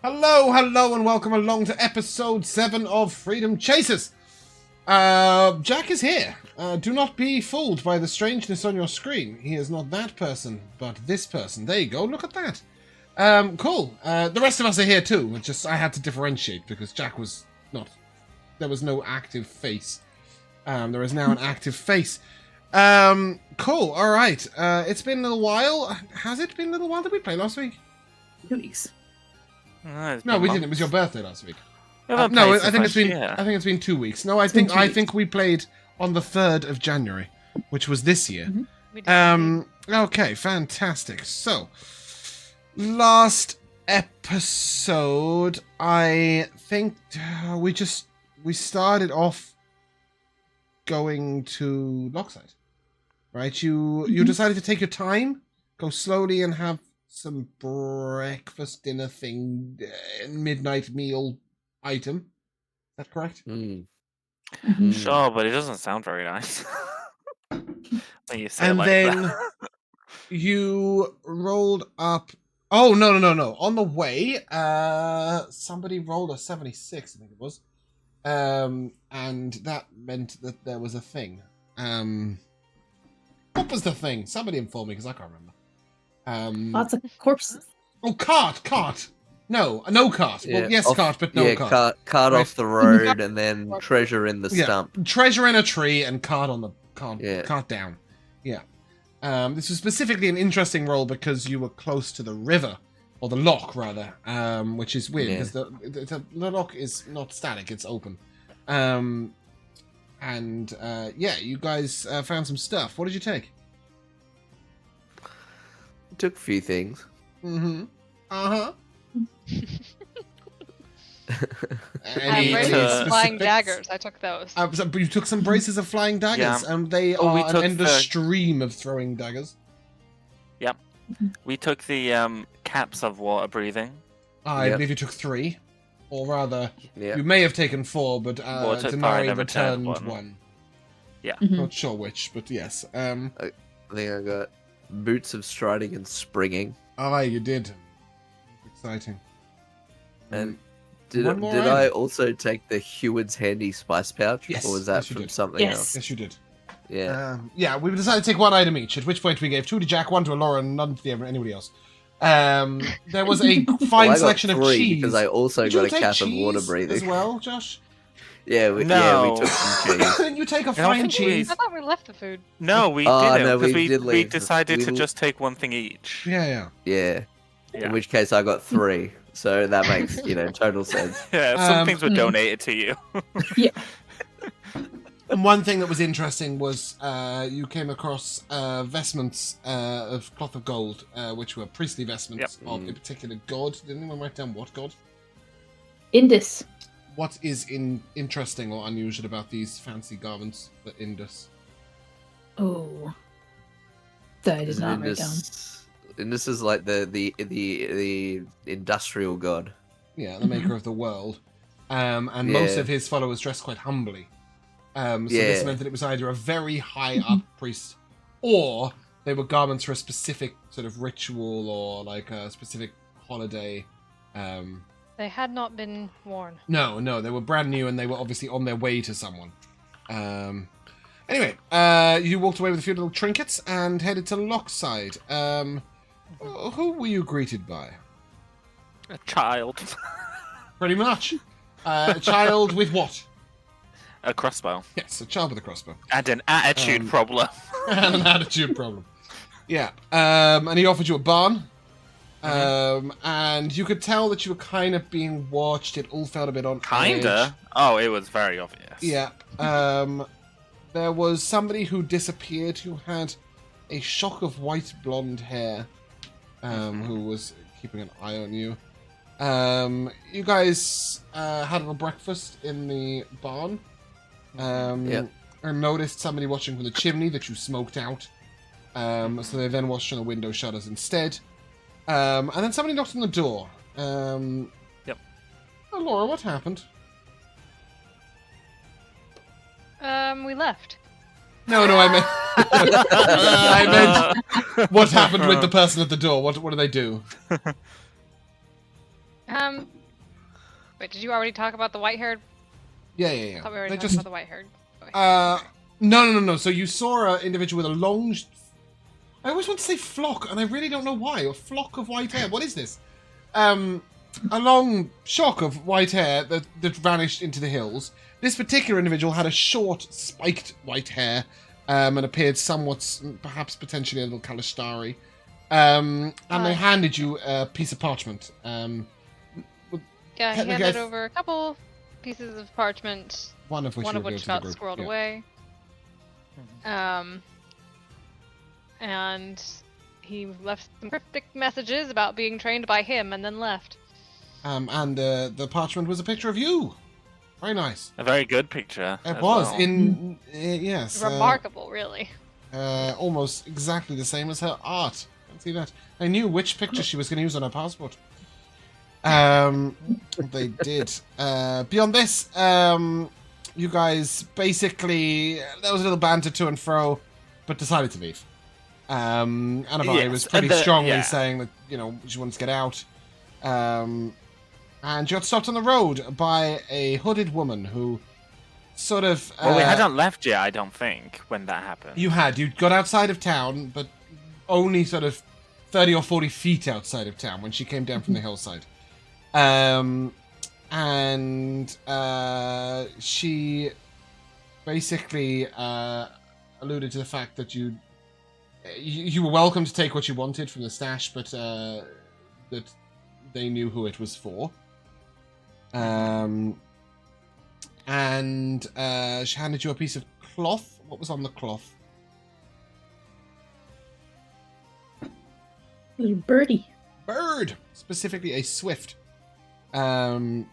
Hello, and welcome along to episode 7 of Freedom Chasers. Jack is here. Do not be fooled by the strangeness on your screen. He is not that person, but this person. There you go, look at that. Cool. The rest of us are here too. I had to differentiate because Jack was not... There was no active face. There is now an active face. Cool, alright. It's been a little while. Has it been a little while? Did we play last week? 2 weeks. No, we didn't. It was your birthday last week. No, I think it's been 2 weeks. No, I think we played on the 3rd of January, which was this year. Mm-hmm. Okay, fantastic. So, last episode, I think we started off going to Lockside, right? You decided to take your time, go slowly, and have some breakfast, dinner thing, midnight meal item. Is that correct? Sure, but it doesn't sound very nice. When you say And it like then that. you rolled up. Oh, no. On the way, somebody rolled a 76, I think it was. And that meant that there was a thing. What was the thing? Somebody inform me, because I can't remember. Lots of corpses. Oh, cart. No cart. Yeah, Well, yes, cart, but no cart. Cart Right. off the road and then treasure in the stump. Treasure in a tree and cart on the Yeah. cart down. Yeah. This was specifically an interesting role because you were close to the river, or the lock rather, which is weird because the lock is not static; it's open. You guys found some stuff. What did you take? Took a few things. Mm-hmm. Uh-huh. Braces of flying daggers. I took those. But you took some braces of flying daggers. Yeah. They Oh, we are an took endless the- stream of throwing daggers. Yep. We took the caps of water breathing. I Yep. believe you took 3. Or rather, Yeah. you may have taken 4, but took Dinari 5 and returned returned 1. Yeah. Mhm. Not sure which, but yes. I think I got boots of striding and springing. You did. Exciting. And did One more I item. also take the Heward's handy spice pouch? Yes, Or was that yes, you from did. something Yes. else? Yes, you did. Yeah. We decided to take 1 item each, at which point we gave 2 to Jack, 1 to Elora, and none to anybody else. There was a fine Well, I got selection of 3 cheese. because I also Did got you a take cap of water cheese breathing. as well, Josh? Yeah, we No. took some cheese. Didn't you take a I don't fine think we- cheese? I thought we left the food. No, we Oh, didn't. no, Because we did we leave. decided We to l- just take 1 thing each. Yeah. Yeah. Yeah. In which case I got 3. So that makes, total sense. Yeah, some Um, things were donated to you. And one thing that was interesting was you came across vestments of cloth of gold, which were priestly vestments of a particular god. Did anyone write down what god? Indus. What is interesting or unusual about these fancy garments for Indus? Oh. That I did not write down. Indus is like the industrial god. Yeah, the maker of the world. And most of his followers dressed quite humbly. So this meant that it was either a very high up priest, or they were garments for a specific sort of ritual or like a specific holiday. They had not been worn. No, they were brand new and they were obviously on their way to someone. Anyway, you walked away with a few little trinkets and headed to Lockside. Who were you greeted by? A child. Pretty much. A child with what? A crossbow. Yes, a child with a crossbow. And an attitude problem. And an attitude problem. Yeah. And he offered you a barn. And you could tell that you were kind of being watched. It all felt a bit on edge. Kinda? Oh, it was very obvious. Yeah. There was somebody who disappeared who had a shock of white blonde hair, who was keeping an eye on you. You guys had a little breakfast in the barn. And noticed somebody watching from the chimney that you smoked out. So they then watched from the window shutters instead. And then somebody knocked on the door. Yep. Oh, Laura, what happened? We left. No, I meant... I meant what happened with the person at the door. What do they do? Wait, did you already talk about the white-haired? Yeah. I thought we already They talked about the white-haired. No. So you saw an individual with a long... I always want to say flock, and I really don't know why. A flock of white hair. What is this? A long shock of white hair that vanished into the hills. This particular individual had a short, spiked white hair, and appeared somewhat, perhaps potentially a little Kalistari. And they handed you a piece of parchment. Yeah, he handed over a couple pieces of parchment. One of which got squirreled away. And he left some cryptic messages about being trained by him and then left. And the parchment was a picture of you. Very nice. A very good picture. It was. Well. Yes. Remarkable, really. Almost exactly the same as her art. Can't see that. They knew which picture she was going to use on her passport. They did. Beyond this, you guys basically, there was a little banter to and fro, but decided to leave. Anivari was pretty strongly saying that, she wanted to get out. And you got stopped on the road by a hooded woman who sort of... well, we hadn't left yet, I don't think, when that happened. You got outside of town, but only sort of 30 or 40 feet outside of town when she came down from the hillside. She basically alluded to the fact that you were welcome to take what you wanted from the stash, but that they knew who it was for. She handed you a piece of cloth. What was on the cloth? Little birdie. Bird! Specifically a swift. And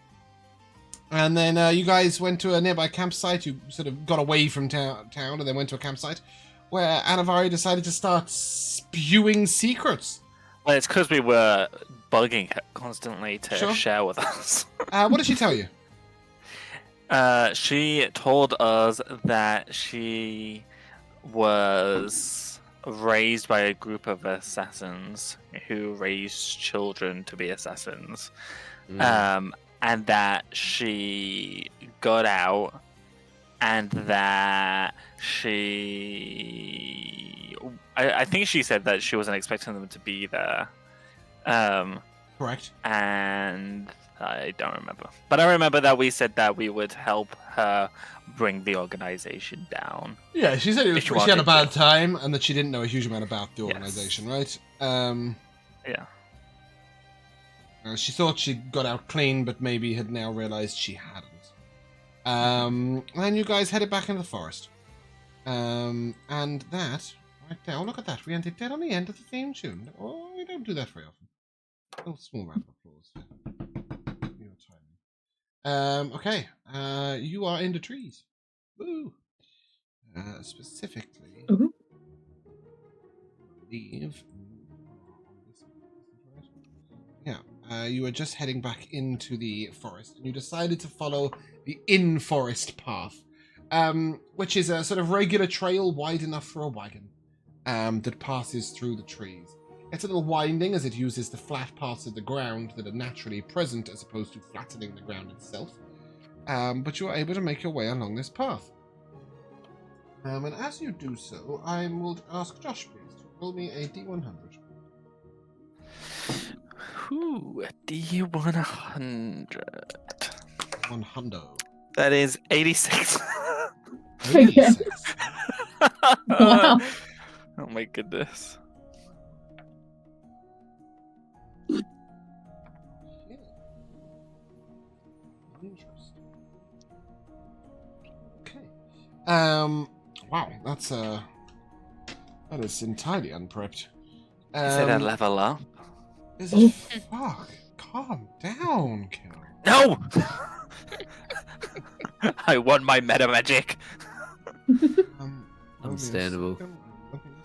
then you guys went to a nearby campsite. You sort of got away from town and then went to a campsite where Anivari decided to start spewing secrets. Well, it's because we were bugging her constantly to share with us. What did she tell you? She told us that she was raised by a group of assassins who raised children to be assassins. And that she got out and that I think she said that she wasn't expecting them to be there. Correct. And I don't remember. But I remember that we said that we would help her bring the organization down. Yeah, she said she had a bad time and that she didn't know a huge amount about the organization, right? Yeah. She thought she got out clean, but maybe had now realized she hadn't. And you guys headed back into the forest. And that, right there, oh, look at that. We ended dead on the end of the theme tune. Oh, we don't do that very often. A little small round of applause for your timing. Okay, you are in the trees. Woo! Specifically, leave. Yeah, you were just heading back into the forest, and you decided to follow the in-forest path, which is a sort of regular trail wide enough for a wagon, that passes through the trees. It's a little winding as it uses the flat parts of the ground that are naturally present as opposed to flattening the ground itself. But you are able to make your way along this path. And as you do so, I will ask Josh, please, to roll me a D100. Ooh, a D100. 100. That is 86. 86. Wow. Oh my goodness. Interesting. Okay. Wow, that is entirely unprepped. Is it a level up? Is it? Fuck. Calm down, Kill. No! I want my meta magic. Understandable.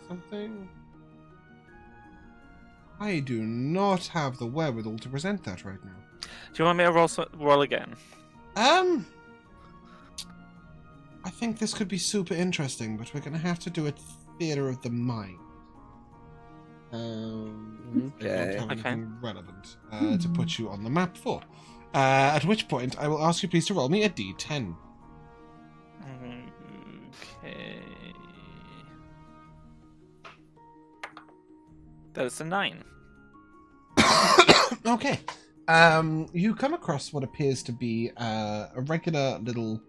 Something. I do not have the wherewithal to present that right now. Do you want me to roll again? I think this could be super interesting, but we're gonna have to do it theater of the mind. Okay. I don't have anything relevant to put you on the map for. At which point, I will ask you please to roll me a d10. Okay. That's a 9. Okay. You come across what appears to be a regular little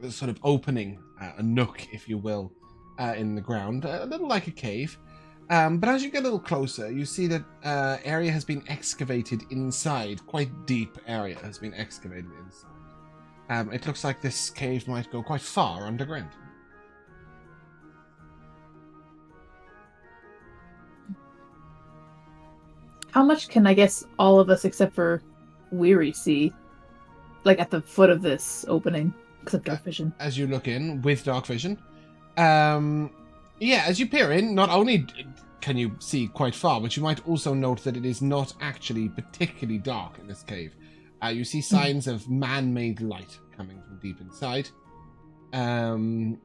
sort of opening, a nook, if you will, in the ground, a little like a cave. But as you get a little closer, you see that area has been excavated inside. Quite deep area has been excavated inside. It looks like this cave might go quite far underground. How much can, I guess, all of us except for Weary see? Like at the foot of this opening, except dark vision. As you look in with dark vision, yeah, as you peer in, not only can you see quite far, but you might also note that it is not actually particularly dark in this cave. You see signs of man-made light coming from deep inside. And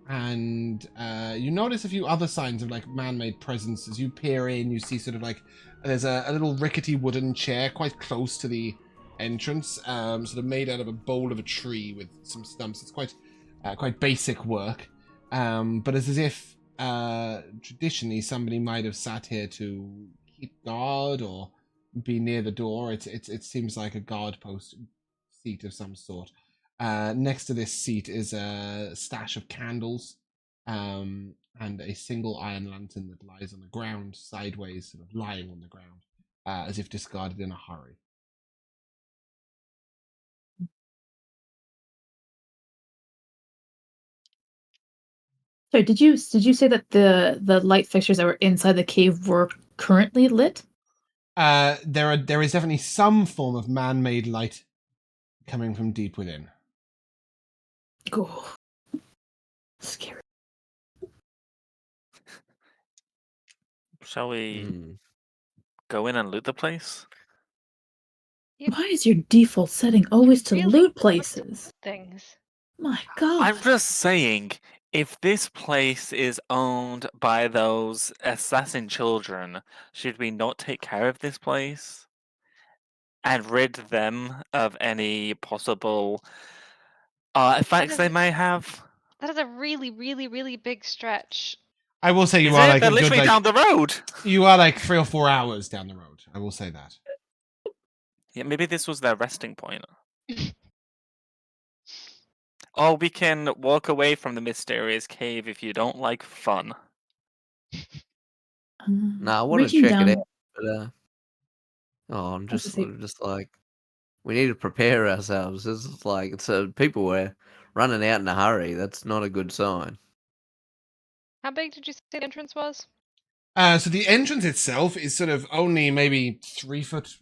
you notice a few other signs of like man-made presence. As you peer in, you see sort of like there's a little rickety wooden chair quite close to the entrance, sort of made out of a bowl of a tree with some stumps. It's quite basic work, but it's as if traditionally somebody might have sat here to keep guard or be near the door. It seems like a guard post seat of some sort. Next to this seat is a stash of candles, and a single iron lantern that lies on the ground sideways, sort of lying on the ground, as if discarded in a hurry. So did you say that the light fixtures that were inside the cave were currently lit? There is definitely some form of man-made light coming from deep within. Oh, scary. Shall we go in and loot the place? Why is your default setting always to Really loot places? Things. My God. I'm just saying, if this place is owned by those assassin children, should we not take care of this place and rid them of any possible artifacts they may have? That is a really, really, really big stretch. I will say you Is are it? like They're a good literally like down the road. you are like 3 or 4 hours down the road. I will say that. Yeah, maybe this was their resting point. Or we can walk away from the mysterious cave if you don't like fun. Nah, I want to reaching check down, it out, but I'm was to say- just like, we need to prepare ourselves. This is like, people were running out in a hurry. That's not a good sign. How big did you say the entrance was? So the entrance itself is sort of only maybe 3 foot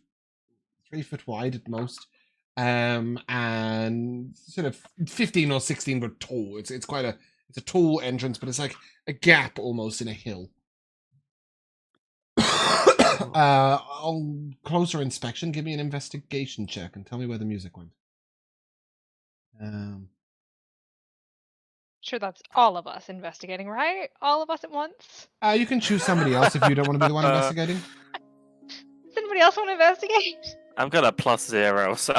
wide at most, and sort of 15 or 16 foot tall. It's a tall entrance, but it's like a gap almost in a hill. On closer inspection, give me an investigation check and tell me where the music went. Sure, that's all of us investigating, right? All of us at once? You can choose somebody else if you don't want to be the one investigating. Does anybody else want to investigate? I've got a +0, so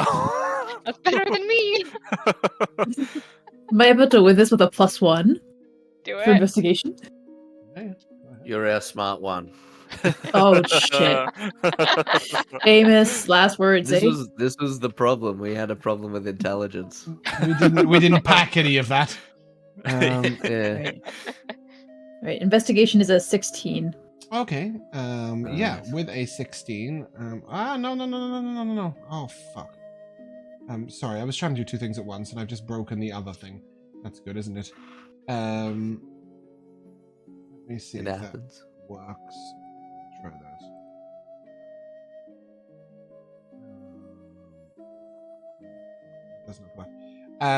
That's better than me. am I able to win this with a +1 Do for it. investigation? Yeah, go ahead. You're our smart one. Oh shit! Famous last words. This Eh? was the problem. We had a problem with intelligence. We didn't pack any of that. Yeah. Right. Investigation is a 16. Okay. Yeah, Nice. with a 16. No. Oh fuck. Sorry, I was trying to do 2 things at once, and I've just broken the other thing. That's good, isn't it? Let me see It if that happens. works. Try that. Doesn't apply.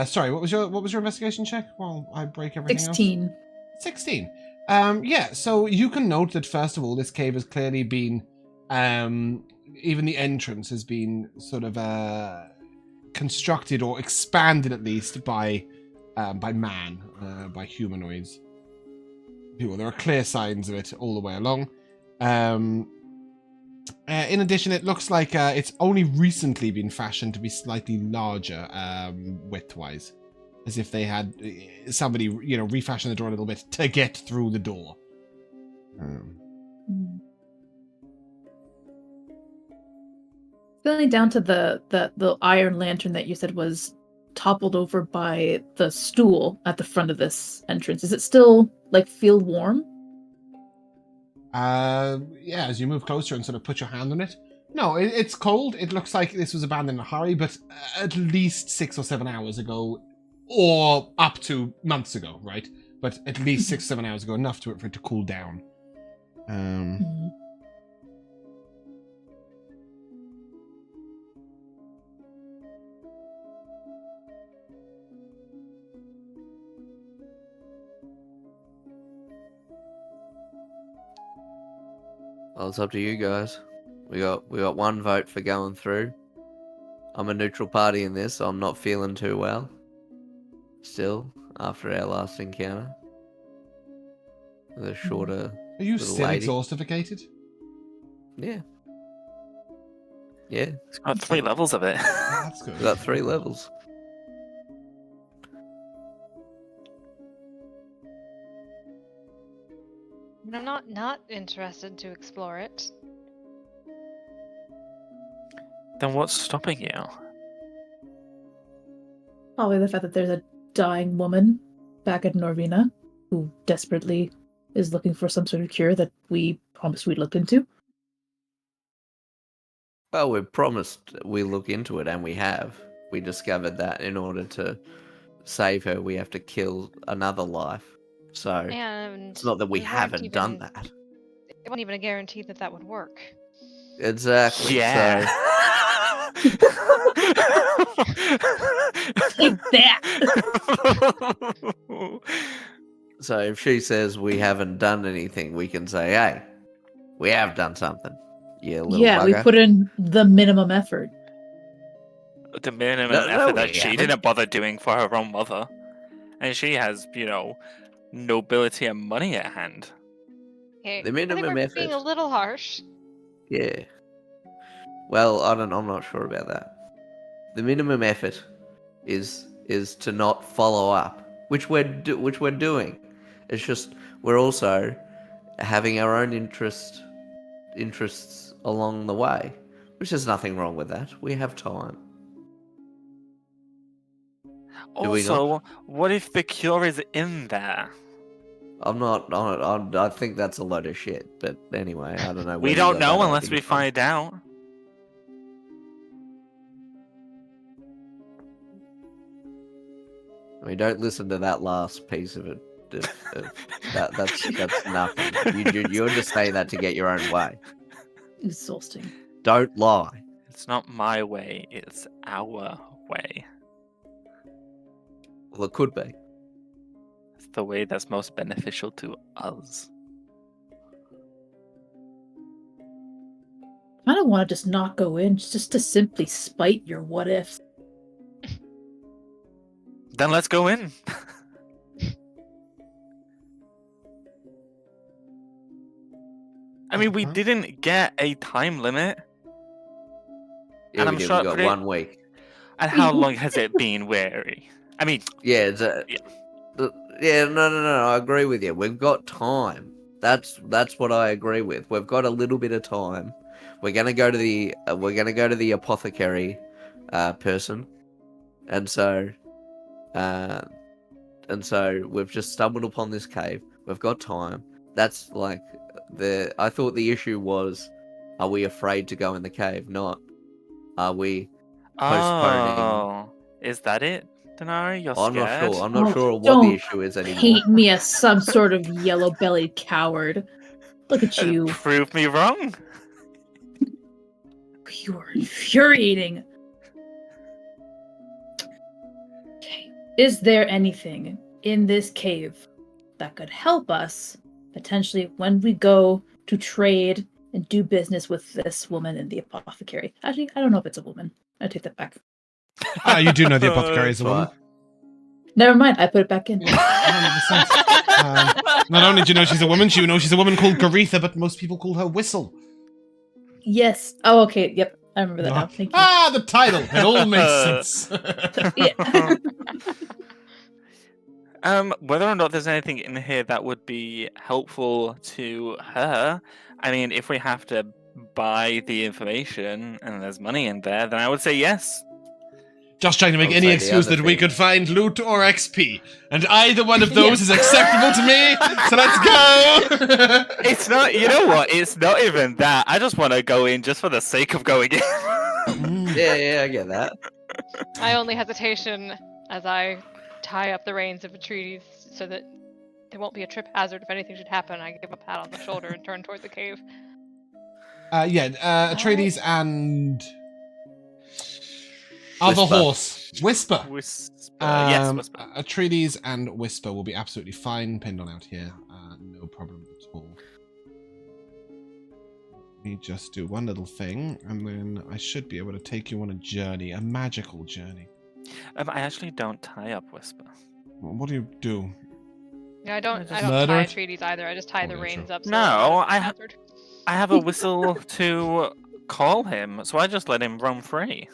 Sorry, what was your investigation check? While I break everything 16. else. 16. Yeah, so you can note that first of all, this cave has clearly been, even the entrance has been sort of constructed or expanded at least by man, by humanoids. people. There are clear signs of it all the way along. In addition, it looks like it's only recently been fashioned to be slightly larger width-wise. As if they had somebody, refashioned the door a little bit to get through the door. Going down to the iron lantern that you said was toppled over by the stool at the front of this entrance. Is it still, feel warm? Yeah, as you move closer and sort of put your hand on it. No, it's cold. It looks like this was abandoned in a hurry, but at least 6 or 7 hours ago, or up to months ago, right? But at least 6 or 7 hours ago, enough for it to cool down. Well, it's up to you guys. We got one vote for going through. I'm a neutral party in this, so I'm not feeling too well. Still, after our last encounter. The shorter Are you little still lady. exhaustificated? Yeah. Yeah. It's got 3 levels of it. That's good. We got 3 levels. I'm not interested to explore it. Then what's stopping you? Probably the fact that there's a dying woman back at Norvina who desperately is looking for some sort of cure that we promised we'd look into. Well, we promised we look into it, and we have. We discovered that in order to save her, we have to kill another life. So And it's not that we haven't done that. It wasn't even a guarantee that would work. Exactly. Yeah. Take that! So if she says we haven't done anything, we can say, hey, we have done something. You little Yeah, we bugger. put in the minimum effort. The minimum No, effort that we she haven't. didn't bother doing for her own mother. And she has, nobility and money at hand. Okay, The I think minimum we're effort. being a little harsh. Yeah. Well, I'm not sure about that. The minimum effort is to not follow up, which we're doing. It's just we're also having our own interests along the way, which there's nothing wrong with that. We have time. Do we Also, not? what if the cure is in there? I think that's a load of shit. But anyway, I don't know. We where you don't got know that unless we idea from. find out. I mean, don't listen to that last piece of it. That's nothing. You're just saying that to get your own way. Exhausting. Don't lie. It's not my way, it's our way. Well, it could be. It's the way that's most beneficial to us. I don't want to just not go in just to simply spite your what ifs. Then let's go in. I mean, we didn't get a time limit. Yeah, And we I'm did. sure We got 1 week. And how long has it been weary? I mean, Yeah, it's no. I agree with you. We've got time. That's what I agree with. We've got a little bit of time. We're gonna go to the apothecary person, and so we've just stumbled upon this cave. We've got time. That's like I thought the issue was, are we afraid to go in the cave? Not, are we postponing? oh, is that it, Dinari? You're I'm not scared? sure. I'm not sure what the Don't issue is anymore. paint me as some sort of yellow-bellied coward. Look at you. Prove me wrong. You are infuriating. Okay. Is there anything in this cave that could help us potentially when we go to trade and do business with this woman in the apothecary? Actually, I don't know if it's a woman. I take that back. You do know the apothecary is a woman. Never mind, I put it back in. 100%. Not only do you know she's a woman, you know she's a woman called Garetha, but most people call her Whistle. Yes. Oh, okay. Yep. I remember that now. Thank you. Ah, the title. It all makes sense. Yeah. Whether or not there's anything in here that would be helpful to her, I mean, if we have to buy the information and there's money in there, then I would say yes. Just trying to make I'll any say the excuse other that we thing. could find loot or XP. And either one of those is acceptable to me, so let's go! It's not, you know what? It's not even that. I just want to go in just for the sake of going in. Yeah, I get that. My only hesitation as I tie up the reins of Atreides so that there won't be a trip hazard if anything should happen. I give a pat on the shoulder and turn toward the cave. Atreides and... Other Whisper. horse. Whisper. Yes, Whisper. Atreides and Whisper will be absolutely fine, pinned on out here. No problem at all. Let me just do one little thing, and then I should be able to take you on a journey, a magical journey. I actually don't tie up Whisper. What do you do? Yeah, I don't Murder tie it? Atreides either. I just tie the yeah, reins sure. up. So No, there's I no ha- hazard. I have a whistle to call him, so I just let him roam free.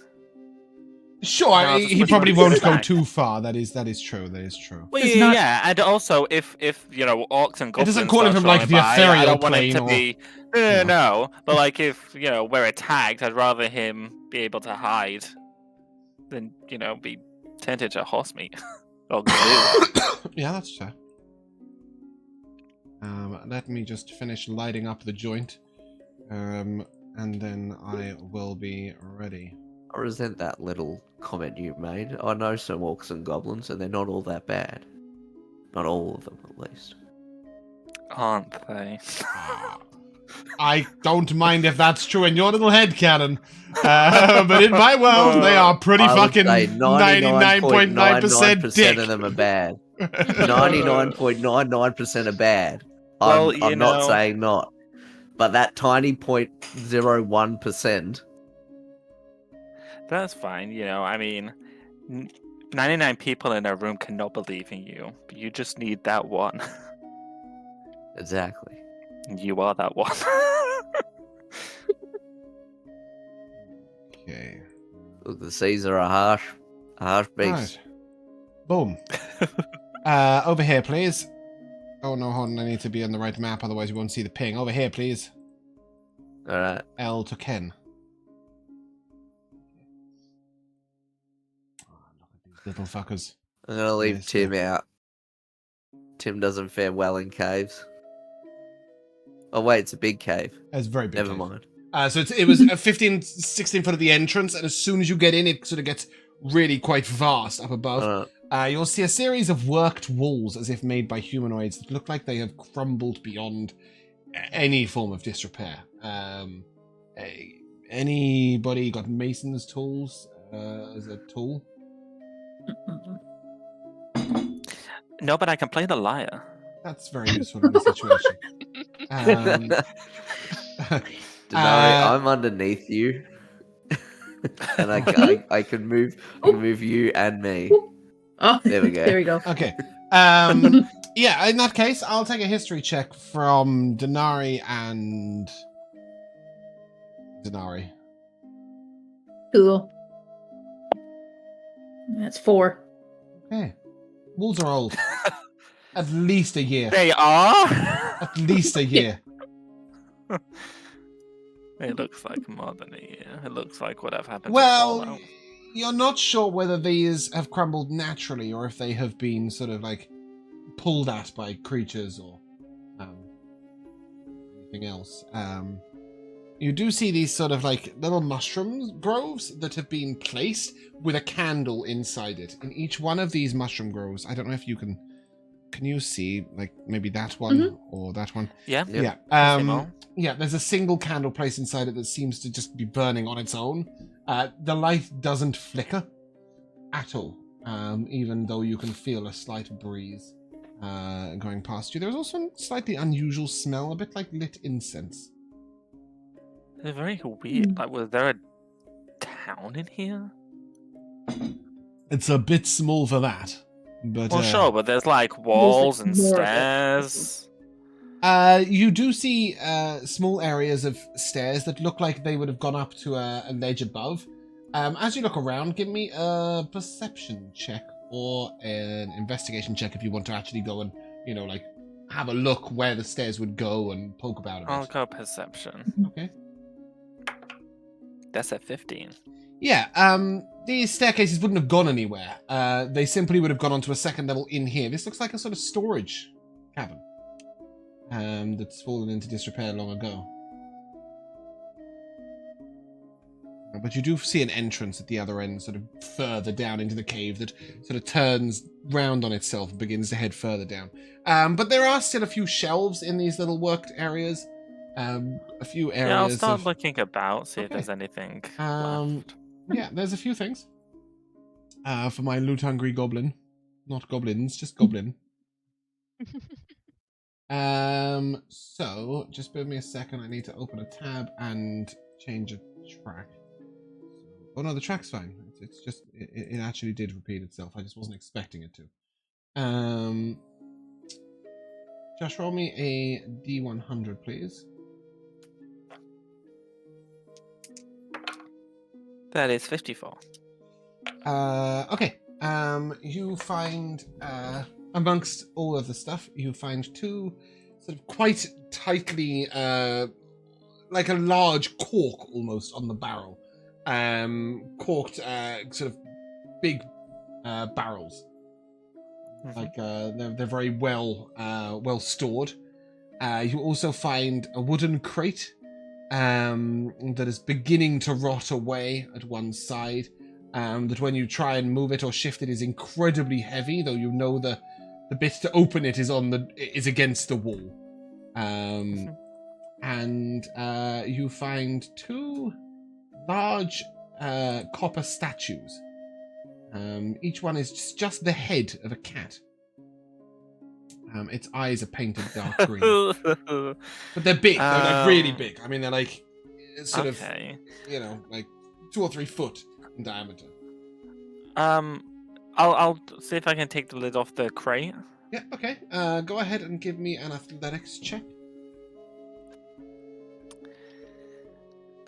Sure, No, just he which probably one is won't go back? too far. That is true. That is true. Well, It's yeah, not- yeah, and also if you know orcs and It goblins doesn't call him start from, like, rolling the by, I ethereal don't want him to plane or- be no. But like if we're attacked, I'd rather him be able to hide than be tempted to horse meat or glue. Yeah, that's fair. Let me just finish lighting up the joint, and then I will be ready. I resent that little comment you made. I know some orcs and goblins, and they're not all that bad. Not all of them, at least. Aren't they? I don't mind if that's true in your little head cannon, but in my world, they are pretty I would fucking say 99.9% dick. of them are bad. 99.99% are bad. Well, I'm not saying not. But that tiny 0.01%. That's fine. I mean, 99 people in a room cannot believe in you. But you just need that one. Exactly. You are that one. Okay. Look, the seas are a harsh beast. Right. Boom. Over here, please. Oh no, hold on. I need to be on the right map, otherwise you won't see the ping. Over here, please. Alright. L to Ken. Oh, look at these little fuckers. I'm gonna leave Yes, Tim out. Tim doesn't fare well in caves. Oh wait, it's a big cave. It's very big. Never cave. mind. So it was 15, 16 foot at the entrance, and as soon as you get in, it sort of gets really quite vast up above. You'll see a series of worked walls, as if made by humanoids, that look like they have crumbled beyond any form of disrepair. Anybody got mason's tools as a tool? No, but I can play the lyre. That's very useful in this situation. Dinari, I'm underneath you. And I can move you and me. Oh, There we go. There we go. Okay. Yeah, in that case, I'll take a history check from Dinari and... Dinari. Cool. That's 4. Okay. Wolves are old. At least a year. They are. At least a year. It looks like more than a year. It looks like what have happened. Well, you're not sure whether these have crumbled naturally or if they have been sort of like pulled at by creatures or anything else. You do see these sort of like little mushroom groves that have been placed with a candle inside it. In each one of these mushroom groves, I don't know if you can you see like maybe that one or that one? Yeah. Yeah. Yeah, there's a single candle placed inside it that seems to just be burning on its own. The light doesn't flicker at all, even though you can feel a slight breeze going past you. There's also a slightly unusual smell, a bit like lit incense. They're very weird. Like, was there a town in here? It's a bit small for that. But Well, sure, but there's like walls and more of it. stairs. you do see small areas of stairs that look like they would have gone up to a ledge above. As you look around, give me a perception check or an investigation check if you want to actually go and, like, have a look where the stairs would go and poke about a bit. I'll go perception. Okay. That's at 15. Yeah, these staircases wouldn't have gone anywhere. They simply would have gone onto a second level in here. This looks like a sort of storage cabin that's fallen into disrepair long ago. But you do see an entrance at the other end, sort of further down into the cave that sort of turns round on itself and begins to head further down. But there are still a few shelves in these little worked areas. A few areas. Yeah, I'll start looking about, see if Okay. there's anything left. Yeah, there's a few things. For my loot-hungry goblin. Not goblins, just goblin. So, just give me a second. I need to open a tab and change a track. Oh no, the track's fine. It's just, it actually did repeat itself. I just wasn't expecting it to. Josh, roll me a D100, please. That is 54. Okay. You find, amongst all of the stuff, you find two sort of quite tightly, like a large cork almost on the barrel. Corked, sort of big, barrels. Mhm. Like, they're very well stored. You also find a wooden crate that is beginning to rot away at one side. That when you try and move it or shift it is incredibly heavy, though you know the bit to open it is against the wall. And you find two large copper statues. Each one is just the head of a cat. Its eyes are painted dark green. But they're big. They're like really big. I mean, they're like sort of, like 2 or 3 foot in diameter. I'll see if I can take the lid off the crate. Yeah, okay. Go ahead and give me an athletics check.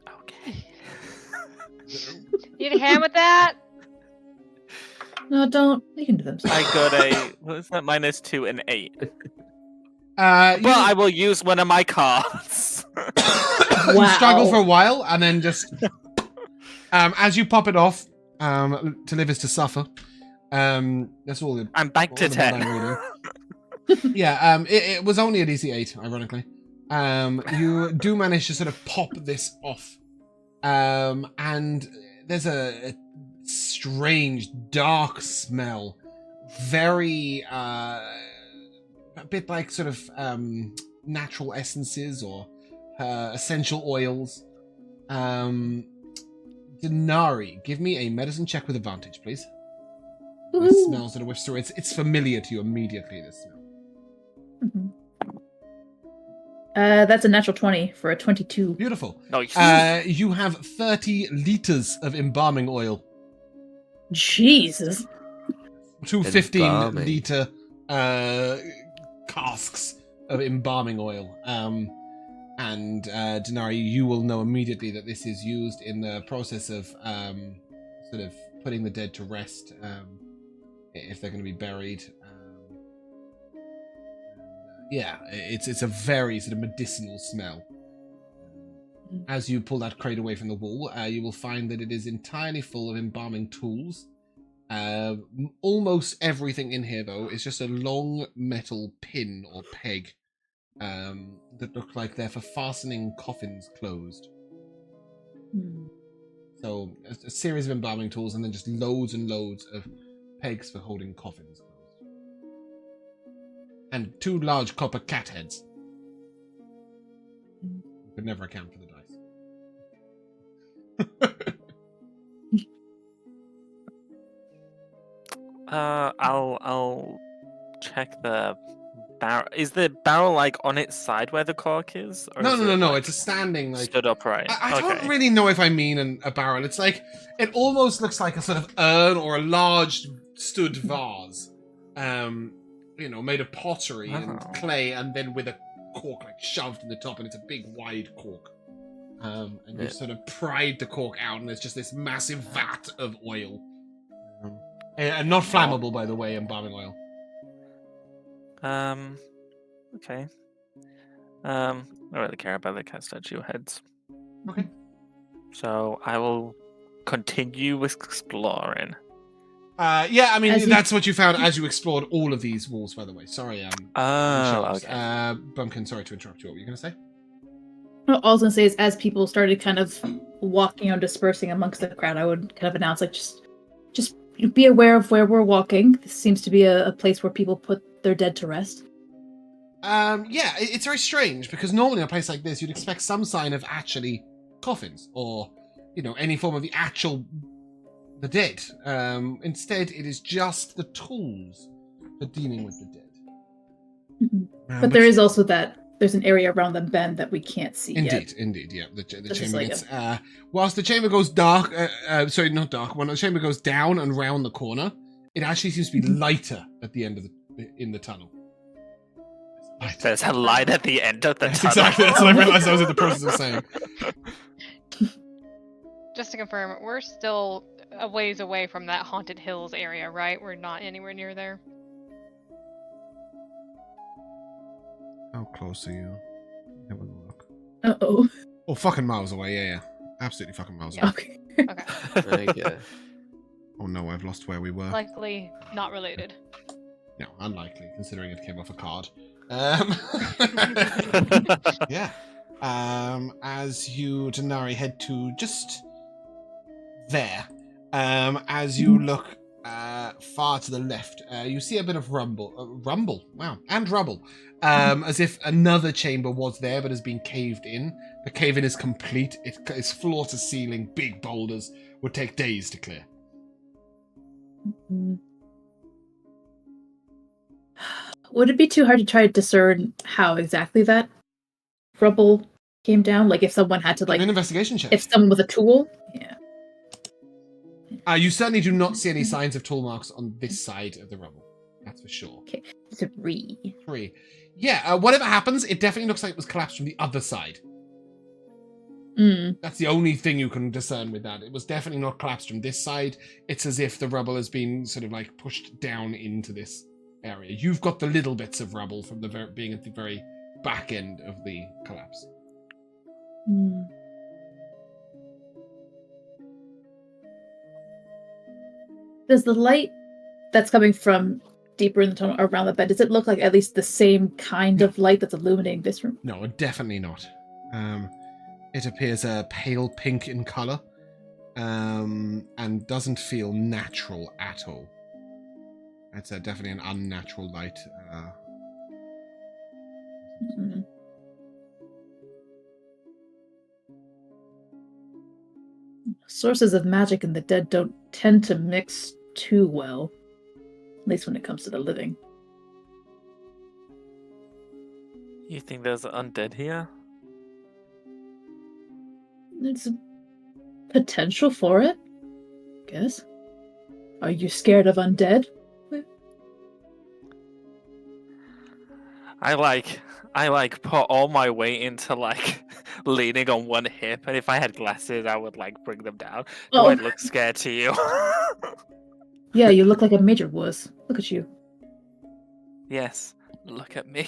Okay. Need a hand with that? No, don't. You can do them. I got a what is that? -2 and 8. You, Well, I will use one of my cards. you struggle for a while, and then just as you pop it off, to live is to suffer. That's all. I'm back to all the 10. I'm reading. Yeah. It was only a DC 8, ironically. You do manage to sort of pop this off, and there's a strange dark smell, very a bit like sort of natural essences or essential oils. Dinari, give me a medicine check with advantage, please. The smells that are whiffed through. It's familiar to you immediately, this smell. Mhm. That's a natural 20 for a 22. Beautiful. Nice. You have 30 liters of embalming oil. Jesus. 2 Embalming. 15-liter casks of embalming oil. And Dinari, you will know immediately that this is used in the process of sort of putting the dead to rest if they're going to be buried. Yeah, it's a very sort of medicinal smell. As you pull that crate away from the wall, you will find that it is entirely full of embalming tools. Almost everything in here, though, is just a long metal pin or peg that look like they're for fastening coffins closed. So a series of embalming tools and then just loads and loads of pegs for holding coffins closed. And 2 large copper cat heads. You could never account for the dice. I'll check the barrel. Is the barrel like on its side where the cork is? Or No, is no, no, it, no. like, It's a standing like. stood upright. I don't Okay. really know if I mean a barrel. It's like it almost looks like a sort of urn or a large stood vase. made of pottery and Oh. clay, and then with a cork like shoved in the top, and it's a big wide cork. And you Yeah. sort of pried the cork out, and there's just this massive vat of oil. And not flammable, by the way, embalming oil. Okay. I don't really care about the cat statue heads. Okay. So I will continue exploring. Yeah, I mean, As you- that's what you found as you explored all of these walls, by the way. Sorry, Oh, shelves. okay. Bumpkin, sorry to interrupt you. What were you going to say? All I was gonna say is, as people started kind of walking or dispersing amongst the crowd, I would kind of announce, like, just be aware of where we're walking. This seems to be a place where people put their dead to rest. Yeah, it's very strange, because normally in a place like this, you'd expect some sign of actually coffins, or, any form of the dead. Instead, it is just the tools for dealing with the dead. But there is also there's an area around the bend that we can't see yet. Indeed, yeah. The This is chamber like gets... whilst the chamber goes dark... sorry, not dark. When the chamber goes down and round the corner, it actually seems to be lighter at the end of in the tunnel. There's a light at the end of the Yes, tunnel. exactly. That's what I realised I was in the process of saying. Just to confirm, we're still a ways away from that Haunted Hills area, right? We're not anywhere near there. How close are you? Have a look. Uh-oh. Oh, fucking miles away. Yeah. Absolutely fucking miles Yeah. away. Okay. Okay. Okay. Oh no, I've lost where we were. Likely not related. No, unlikely, considering it came off a card. Yeah. As you, Dinari, head to just there, as you look far to the left, you see a bit of rumble. Wow. And rubble. As if another chamber was there but has been caved in. The cave-in is complete. It's floor to ceiling, big boulders. Would take days to clear. Would it be too hard to try to discern how exactly that rubble came down? Like, if someone had to, Give me like, an investigation check. if someone with a tool? Yeah. You certainly do not see any signs of tool marks on this side of the rubble. That's for sure. 3. 3. Yeah, whatever happens, it definitely looks like it was collapsed from the other side. That's the only thing you can discern with that. It was definitely not collapsed from this side. It's as if the rubble has been sort of like pushed down into this area. You've got the little bits of rubble from the being at the very back end of the collapse. Does the light that's coming from deeper in the tunnel around the bed, does it look like at least the same kind of light that's illuminating this room? No, definitely not. It appears pale pink in colour, and doesn't feel natural at all. It's definitely an unnatural light. Sources of magic in the dead don't tend to mix too well, at least when it comes to the living. You think there's undead here? There's a potential for it, I guess. Are you scared of undead? I put all my weight into leaning on one hip, and if I had glasses, I would bring them down. Do I look scared to you? Yeah, you look like a major wuss. Look at you. Yes, look at me.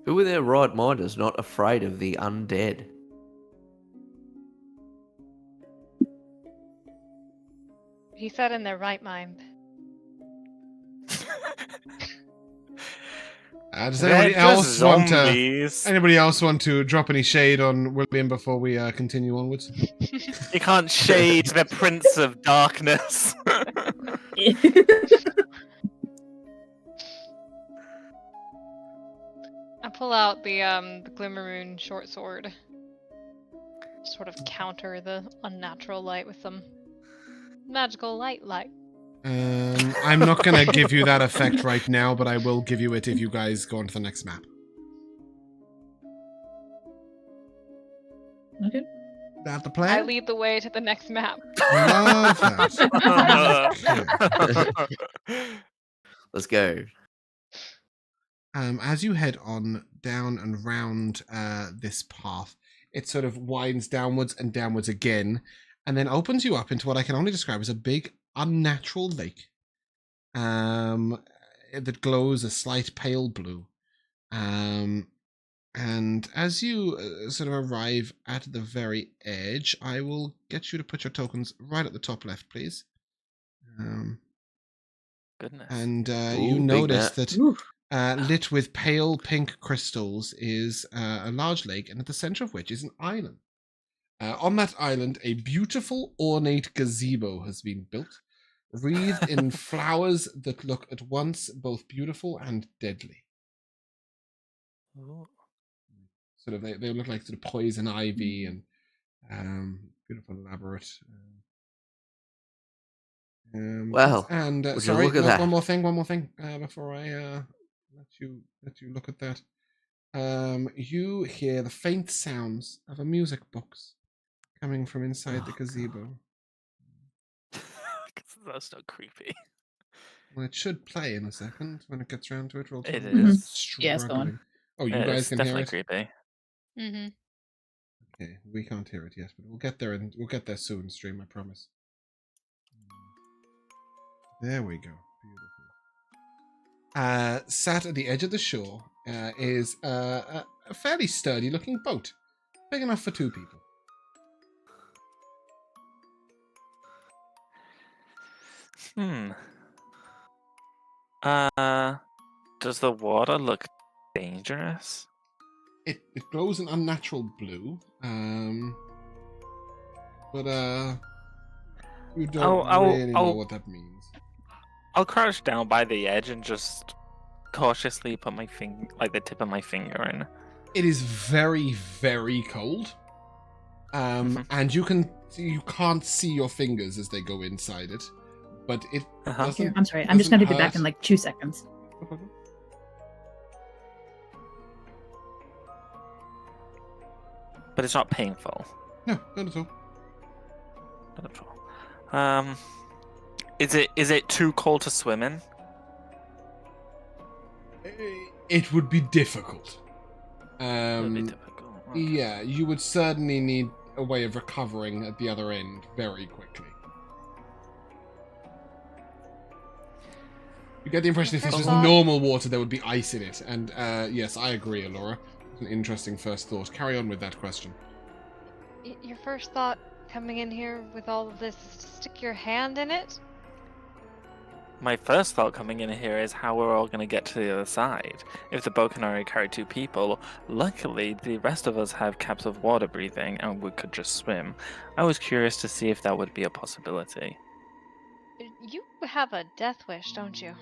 Who in their right mind is not afraid of the undead? He said in their right mind. Does They're anybody just else zombies. anybody else want to drop any shade on William before we continue onwards? You can't shade the Prince of Darkness. I pull out the Glimmermoon short sword. Sort of counter the unnatural light with some magical light. I'm not going to give you that effect right now, but I will give you it if you guys go on to the next map. Okay. That the I plan? lead the way to the next map. Love that. Let's go. As you head on down and round this path, it sort of winds downwards and downwards again, and then opens you up into what I can only describe as a big, unnatural lake that glows a slight pale blue. And as you sort of arrive at the very edge, I will get you to put your tokens right at the top left, please. Goodness. And Ooh, you big notice map. that Oof. lit with pale pink crystals is a large lake, and at the center of which is an island. On that island, a beautiful, ornate gazebo has been built, wreathed in flowers that look at once both beautiful and deadly. Ooh. Sort of, they look like sort of poison ivy and beautiful, elaborate. Wow. And would you sorry, look at that? one more thing before I let you look at that. You hear the faint sounds of a music box coming from inside the gazebo. That's not creepy. Well, it should play in a second when it gets around to it. It is. Yeah, it's going. Struggling. Oh, you guys It's can hear definitely it. creepy. Mm-hmm. Okay, we can't hear it yet, but we'll get there, and we'll get there soon. Stream, I promise. There we go. Beautiful. Sat at the edge of the shore is a fairly sturdy-looking boat, big enough for 2 people. Does the water look dangerous? It glows an unnatural blue, but you don't really know what that means. I'll crouch down by the edge and just cautiously put my the tip of my finger in. It is very, very cold, and you can't see your fingers as they go inside it, but it doesn't. Here, I'm sorry. I'm just going to be back in like 2 seconds. But it's not painful. No, not at all. Not at all. Is it too cold to swim in? It would be difficult. It would be difficult. Okay. Yeah, you would certainly need a way of recovering at the other end very quickly. You get the impression if this was normal water, there would be ice in it. And yes, I agree, Elora. It's an interesting first thought. Carry on with that question. Your first thought coming in here with all of this is to stick your hand in it? My first thought coming in here is how we're all going to get to the other side. If the boat can only carry 2 people, luckily the rest of us have caps of water breathing and we could just swim. I was curious to see if that would be a possibility. You have a death wish, don't you?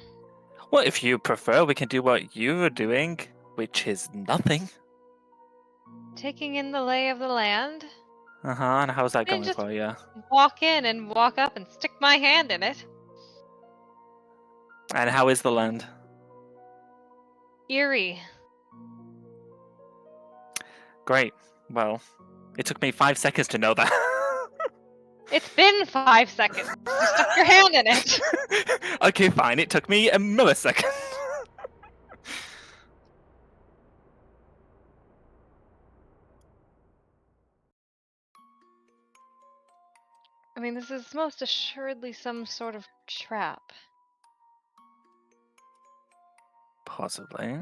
Well, if you prefer, we can do what you were doing, which is nothing. Taking in the lay of the land? And how's that Then going just for you? walk in and walk up and stick my hand in it. And how is the land? Eerie. Great. Well, it took me 5 seconds to know that. It's been 5 seconds. You stuck your hand in it. Okay, fine. It took me a millisecond. I mean, this is most assuredly some sort of trap. Possibly.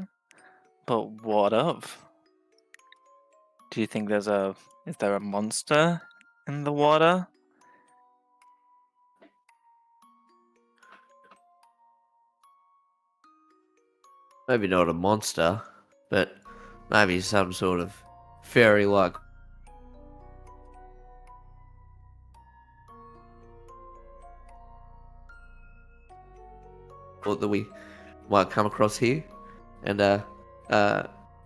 But what of? Do you think is there a monster in the water? Maybe not a monster, but maybe some sort of fairy-like. Or that we might come across here, and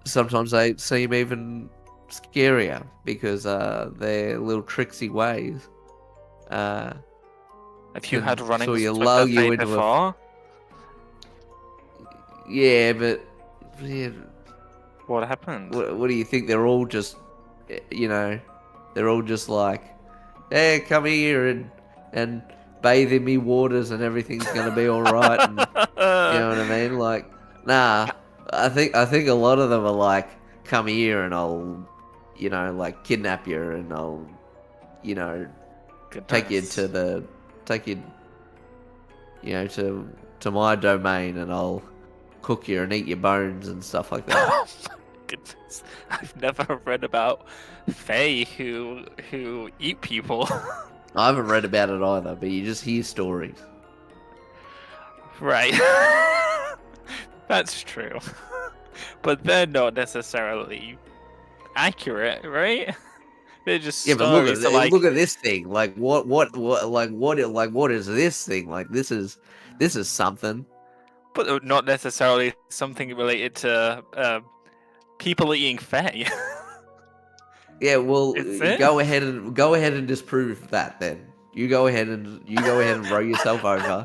sometimes they seem even scarier because their little tricksy ways. Have you had running so you with lull the you Fae into before? Yeah, but What happened? what do you think? They're all just, you know, they're all just like, "Hey, come here and bathe in me waters, and everything's gonna be all right." And you know what I mean? Like, nah. I think a lot of them are like, "Come here, and I'll, like kidnap you, and I'll, take you Goodness. to my domain, and I'll cook you and eat your bones and stuff like that." Oh my goodness. I've never read about Fae who eat people. I haven't read about it either, but you just hear stories. Right. That's true. But they're not necessarily accurate, right? They're just Yeah, but stories. So, like, look at this thing. Like what is this thing? Like this is something. but not necessarily something related to people eating Fae. Yeah, well, Is it? go ahead and disprove that then. You go ahead and row yourself over.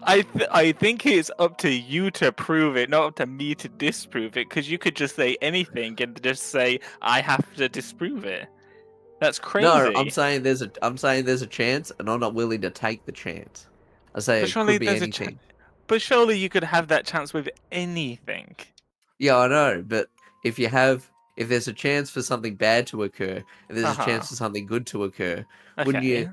I think it's up to you to prove it, not up to me to disprove it. Because you could just say anything and just say I have to disprove it. That's crazy. No, I'm saying there's a chance, and I'm not willing to take the chance. I say But it surely could be there's a anything. But surely you could have that chance with anything. Yeah, I know, but if there's a chance for something bad to occur, and there's a chance for something good to occur, wouldn't Okay.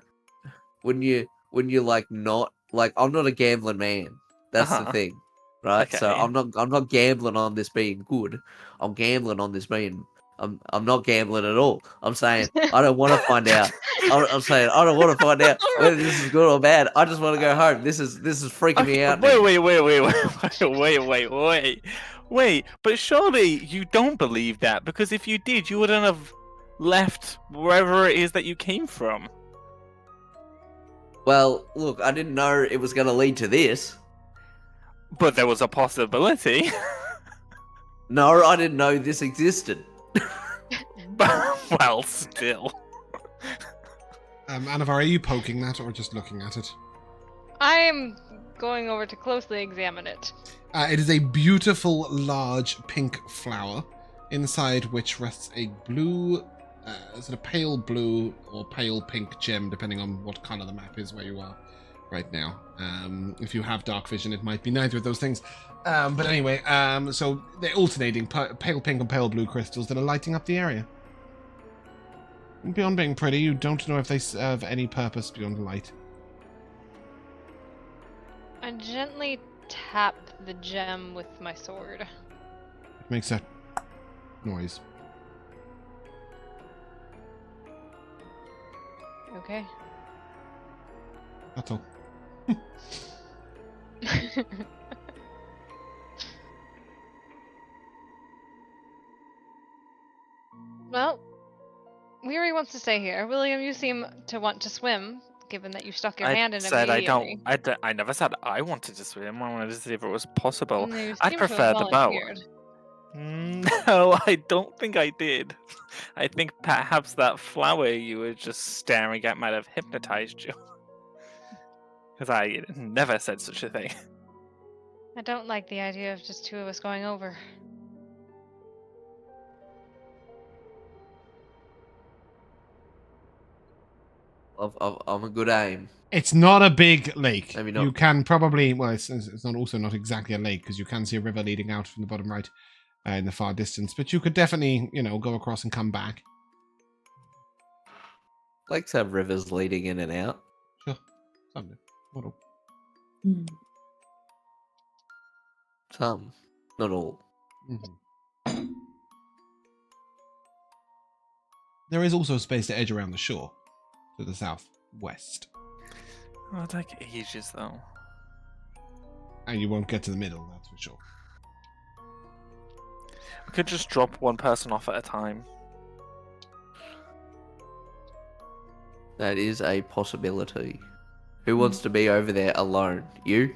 you like not like I'm not a gambling man. That's the thing, right? So Okay. I'm not gambling on this being good. I'm gambling on this being. I'm not gambling at all. I'm saying I don't want to find out. I'm saying I don't want to find out whether this is good or bad. I just want to go home. This is freaking me Okay, out now. wait. But surely you don't believe that, because if you did, you wouldn't have left wherever it is that you came from. Well, look, I didn't know it was going to lead to this. But there was a possibility. No, I didn't know this existed. Well, still. Anivari, are you poking that or just looking at it? I am going over to closely examine it. It is a beautiful, large pink flower, inside which rests a blue, sort of pale blue or pale pink gem, depending on what colour the map is where you are right now. If you have dark vision, it might be neither of those things. But anyway, so they're alternating pale pink and pale blue crystals that are lighting up the area. Beyond being pretty, you don't know if they serve any purpose beyond light. I gently tap the gem with my sword. It makes a noise. Okay. That's all. Well, Weary wants to stay here. William, you seem to want to swim, given that you stuck your hand in immediately. I never said I wanted to swim. I wanted to see if it was possible. You I seem to have prefer the boat. volunteered. No, I don't think I did. I think perhaps that flower you were just staring at might have hypnotized you. Because I never said such a thing. I don't like the idea of just two of us going over. I'm a good aim. It's not a big lake. Maybe not. You can probably, well, it's not exactly a lake, because you can see a river leading out from the bottom right in the far distance. But you could definitely, go across and come back. Lakes have rivers leading in and out. Sure. Some do. Not all. Some, not all. Mhm. There is also space to edge around the shore to the southwest. Oh, it'll take ages though. And you won't get to the middle, that's for sure. We could just drop one person off at a time. That is a possibility. Who wants to be over there alone? You?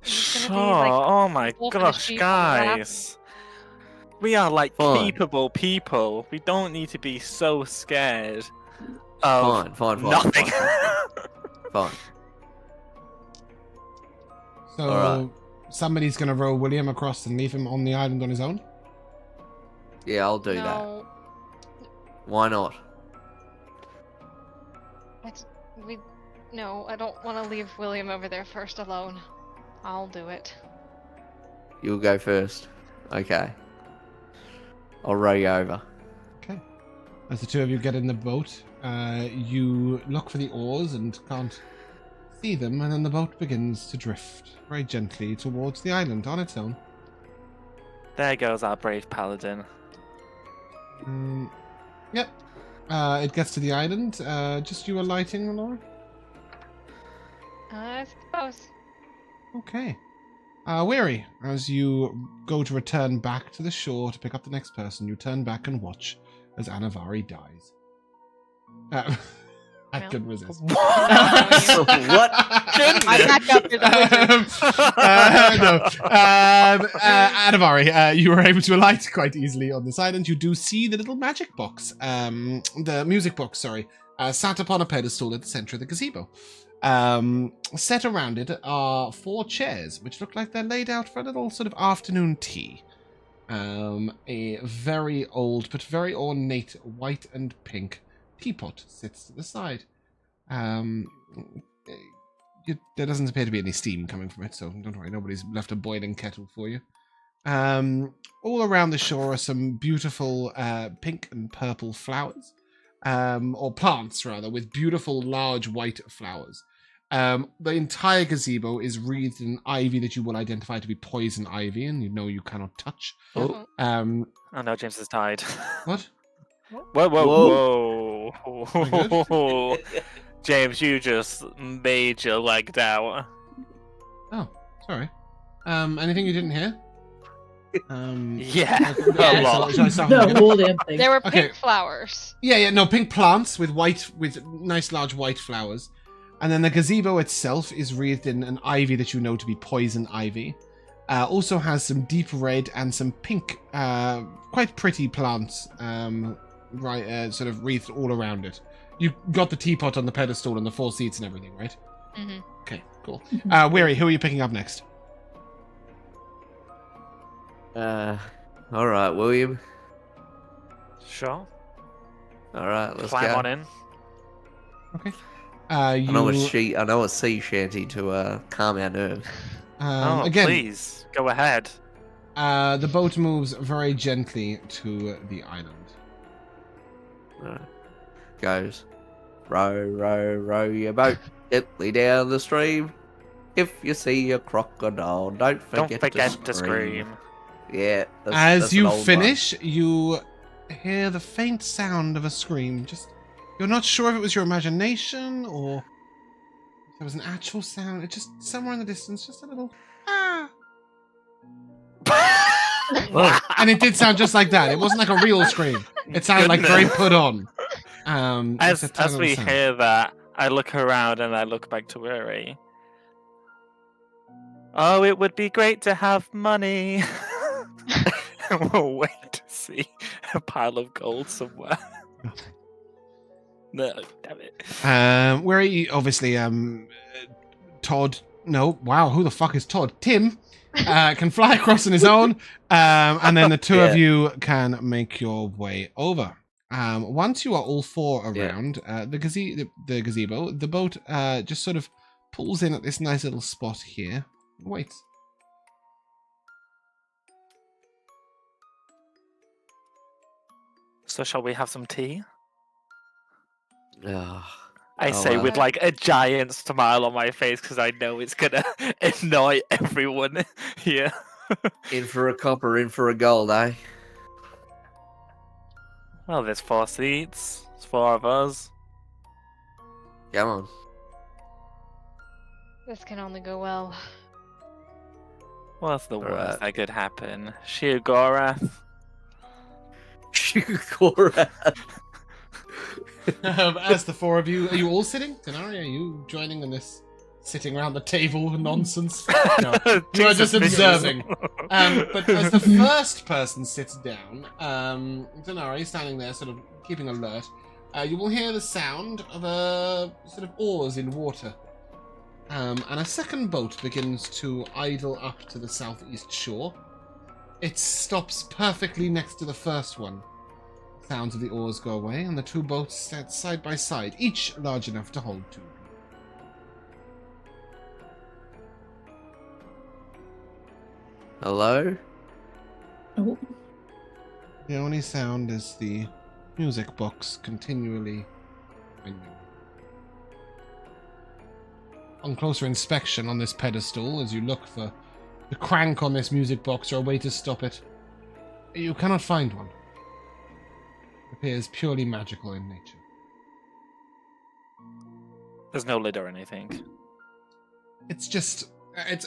It's Sure. gonna be like Oh my wolf and a gosh, sheep on the raft. guys. We are like Fine. capable people. We don't need to be so scared of Fine. nothing. Fine. So, Alright. somebody's going to row William across and leave him on the island on his own? Yeah, I'll do that. No. Why not? No, I don't want to leave William over there first alone. I'll do it. You'll go first. Okay. I'll row you over. Okay. As the two of you get in the boat, you look for the oars and can't see them, and then the boat begins to drift very gently towards the island on its own. There goes our brave paladin. Yep. It gets to the island. Just you alighting, Elora? I suppose. Okay. Weary, as you go to return back to the shore to pick up the next person, you turn back and watch as Anivari dies. I couldn't resist. What? I back up to the Anivari, you were able to alight quite easily on this island. You do see the little magic box, the music box, sorry, sat upon a pedestal at the center of the gazebo. Set around it are 4 chairs, which look like they're laid out for a little sort of afternoon tea. A very old but very ornate white and pink teapot sits to the side. There doesn't appear to be any steam coming from it, so don't worry, nobody's left a boiling kettle for you. All around the shore are some beautiful pink and purple flowers, or plants rather, with beautiful large white flowers. The entire gazebo is wreathed in ivy that you will identify to be poison ivy, and you know you cannot touch. Oh no, James has died. What? Whoa. Very James, you just made your leg out. Oh, sorry. Anything you didn't hear? Yeah, Yeah. a lot. Shall I start The again? whole damn thing. There were Okay. pink flowers. Yeah, no, pink plants with nice large white flowers. And then the gazebo itself is wreathed in an ivy that you know to be poison ivy. Also has some deep red and some pink, quite pretty plants, sort of wreathed all around it. You got the teapot on the pedestal and the 4 seats and everything, right? Mm-hmm. Okay, cool. Weary, who are you picking up next? Alright, William. Sure. Alright, let's Climb go. on in. Okay. I know a sea shanty to calm our nerves. Again, Please, go ahead. the boat moves very gently to the island. Alright. Goes. Row, row, row your boat gently down the stream. If you see a crocodile, don't forget to scream. Yeah. As an you old one. finish, you hear the faint sound of a scream. You're not sure if it was your imagination or if there was an actual sound. It's just somewhere in the distance, just a little ah. And it did sound just like that. It wasn't like a real scream. It sounded like very put on. As we hear that, I look around and I look back to Weary. Oh, it would be great to have money. We'll wait to see a pile of gold somewhere. No, damn it. Where are you? Obviously, Todd. No, wow, who the fuck is Todd? Tim can fly across on his own, and then the two of you can make your way over. Once you are all 4 around the gazebo, the boat just sort of pulls in at this nice little spot here. Wait. So shall we have some tea? I Oh, say with like a giant smile on my face because I know it's gonna annoy everyone here. in for a copper, in for a gold, eh? Well, there's 4 seats. It's 4 of us. Come on. This can only go well. What's the worst Alright. that could happen? Sheogorath? Cora. As the 4 of you, are you all sitting? Dinari, are you joining in this sitting around the table nonsense? No, you are just observing. But as the first person sits down, Dinari standing there, sort of keeping alert, you will hear the sound of a sort of oars in water. And a second boat begins to idle up to the southeast shore. It stops perfectly next to the first one. Sounds of the oars go away, and the two boats stand side by side, each large enough to hold two. Hello? Oh, The only sound is the music box continually ringing. On closer inspection on this pedestal, as you look for the crank on this music box or a way to stop it, you cannot find one. It appears purely magical in nature. There's no lid or anything. It's just,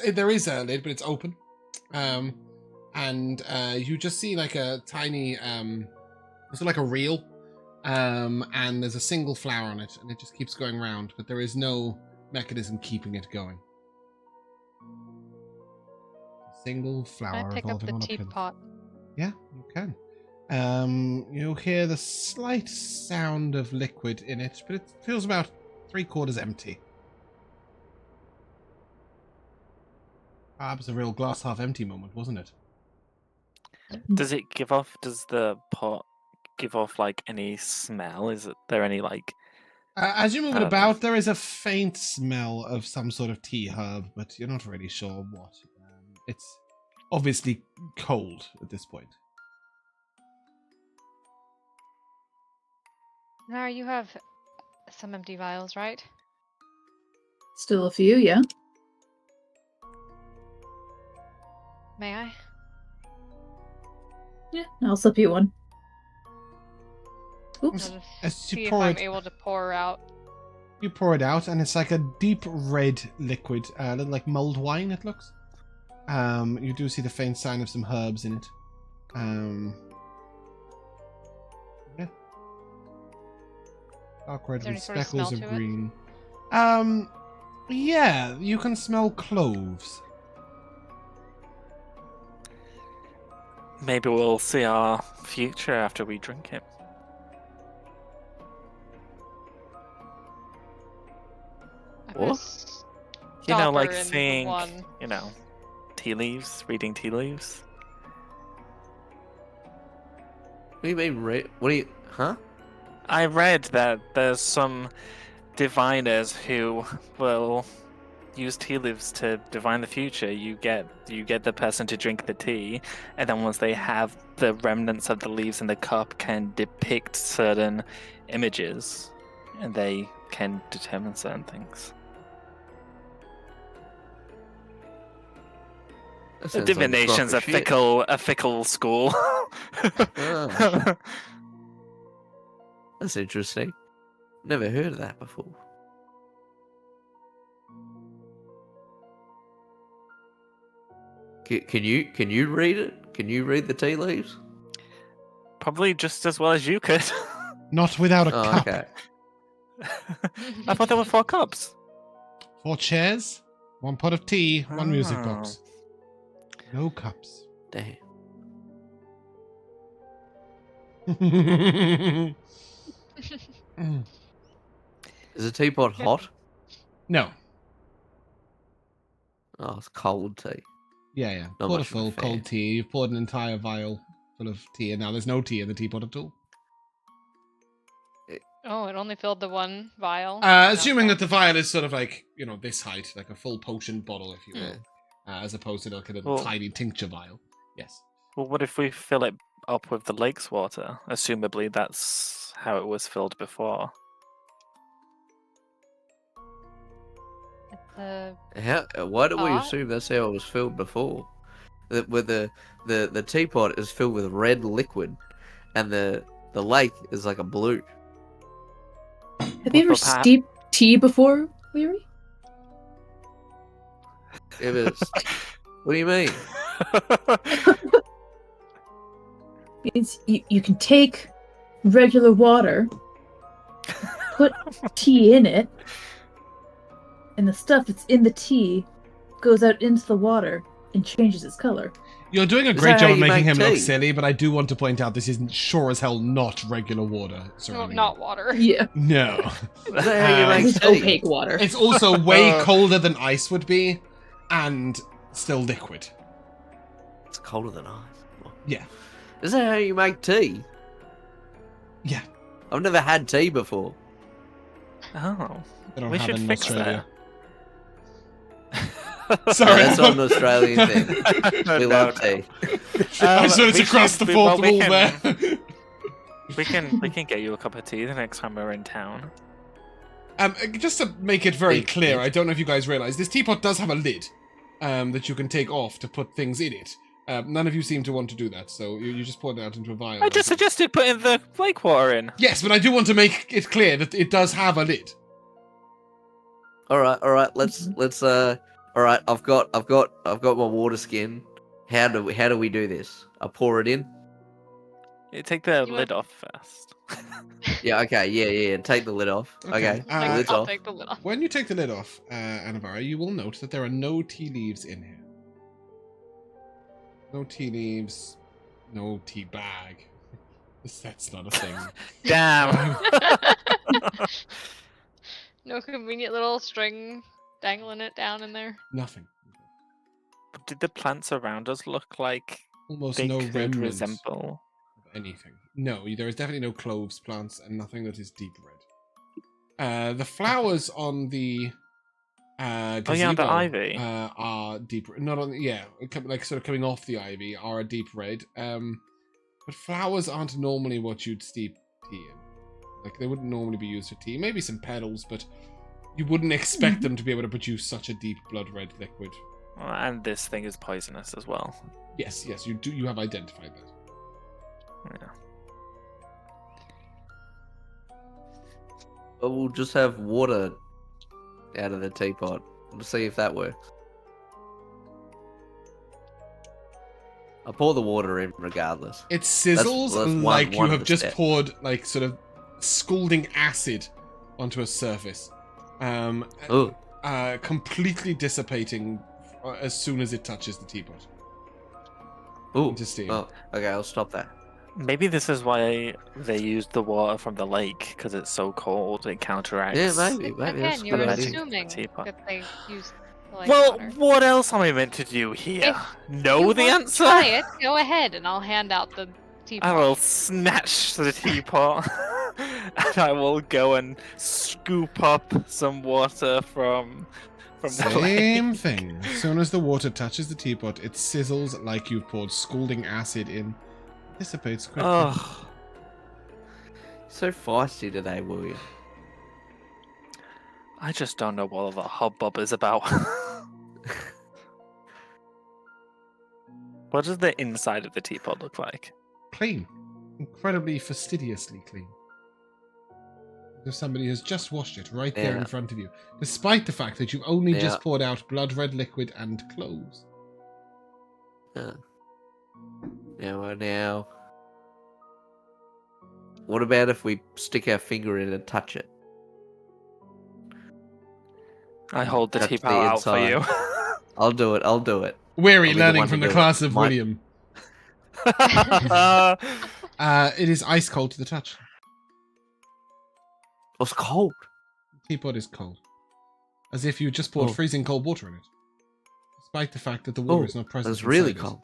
there is a lid, but it's open. And you just see like a tiny, it's like a reel, and there's a single flower on it, and it just keeps going round, but there is no mechanism keeping it going. A single flower Can I pick up revolving the on a plinth. teapot? Yeah, you can. You hear the slight sound of liquid in it, but it feels about 3/4 empty. Perhaps a real glass half empty moment, wasn't it? Does the pot give off like any smell? Is there any like As you move I it don't know. about, there is a faint smell of some sort of tea herb, but you're not really sure what. It's obviously cold at this point. Now you have some empty vials, right? still a few, yeah. May I? Yeah, I'll slip you one. I'll Oops. just As see you if pour I'm it, able to pour out. you pour it out, and it's like a deep red liquid, a little like mulled wine. It looks. You do see the faint sign of some herbs in it. Yeah. Dark red Is there with any sort of speckles smell of to it? green. Yeah, you can smell cloves. maybe we'll see our future after we drink it. I put What? a You know, like stopper in the seeing, one. you know, tea leaves, reading tea leaves. What do you mean, what do you... Huh? I read that there's some diviners who will use tea leaves to divine the future. You get the person to drink the tea, and then once they have the remnants of the leaves in the cup, can depict certain images, and they can determine certain things. That sounds like Divination's proper a shit. fickle school. Ah. That's interesting. Never heard of that before. Can you read it? Can you read the tea leaves? Probably just as well as you could. Not without a Oh, cup. okay. I thought there were 4 cups. 4 chairs, 1 pot of tea, 1 music Oh. box. No cups. Damn. Is the teapot hot? No. Oh, it's cold tea. Yeah. Not Poured a much of a full fan. cold tea. You've poured an entire vial full of tea, and now there's no tea in the teapot at all. Oh, it only filled the one vial. No, Assuming no. that the vial is sort of like, this height, like a full potion bottle, if you will, Yeah. as opposed to like a little Well- tiny tincture vial. Yes. Well, what if we fill it up with the lake's water? Assumably, that's how it was filled before. Why do we Hot? assume that's how it was filled before? That with the teapot is filled with red liquid, and the lake is like a blue. Have you ever Well, perhaps- steeped tea before, Weary? It is. What do you mean? Means you can take regular water, put tea in it, and the stuff that's in the tea goes out into the water and changes its color. You're doing a Is great that job how of you making make him look tea? silly, but I do want to point out this isn't sure as hell not regular water. No, surrounding not you. water. Yeah, No. Is that how you make it's tea? opaque water. It's also way colder than ice would be, and still liquid. It's colder than ice. Yeah. Is that how you make tea? I've never had tea before. Oh, They don't we have should it in fix Australia. that. Sorry. That's not an Australian thing. We love tea. I said it's we across should- the well, fourth we wall can- there. We can get you a cup of tea the next time we're in town. Just to make it very Thank clear, you. I don't know if you guys realize this teapot does have a lid that you can take off to put things in it. None of you seem to want to do that, so you just pour it out into a vial. I just suggested putting the lake water in. Yes, but I do want to make it clear that it does have a lid. All right. Let's. All right. I've got my water skin. How do we do this? I pour it in. You take the You lid off first. Yeah. Okay. Yeah. Take the lid off. Okay. Okay, Lid's I'll off. take the lid off. When you take the lid off, Anivari, you will note that there are no tea leaves in here. No tea leaves, no tea bag. That's not a thing. Damn. No convenient little string dangling it down in there. Nothing. Did the plants around us look like Almost they no could remnants resemble? of anything. No, there is definitely no cloves plants and nothing that is deep red. The flowers on the gazebo, Oh yeah, the ivy. are deep. Not on. Yeah, like sort of coming off the ivy are a deep red. But flowers aren't normally what you'd steep tea in. Like they wouldn't normally be used for tea. Maybe some petals, but you wouldn't expect them to be able to produce such a deep blood red liquid. And this thing is poisonous as well. Yes, you do. You have identified that. Yeah. But we'll just have water out of the teapot. We'll see if that works. I pour the water in regardless. It sizzles that's like one you have just step. poured like sort of scalding acid onto a surface, Oh, completely dissipating as soon as it touches the teapot. ooh. Into steam. Oh, okay. I'll stop that. Maybe this is why they used the water from the lake, because it's so cold, it counteracts. Yeah, maybe. That's Again, a you're good magic idea. assuming teapot. that they used the lake Well, water. what else am I meant to do here? Know You the want to answer? Try it. Go ahead, and I'll hand out the teapot. I will snatch the teapot and I will go and scoop up some water from the lake. Same thing. As soon as the water touches the teapot, it sizzles like you've poured scalding acid in. Dissipates quickly. Oh, So feisty today, William. I just don't know what all the hubbub is about. What does the inside of the teapot look like? Clean. Incredibly fastidiously clean. As if somebody has just washed it right there in Yeah. front of you, despite the fact that you've only Yeah. just poured out blood red liquid and cloves. Now. What about if we stick our finger in and touch it? I hold the Touch the teapot out for inside. you. I'll do it. Weary I'll be the learning one from to the do it. class of My- William. It is ice cold to the touch. Oh, it's cold. The teapot is cold. As if you just poured Oh. freezing cold water in it. Despite the fact that the water Oh, is not present. it's really inside it. cold.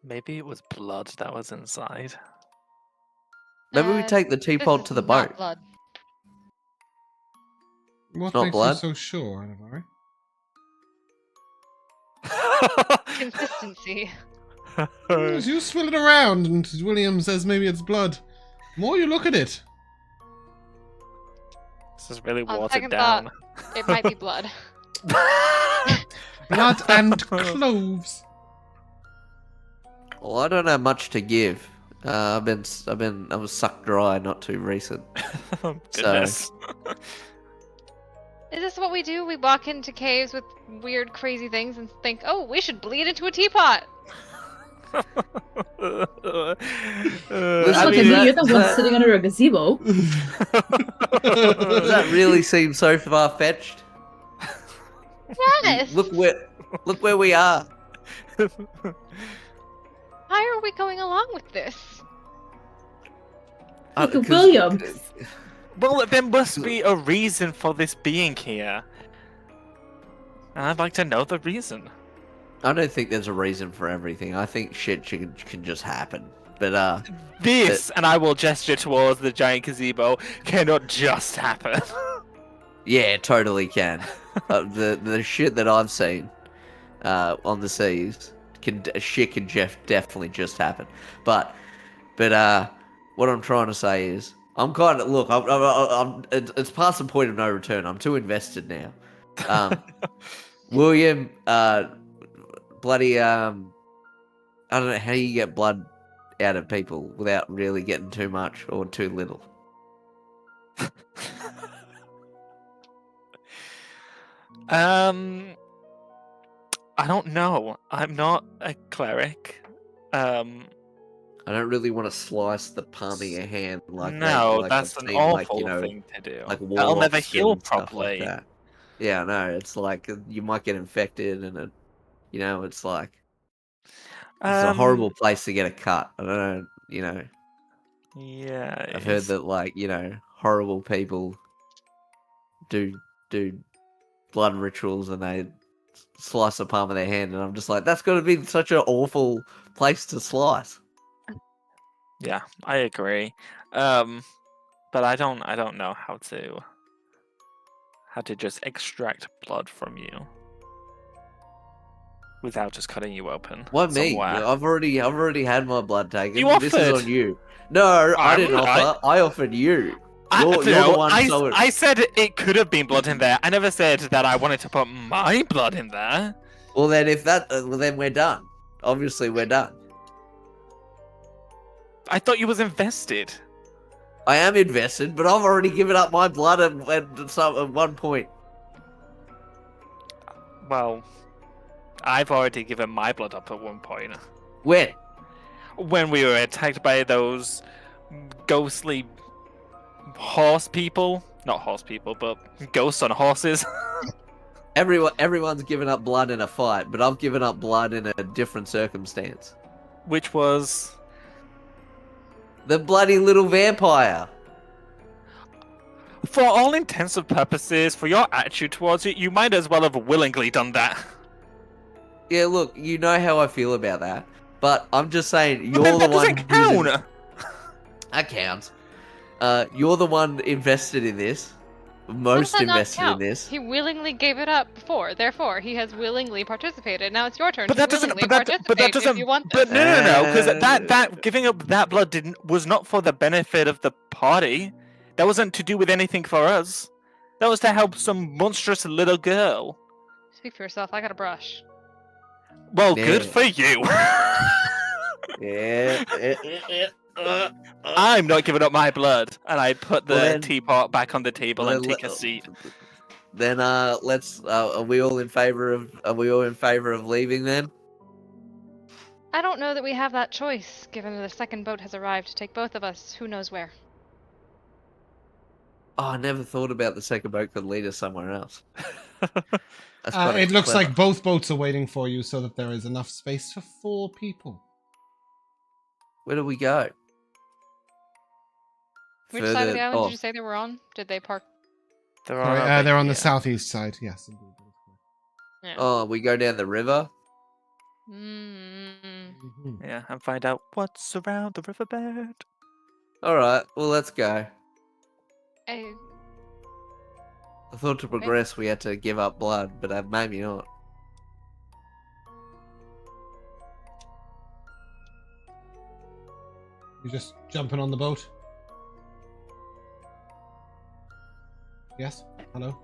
Maybe it was blood that was inside. Maybe we take the This teapot is to the not boat. blood. What not makes blood? you so sure, Anivari? Consistency. As you swill it around, and William says maybe it's blood. The more you look at it, This is really On watered second down. It might be blood. blood and cloves. Well, I don't have much to give. I was sucked dry not too recent. Oh, goodness. Is this what we do? We walk into caves with weird, crazy things and think, oh, we should bleed into a teapot. Listen, Look mean, at me, that- you're the one that- sitting under a gazebo. Does that really seem so far fetched? Yes. Look where we are. Why are we going along with this? Look at 'Cause- William. Well, there must be a reason for this being here. And I'd like to know the reason. I don't think there's a reason for everything. I think shit can just happen. But This, and I will gesture towards the giant gazebo, cannot just happen. yeah, it totally can. The shit that I've seen on the seas can definitely just happen. But what I'm trying to say is I'm kind of look. It's past the point of no return. I'm too invested now. William, bloody I don't know how you get blood out of people without really getting too much or too little. I don't know. I'm not a cleric. I don't really want to slice the palm of your hand No, like that's I've an seen, awful like, thing to do. like That'll never warlocks do heal and stuff properly. like that. Yeah, I know. It's like you might get infected, and it's like it's a horrible place to get a cut. I don't know. Yeah, I've heard that horrible people do blood rituals and they slice the palm of their hand, and I'm just like, that's got to be such an awful place to slice. Yeah, I agree. But I don't know how to just extract blood from you without just cutting you open. Why me? somewhere. I've already had my blood taken. You This is offered. on you. No, I didn't I'm- offer. I offered you. You're No, the one. I said it could have been blood in there. I never said that I wanted to put my blood in there. Well, then then we're done. Obviously, we're done. I thought you was invested. I am invested, but I've already given up my blood at one point. Well, I've already given my blood up at one point. When? When we were attacked by those ghostly horse people. Not horse people, but ghosts on horses. Everyone's given up blood in a fight, but I've given up blood in a different circumstance. Which was... The bloody little vampire. For all intents and purposes, for your attitude towards it, you might as well have willingly done that. Yeah, look, you know how I feel about that. But I'm just saying, But you're that the one doesn't count. That counts. You're the one invested in this. Most How does that not invested in count? this. He willingly gave it up before. Therefore, he has willingly participated. Now it's your turn But to that doesn't. willingly But that participate doesn't. if you want But this. no, because that giving up that blood was not for the benefit of the party. That wasn't to do with anything for us. That was to help some monstrous little girl. Speak for yourself. I got a brush. Well, Yeah. good for you. Yeah. I'm not giving up my blood, and I put the Well, then- teapot back on the table well, and then take a seat. Then let's. Are we all in favor of leaving then? I don't know that we have that choice, given that the second boat has arrived to take both of us who knows where. Oh, I never thought about the second boat could lead us somewhere else. That's It looks clever. like both boats are waiting for you so that there is enough space for 4 people. Where do we go? Which side of the island oh, did you say they were on? Did they park? They're Sorry, over they're on the here. southeast side. Yes, indeed. Yeah. Oh, we go down the river. Mm. Mhm. Yeah, and find out what's around the riverbed. All right. Well, let's go. I I thought to progress we had to give up blood, but maybe not. You just jumping on the boat? Yes? Hello?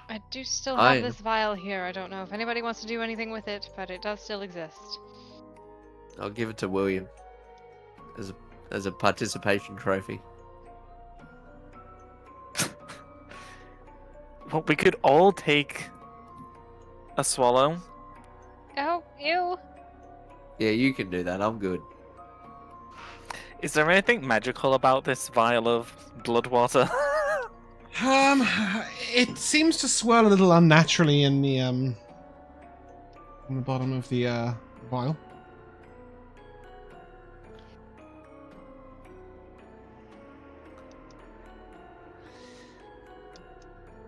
I do still have I- this vial here. I don't know if anybody wants to do anything with it, but it does still exist. I'll give it to William as a participation trophy. Well, we could all take a swallow. Oh, ew. Yeah, you can do that. I'm good. Is there anything magical about this vial of blood water? It seems to swirl a little unnaturally in the on the bottom of the vial.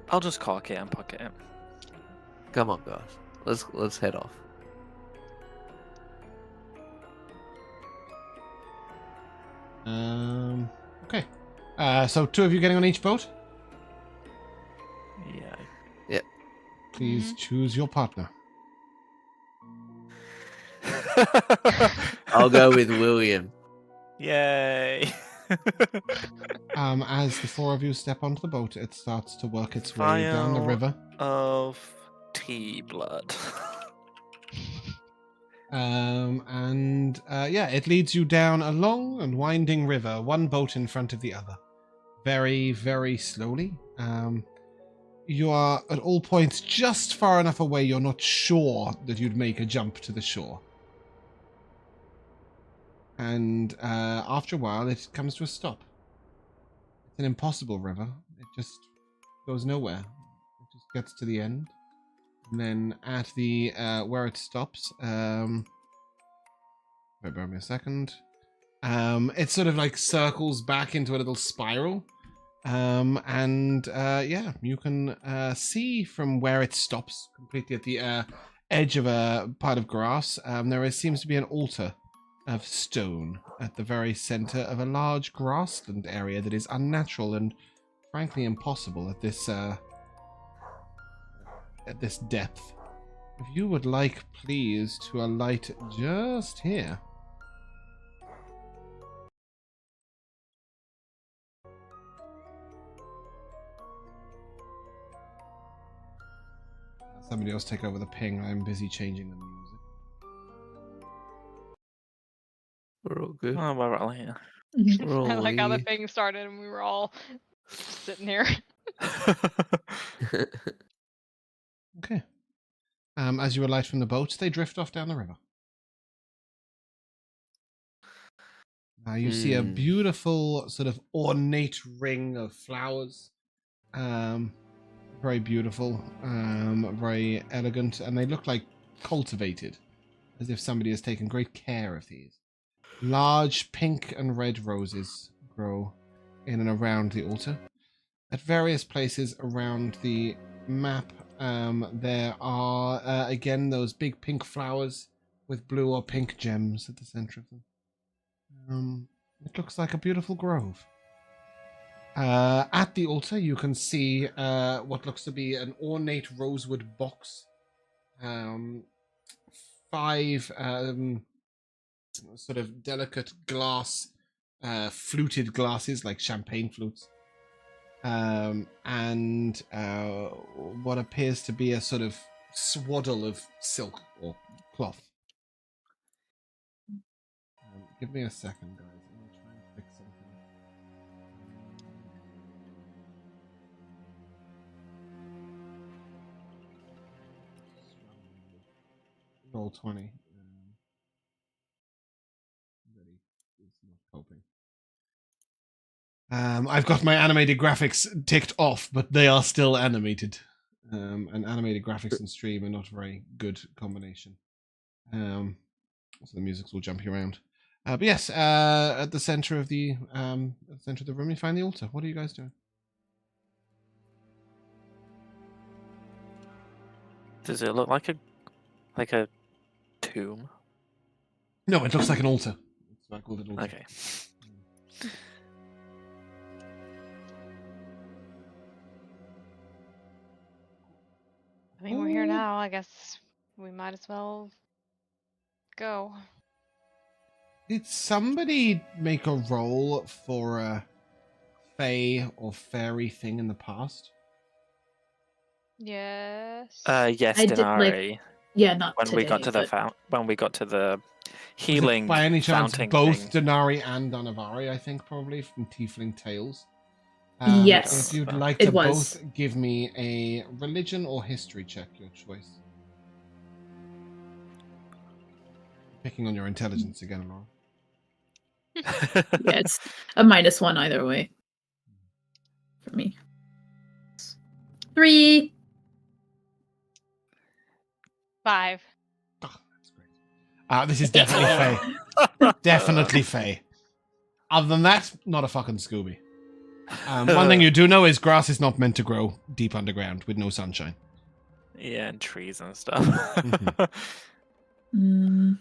I'll just cork it and pocket it. Come on, guys. Let's head off. Okay. So 2 of you getting on each boat? Yeah. Please choose your partner. I'll go with William. Yay. As the 4 of you step onto the boat, it starts to work its way down the Vial river. of tea blood. It leads you down a long and winding river, one boat in front of the other. Very, very slowly. You are at all points just far enough away you're not sure that you'd make a jump to the shore. And after a while, it comes to a stop. It's an impossible river. It just goes nowhere. It just gets to the end. And then at the where it stops, wait, bear me a second. It sort of like circles back into a little spiral. You can see from where it stops, completely at the edge of a part of grass, seems to be an altar of stone at the very center of a large grassland area that is unnatural and frankly impossible at this depth. If you would like, please, to alight just here. Somebody else take over the ping. I'm busy changing the music. We're all good. Oh, we're all here. We're all I like how the here. thing started and we were all sitting here. Okay. As you alight from the boat, they drift off down the river. You see a beautiful, sort of ornate ring of flowers. Very beautiful, very elegant, and they look like cultivated, as if somebody has taken great care of these. Large pink and red roses grow in and around the altar. At various places around the map, there are, again, those big pink flowers with blue or pink gems at the center of them. It looks like a beautiful grove. At the altar, you can see what looks to be an ornate rosewood box. 5 sort of delicate glass, fluted glasses, like champagne flutes. And what appears to be a sort of swaddle of silk or cloth. Give me a second, guys. I'm going to try and fix something. Roll 20. Ready is not coping. I've got my animated graphics ticked off, but they are still animated. And animated graphics and stream are not a very good combination. So the musics will jump you around. But yes, at the center of the room, you find the altar. What are you guys doing? Does it look like a tomb? No, it looks like an altar. That's why I called it altar. Okay. I mean, we're here now. I guess we might as well go. Did somebody make a roll for a fae or fairy thing in the past? Yes. Yes, I did, Dinari. Yeah, not When today, we got to the when we got to the healing By any chance, fountain both thing. Dinari and Anivari, I think, probably from Tiefling Tales. Yes, If you'd like it to was. both give me a religion or history check, your choice. Picking on your intelligence again, Elora. Yeah, it's a -1 either way for me. 3. 5. Oh, that's great. This is definitely Fae. Definitely Fae. Other than that, not a fucking Scooby. One thing you do know is grass is not meant to grow deep underground with no sunshine. Yeah, and trees and stuff. Mhm.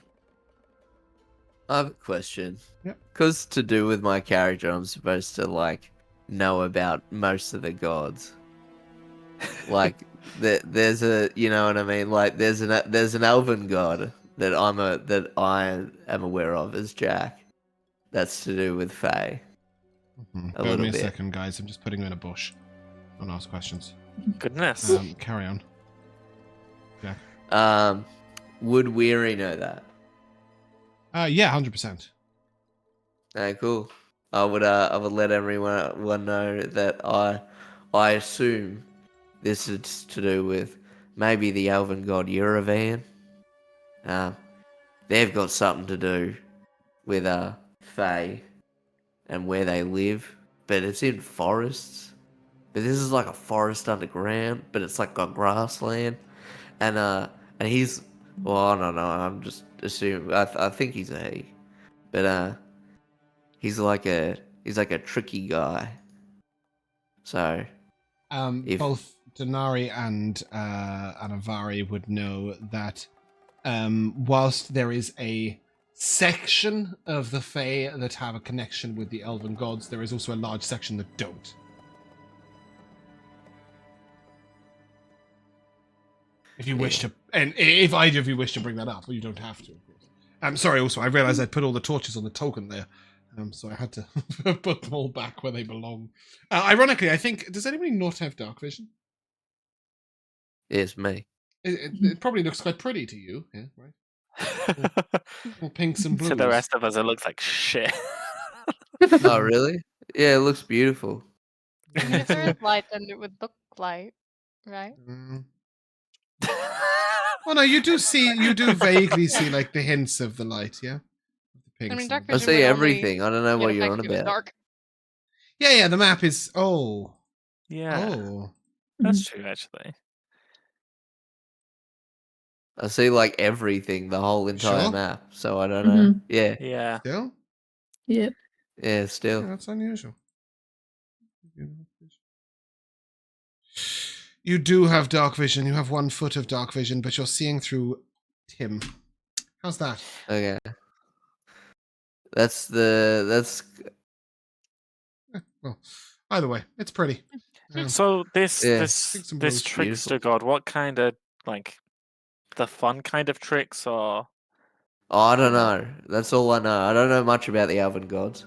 I have a question. Yep. Because to do with my character, I'm supposed to like know about most of the gods. Like there's a, you know what I mean? Like there's an elven god that I am aware of as Jack. That's to do with Fae. Bear with me a second, guys. I'm just putting you in a bush. Don't ask questions. Goodness. Carry on. Jack. Would Weary know that? Yeah, 100%. Cool. I would let everyone know that I assume this is to do with maybe the elven god Uravan. They've got something to do with Fae and where they live, but it's in forests. But this is like a forest underground, but it's like got grassland, and he's, well, I don't know. I'm just assuming. I think he's a he, but he's like a tricky guy. So Both Dinari and Anivari would know that whilst there is a section of the Fae that have a connection with the elven gods, there is also a large section that don't. If you wish to, and if either of you wish to bring that up, well, you don't have to, of course. I'm sorry, also, I realized I'd put all the torches on the token there, so I had to put them all back where they belong. Ironically, I think, does anybody not have dark vision? it's me. It probably looks quite pretty to you, yeah, right? All pinks and blues. To the rest of us, it looks like shit. Oh, really? Yeah, it looks beautiful. I mean, if there is light, then it would look light, right? Well, no, you do vaguely see like the hints of the light, yeah? The pinks I mean, and- dark I vision see would everything. only I don't know what get you're on effective if it's about. dark. Yeah, the map is, oh. Yeah, Oh. that's true, actually. I see like everything, the whole entire Sure? map. So I don't know. Yeah, Yeah. Still? Yep. yeah, Yeah, still. that's unusual. You do have dark vision. You have 1 foot of dark vision, but you're seeing through Tim. How's that? Okay. That's Well, either way, it's pretty. So this Yeah. this Some this blues. trickster god, what kind of, like, the fun kind of tricks, or I don't know. That's all I know. I don't know much about the elven gods.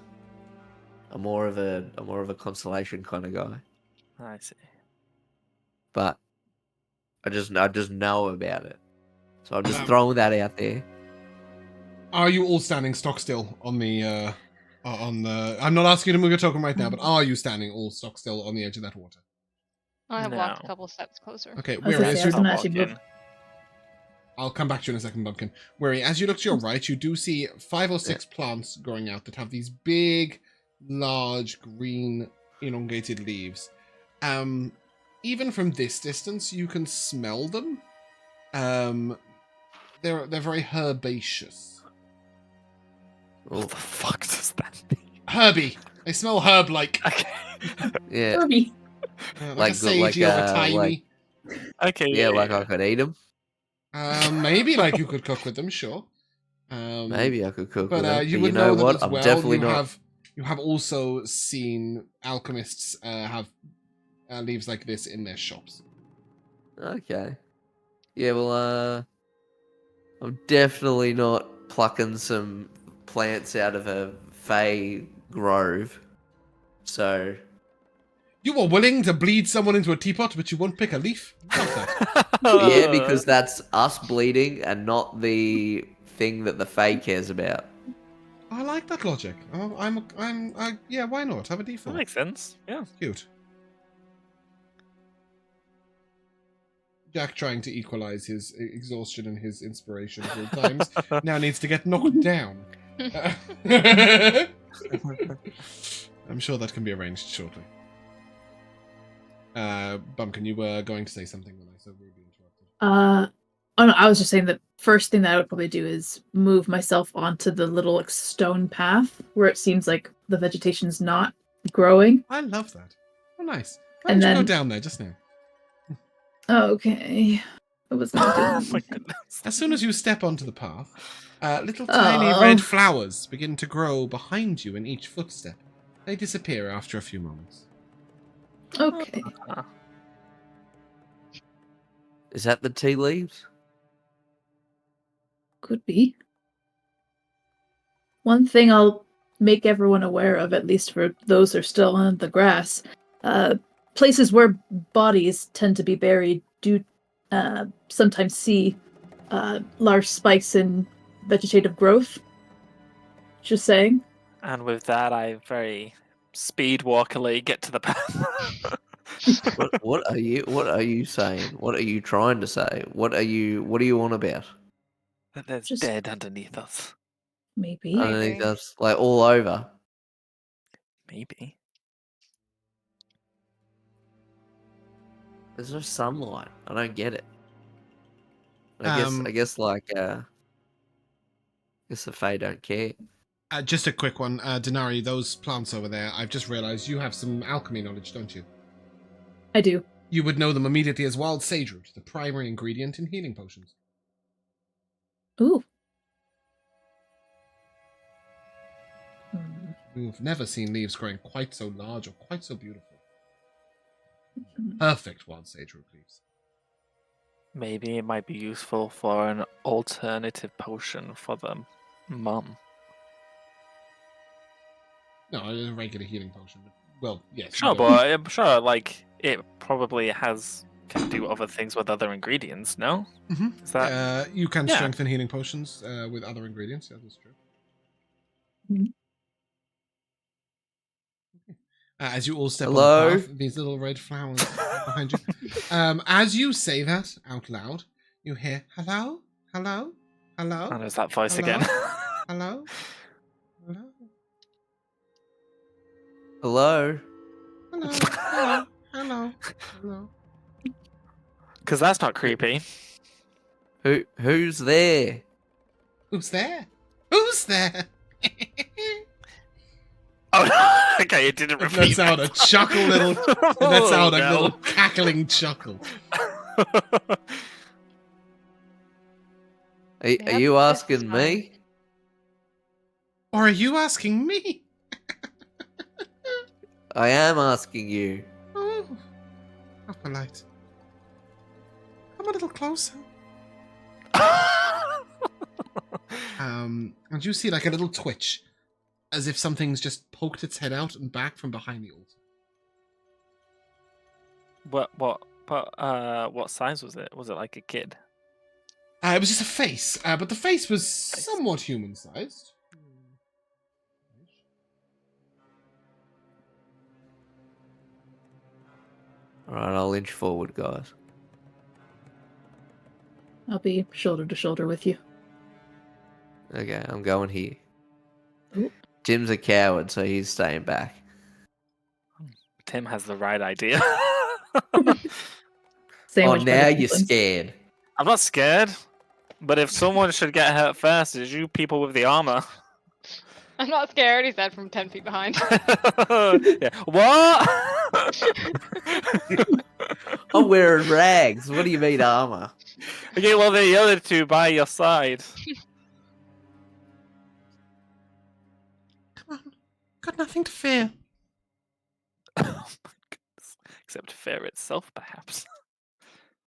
I'm more of a constellation kind of guy. I see. But I just know about it. So I'm just throwing that out there. Are you all standing stock still on the I'm not asking you to move your token right now, but are you standing all stock still on the edge of that water? I have walked a No. couple steps closer. Okay, I was Weary, gonna as say, I you was gonna actually move. I'll come back to you in a second, Bumpkin. Weary, as you look to your right, you do see 5 or 6 plants growing out that have these big, large, green, elongated leaves. Even from this distance, you can smell them. They're very herbaceous. What the fuck does that mean? Herby. They smell herb-like. Okay. Yeah. Kirby. Like a sagey or a thymy. Okay. Yeah, like I could eat them. Maybe like you could cook with them, sure. Maybe I could cook with them. You But would you know that what? as I'm well. definitely not. You have also seen alchemists have leaves like this in their shops. Okay. Yeah, well, I'm definitely not plucking some plants out of a Fey grove. So, You are willing to bleed someone into a teapot, but you won't pick a leaf? Love that. yeah, because that's us bleeding and not the thing that the Fey cares about. I like that logic. Yeah, why not? Have a That D4. makes sense. Yeah. Cute. Jack, trying to equalize his exhaustion and his inspiration at all times, now needs to get knocked down. I'm sure that can be arranged shortly. Bumpkin, you were going to say something when I so rudely interrupted. Oh no, I was just saying the first thing that I would probably do is move myself onto the little like stone path where it seems like the vegetation's not growing. I love that. Oh, nice. Why And don't you go then- down there just now? Okay. I was gonna do Oh that. my goodness. As soon as you step onto the path, little tiny red flowers begin to grow behind you in each footstep. They disappear after a few moments. Okay. Is that the tea leaves? Could be. One thing I'll make everyone aware of, at least for those who are still on the grass, places where bodies tend to be buried do sometimes see large spikes in vegetative growth. Just saying. And with that, I very speed walkily get to the path. What are you saying? What are you trying to say? What are you on about? That there's Just- dead underneath us. Maybe. Underneath us, like all over. Maybe. There's no sunlight. I don't get it. Um, I guess like guess the Fae don't care. Just a quick one, Dinari, those plants over there, I've just realized you have some alchemy knowledge, don't you? I do. You would know them immediately as wild sage root, the primary ingredient in healing potions. Ooh. You've never seen leaves growing quite so large or quite so beautiful. Perfect wild sage root leaves. Maybe it might be useful for an alternative potion for the mum. No, a regular healing potion. Well, yes. you Sure, don't- but I'm sure, like, it probably can do other things with other ingredients, no? Mhm. Is that... You can Yeah. strengthen healing potions with other ingredients. Yeah, that's true. Mhm. As you all step Hello? on the path, these little red flowers behind you. As you say that out loud, you hear hello, hello, hello, And there's that voice Hello? again. hello, hello, Hello? hello, hello, hello, hello. Because that's not creepy. Who's there? Who's there? Who's there? Oh, okay, it didn't It repeat. lets out a chuckle, little. It lets out a no. little cackling chuckle. Are Yep, you this asking is me? fine. Or are you asking me? I am asking you. Oh, how polite. Come a little closer. And you see like a little twitch, as if something's just poked its head out and back from behind the altar. What size was it? Was it like a kid? It was just a face, but the face was somewhat human-sized. Alright, I'll inch forward, guys. I'll be shoulder to shoulder with you. Okay, I'm going here. Ooh. Jim's a coward, so he's staying back. Tim has the right idea. Sandwich Oh, by now the you're Tieflings. scared. I'm not scared, but if someone should get hurt first, it's you people with the armor. I'm not scared, he said from 10 feet behind. Yeah. What? I'm wearing rags. What do you mean armor? Okay, well, the other two by your side. Come on, got nothing to fear. Oh my goodness. Except fear itself, perhaps.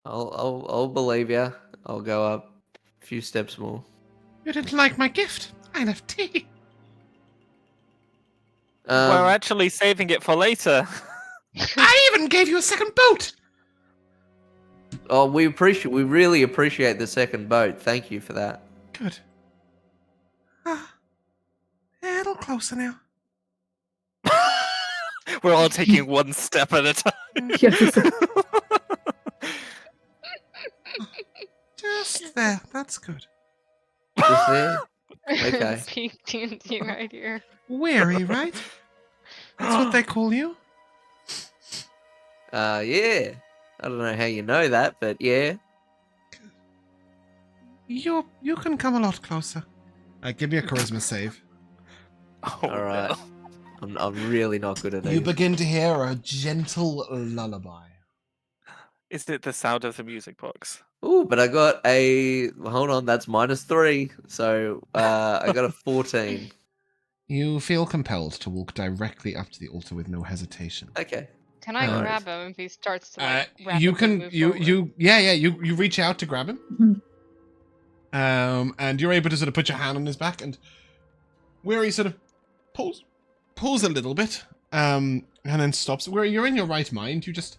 I'll believe you. I'll go up a few steps more. You didn't like my gift. I left tea. We're actually saving it for later. I even gave you a second boat. Oh, we really appreciate the second boat. Thank you for that. Good. Ah, a little closer now. We're all taking one step at a time. Yes. Just there. That's good. Just there? Okay. Peak TNT right here. Weary, right? That's what they call you. Yeah. I don't know how you know that, but yeah. You can come a lot closer. Give me a charisma save. Oh, All right. no. I'm really not good at You these. begin to hear a gentle lullaby. Is it the sound of the music box? Ooh, but I got a. Hold on, that's -3. So I got a 14. You feel compelled to walk directly up to the altar with no hesitation. Okay. Can I No grab him if he starts to like rapidly you can move forward? you reach out to grab him. Mhm. And you're able to sort of put your hand on his back, and where he sort of pulls a little bit, and then stops. Where you're in your right mind, you just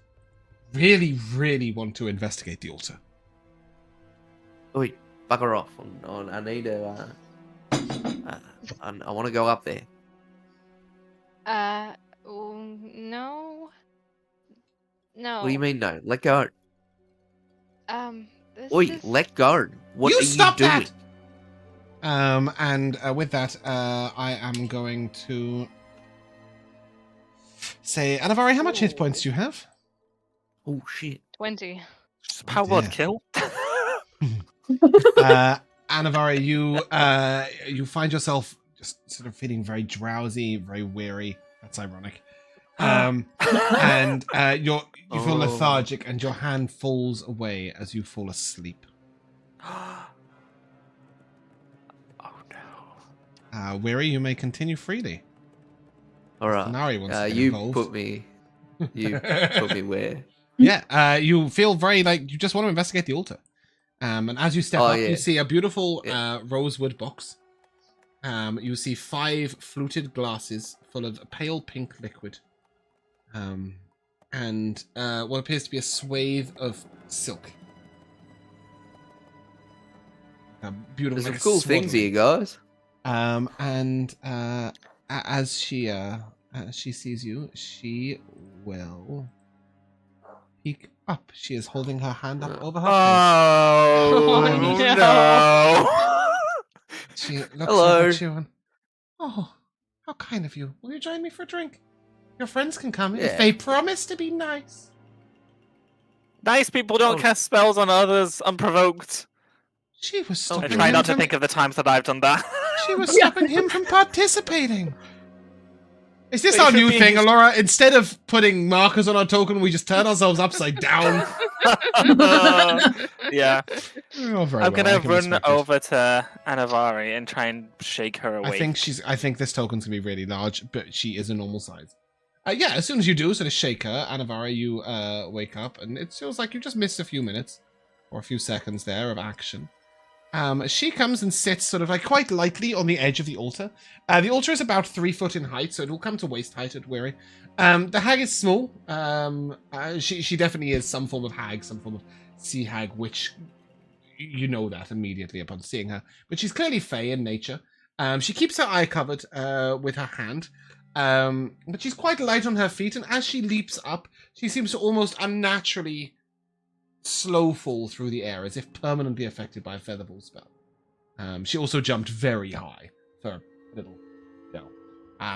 really want to investigate the altar. Oi, bugger off. I need to. I want to go up there. No. No. What do you mean no? Let go. This Oi, is... let go. What You are stop you doing? that! And with that, I am going to say, Anivari, how much hit points do you have? Oh shit. 20. Just power word kill. Anivari, you find yourself just sort of feeling very drowsy, very weary. That's ironic. And you feel lethargic, and your hand falls away as you fall asleep. Oh no. Weary, you may continue freely. All right. Dinari wants to get You involved. put me. You put me where? Yeah, you feel very like you just want to investigate the altar. And as you step up, yeah. you see a beautiful rosewood box. You see 5 fluted glasses full of pale pink liquid. And what appears to be a swathe of silk. Beautiful. There's like some cool things here, guys. And as she sees you, she will peek up. She is holding her hand up over her Oh face. no! She looks Hello. up at you and, oh, how kind of you. Will you join me for a drink? Your friends can come if Yeah. they promise to be nice. Nice people don't cast spells on others unprovoked. She was I stopping try him not to from, think of the times that I've done that. She was stopping him from participating. Is this But our it should new be thing, his- Elora? Instead of putting markers on our token, we just turn ourselves upside down. Yeah. Oh, very I'm well, gonna I can run respect it. over to Anivari and try and shake her awake. I think this token's gonna be really large, but she is a normal size. Yeah, as soon as you do, sort of shake her, Anivari, you wake up, and it feels like you just missed a few minutes or a few seconds there of action. She comes and sits sort of like quite lightly on the edge of the altar. The altar is about 3 foot in height, so it will come to waist height at Weary. The hag is small. She definitely is some form of hag, some form of sea hag, which you know that immediately upon seeing her. But she's clearly fey in nature. She keeps her eye covered with her hand. But she's quite light on her feet, and as she leaps up, she seems to almost unnaturally slow fall through the air, as if permanently affected by a featherball spell. She also jumped very high for a little girl.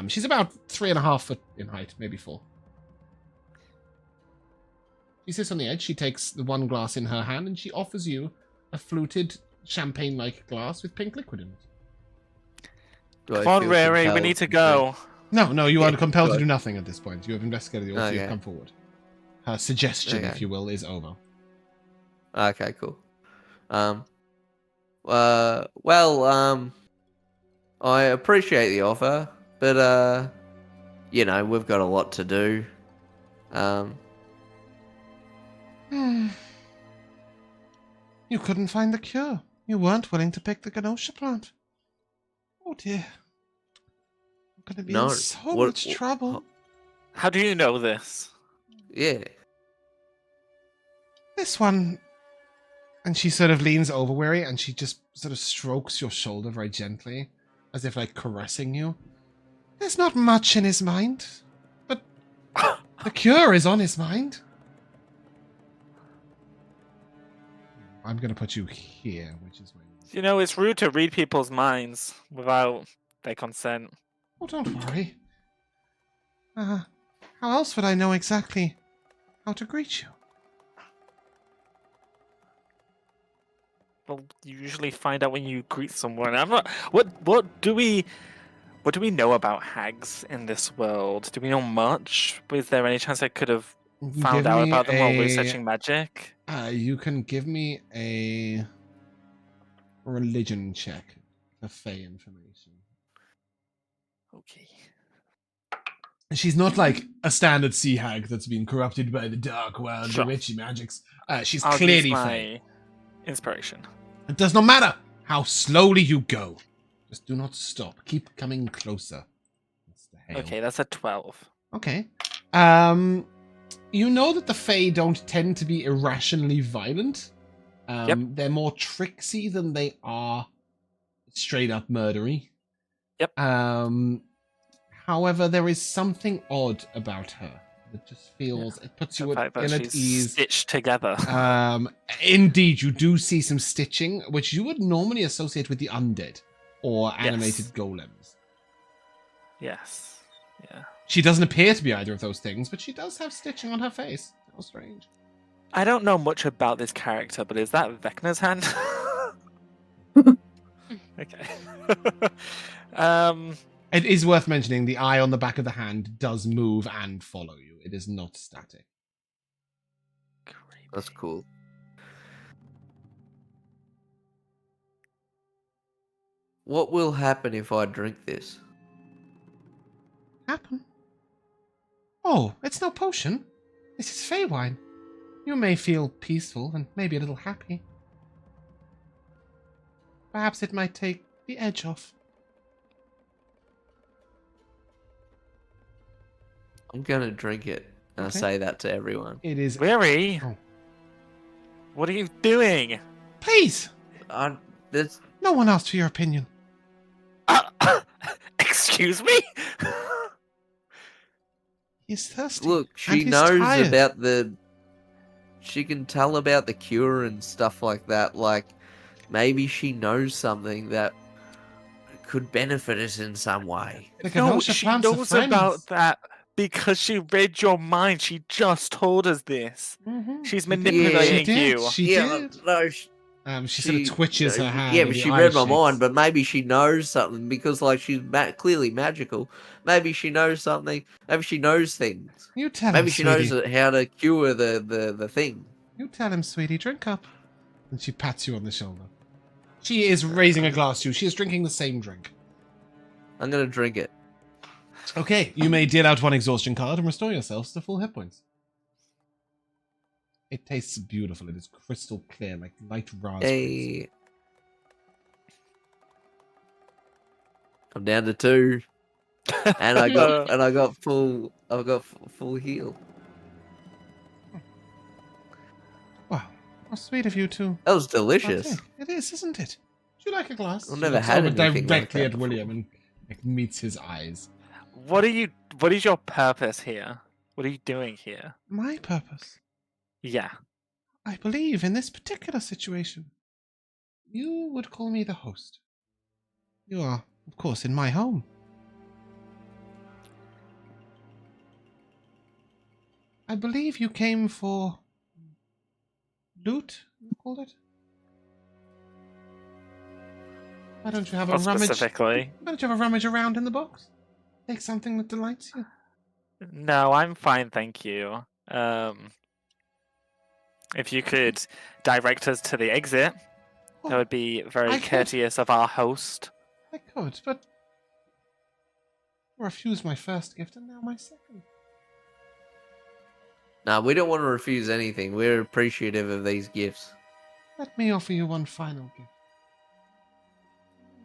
She's about 3.5 foot in height, maybe 4. She sits on the edge. She takes the one glass in her hand, and she offers you a fluted champagne-like glass with pink liquid in it. Come on, Rary, we need to go. No, you are Yeah, compelled to good. do nothing at this point. You have investigated the altar. Okay. You've come forward. Her suggestion, Okay. if you will, is over. Okay, cool. I appreciate the offer, but we've got a lot to do. You couldn't find the cure. You weren't willing to pick the Ganosha plant. Oh dear. I'm going to be No, in so what- much trouble. How do you know this? Yeah. This one... And she sort of leans over, Weary, and she just sort of strokes your shoulder very gently, as if like caressing you. There's not much in his mind, but the cure is on his mind. I'm going to put you here, which is where you... You know, it's rude to read people's minds without their consent. Oh, don't worry. How else would I know exactly how to greet you? Well, you usually find out when you greet someone. I'm not. What do we know about hags in this world? Do we know much? Is there any chance I could have found out about them while researching magic. You can give me a religion check for Fey information. Okay. She's not like a standard sea hag that's been corrupted by the dark world, Sure. the witchy magics. She's I'll clearly use Fey. my inspiration. It does not matter how slowly you go. Just do not stop. Keep coming closer. That's the Hale. Okay, that's a 12. Okay. You know that the Fae don't tend to be irrationally violent. Yep. They're more tricksy than they are straight up murdery. Yep. However, there is something odd about her that just feels it puts you The fact that in at she's ease. stitched together. Indeed, you do see some stitching, which you would normally associate with the undead or animated golems. Yes. Yeah. She doesn't appear to be either of those things, but she does have stitching on her face. How strange. I don't know much about this character, but is that Vecna's hand? Okay. It is worth mentioning the eye on the back of the hand does move and follow you. It is not static. That's cool. What will happen if I drink this? Happen? Oh, it's no potion. This is Fey wine. You may feel peaceful and maybe a little happy. Perhaps it might take the edge off. I'm gonna drink it, and Okay. I say that to everyone. It is. Weary, Oh. what are you doing? Please! There's No one asked for your opinion. Excuse me? He's thirsty. look. and She he's knows tired. about the. She can tell about the cure and stuff like that. Like, maybe she knows something that could benefit us in some way. The No, Kenosha she plants are knows friends. about that because she read your mind. She just told us this. Mhm. She's She did. manipulating She did. you. She yeah, did. no, She sort of twitches her hand. Yeah, and but the she eye read my shakes. mind. But maybe she knows something because, like, she's clearly magical. Maybe she knows something. Maybe she knows things. You tell him, Maybe she sweetie. knows how to cure the thing. You tell him, sweetie. Drink up. And she pats you on the shoulder. She is raising a glass to you. She is drinking the same drink. I'm gonna drink it. Okay, you may deal out one exhaustion card and restore yourselves to full hit points. It tastes beautiful. It is crystal clear, like light raspberries. Hey, I'm down to 2, and I got full. I've got full heal. Wow, how sweet of you to. That was delicious. Okay, it is, isn't it? Would you like a glass? I've She never looks had over anything like directly that at before. William and like, meets his eyes. What is your purpose here? What are you doing here? My purpose, Yeah. I believe, in this particular situation, you would call me the host. You are, of course, in my home. I believe you came for loot, you called it? Why don't you have a What rummage? specifically? Why don't you have a rummage around in the box? Take something that delights you. No, I'm fine, thank you. If you could direct us to the exit, that would be very I could. courteous of our host. I could, but you refused my first gift and now my second. No, we don't want to refuse anything. We're appreciative of these gifts. Let me offer you one final gift.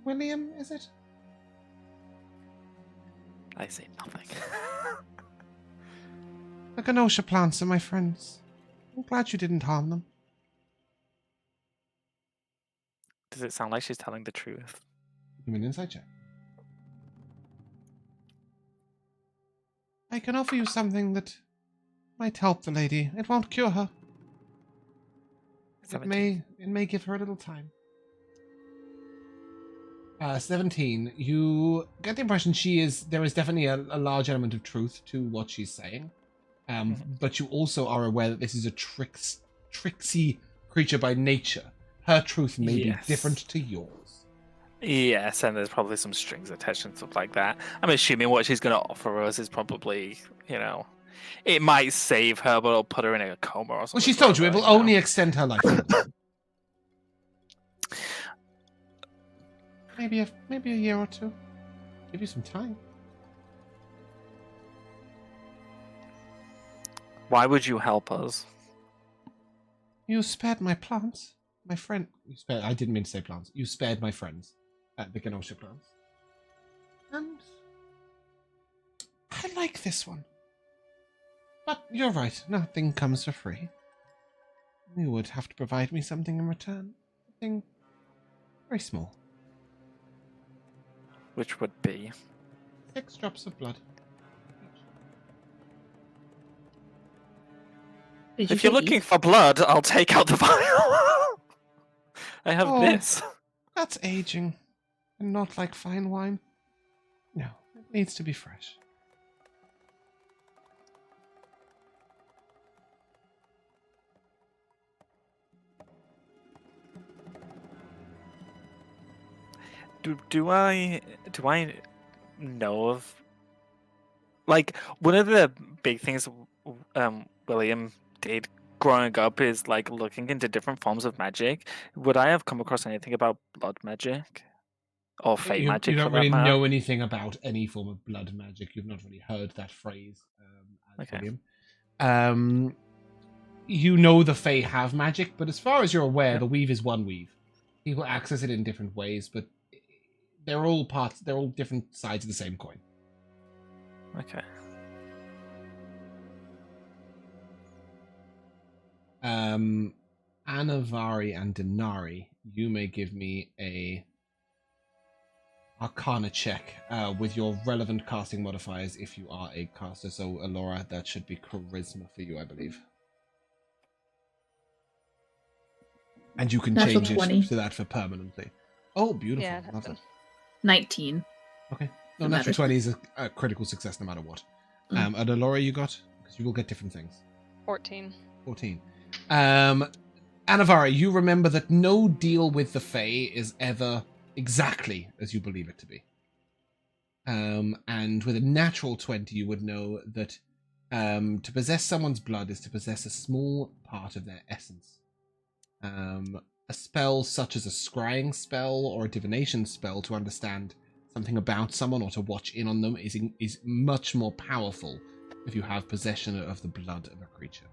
William, is it? I say nothing. The Kenosha plants are my friends. I'm glad you didn't harm them. Does it sound like she's telling the truth? Give me an insight check. I can offer you something that might help the lady. It won't cure her. It may give her a little time. 17. You get the impression there is definitely a large element of truth to what she's saying. But you also are aware that this is a tricksy creature by nature. Her truth may be different to yours. Yes, and there's probably some strings attached and stuff like that. I'm assuming what she's going to offer us is probably, It might save her, but it'll put her in a coma or something. Well, she's told you it will forever, only extend her life. maybe a year or two. Give you some time. Why would you help us? You spared my plants. My friend. I didn't mean to say plants. You spared my friends at the Genosha plants. And I like this one. But you're right. Nothing comes for free. You would have to provide me something in return. Something very small. Which would be? 6 drops of blood. If you're looking for blood, I'll take out the vial. I have this. That's aging. And not like fine wine. No, it needs to be fresh. Do I know of, like, one of the big things William did growing up is like looking into different forms of magic. Would I have come across anything about blood magic or fey magic? You don't for that really matter? know anything about any form of blood magic. You've not really heard that phrase, Okay. William. You know the Fae have magic, but as far as you're aware, Yep. the weave is one weave. People access it in different ways, but they're all different sides of the same coin. Okay. Anivari and Dinari, you may give me a Arcana check with your relevant casting modifiers if you are a caster. So, Elora, that should be Charisma for you, I believe. And you can Natural change 20. it to that for permanently. Oh, beautiful. Yeah, Love it. 19. Okay. No, Doesn't natural matter. 20 is a critical success no matter what. And Elora, you got? Because you will get different things. 14. 14. Anivari, you remember that no deal with the Fae is ever exactly as you believe it to be. And with a natural 20, you would know that to possess someone's blood is to possess a small part of their essence. A spell such as a scrying spell or a divination spell to understand something about someone or to watch in on them is much more powerful if you have possession of the blood of a creature.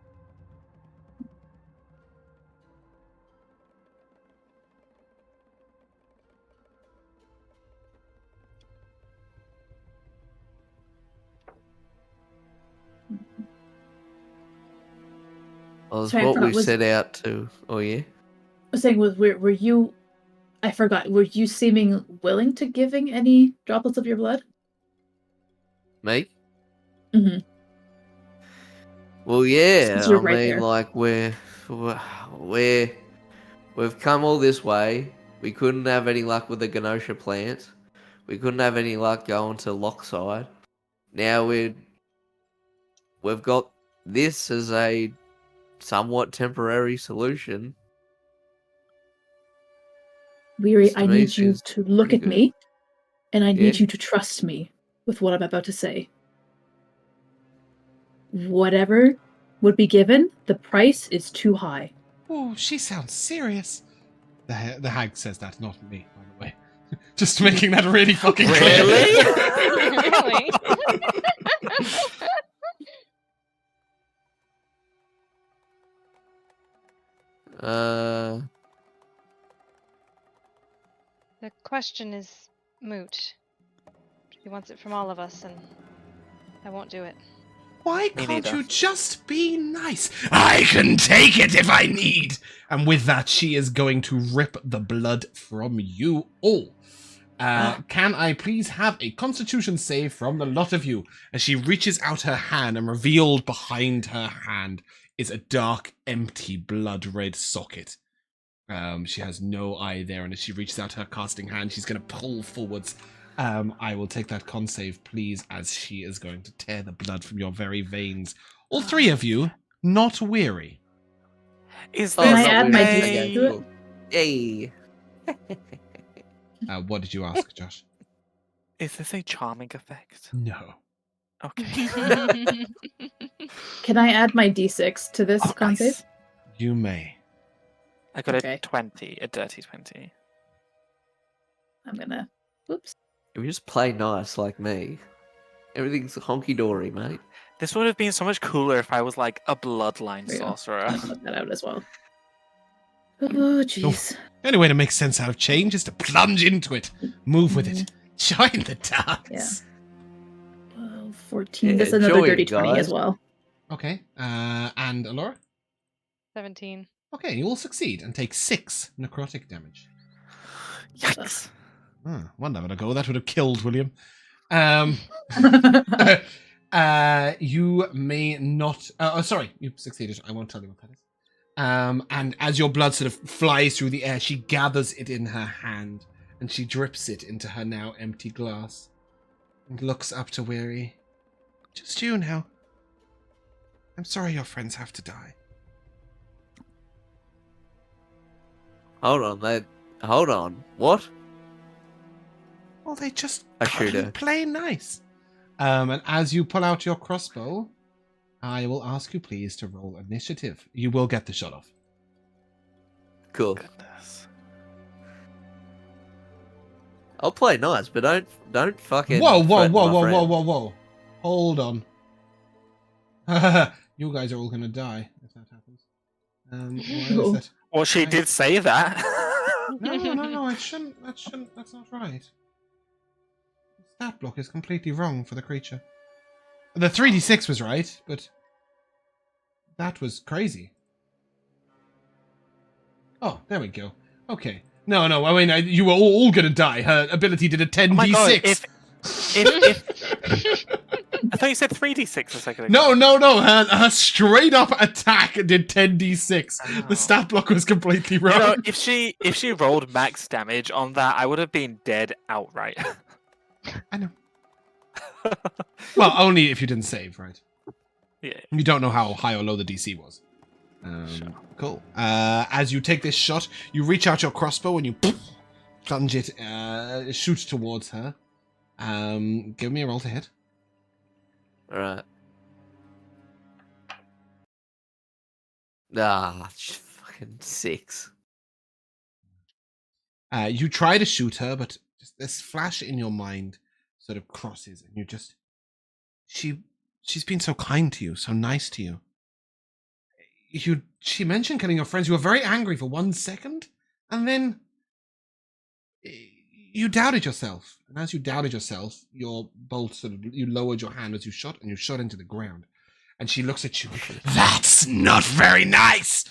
Well, it's Sorry, I what forgot, we set out to. Oh, yeah? I was saying, were you? I forgot. Were you seeming willing to giving any droplets of your blood? Me? Mm-hmm. Well, yeah. Since you're I right mean, there. like, we've come all this way. We couldn't have any luck with the Genosha plant. We couldn't have any luck going to Lockside. Now we've got this as a somewhat temporary solution. Weary, This to I me need you seems to look pretty at good. me, and I need Yeah. you to trust me with what I'm about to say. Whatever would be given, the price is too high. Oh, she sounds serious. The hag says that, not me, by the way. Just making that really fucking clear. Really? The question is moot. He wants it from all of us, and I won't do it. Why Me can't neither. you just be nice? I can take it if I need. And with that, she is going to rip the blood from you all. Can I please have a constitution save from the lot of you? As she reaches out her hand, and revealed behind her hand is a dark, empty, blood-red socket. She has no eye there, and as she reaches out her casting hand, she's going to pull forwards. I will take that con save, please, as she is going to tear the blood from your very veins. All three of you, not weary. Is Can I this add my a- D6 to it? Yay. What did you ask, Josh? Is this a charming effect? No. Okay. Can I add my d6 to this Oh, con nice. save? You may. I got Okay. a 20, a dirty 20. I'm gonna. Whoops. If you just play nice like me, everything's honky dory, mate. This would have been so much cooler if I was like a bloodline There you go. sorcerer. I'll put that out as well. Oh, jeez. The only way to make sense out of change is to plunge into it, move with it, join the dance. 12, 14. Yeah, That's another join, dirty 20 guys. as well. Okay, and Elora? 17. Okay, you will succeed and take 6 necrotic damage. Yikes. One hour ago, that would have killed William. You may not... sorry, you succeeded. I won't tell you what that is. And as your blood sort of flies through the air, she gathers it in her hand and she drips it into her now empty glass and looks up to Weary. Just you now. I'm sorry your friends have to die. Hold on, mate. Hold on. What? Well, they just I shoot gotta her. play nice. And as you pull out your crossbow, I will ask you please to roll initiative. You will get the shot off. Cool. Goodness. I'll play nice, but don't fucking. Whoa, threaten my friend. whoa. Hold on. You guys are all gonna die if that happens. Why is that? Well, she did say that. No, it shouldn't. That's not right. The stat block is completely wrong for the creature. The 3d6 was right, but that was crazy. Oh, there we go. Okay. No, I mean, you were all gonna die. Her ability did a 10d6. Oh my God, if I thought you said 3d6 a second No. ago. Her straight up attack did 10d6. Oh. The stat block was completely wrong. You know, if she rolled max damage on that, I would have been dead outright. I know. Well, only if you didn't save, right? Yeah. You don't know how high or low the DC was. Sure. Cool. As you take this shot, you reach out your crossbow and you plunge it, shoot towards her. Give me a roll to hit. Alright. Fucking 6. You try to shoot her, but just this flash in your mind sort of crosses, and you just... She's been so kind to you, so nice to you. She mentioned killing your friends. You were very angry for 1 second, and then you doubted yourself. And as you doubted yourself, your bolt you lowered your hand as you shot, and you shot into the ground. And she looks at you. That's not very nice.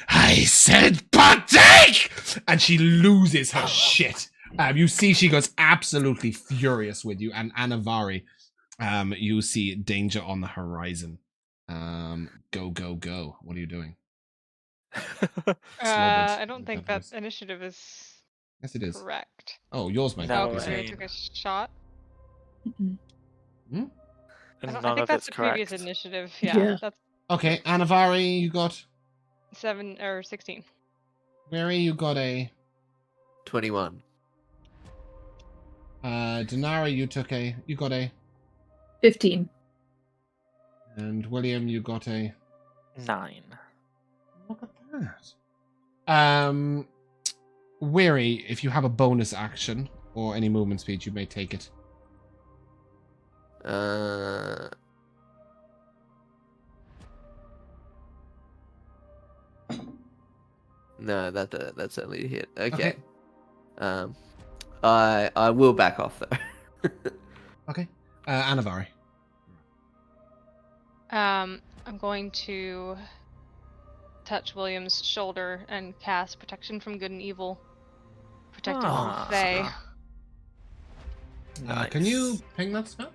I said partake! And she loses her shit. You see she goes absolutely furious with you. And Anivari, you see danger on the horizon. Go. What are you doing? I don't think that initiative is Yes, it is. correct. Oh, yours might No Oh, be. I way. took a shot. Mm-mm. I None think of that's it's the previous correct. initiative. Yeah. Yeah, that's Okay, Anivari, you got... 7 or 16. Mary, you got a... 21. Dinari, you got a... 15. And William, you got a... 9. Look at that. Weary, if you have a bonus action or any movement speed, you may take it. No, that's only a hit. Okay. I will back off though. Okay. Anivari. I'm going to touch William's shoulder and cast Protection from Good and Evil. Protect him from Ah. the Fae. Can you ping that spell?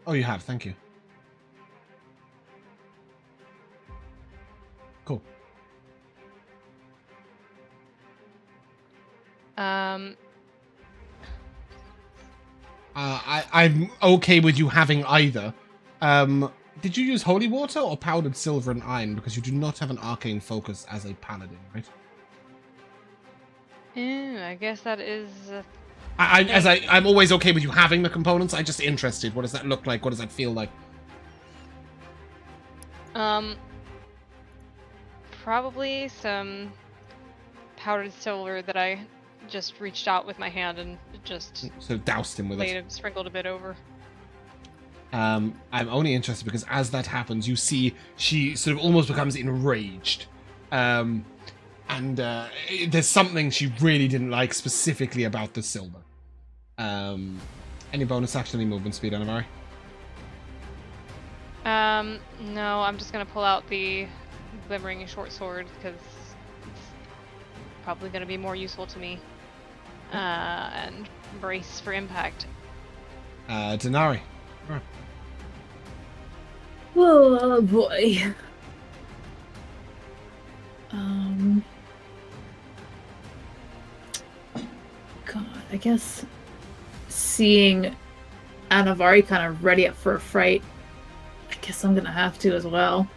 Oh, you have. Thank you. Cool. I'm okay with you having either. Did you use holy water or powdered silver and iron? Because you do not have an arcane focus as a paladin, right? I guess that is. I'm always okay with you having the components. I'm just interested. What does that look like? What does that feel like? Probably some powdered silver that I just reached out with my hand and just Sort of doused him with it. sprinkled a bit over. I'm only interested because as that happens, you see she sort of almost becomes enraged. And there's something she really didn't like specifically about the silver. Any bonus action, any movement speed, Anivari? No, I'm just gonna pull out the glimmering short sword because it's probably gonna be more useful to me. And brace for impact. Dinari. Right. Oh boy. God, I guess seeing Anivari kind of ready up for a fight, I guess I'm gonna have to as well.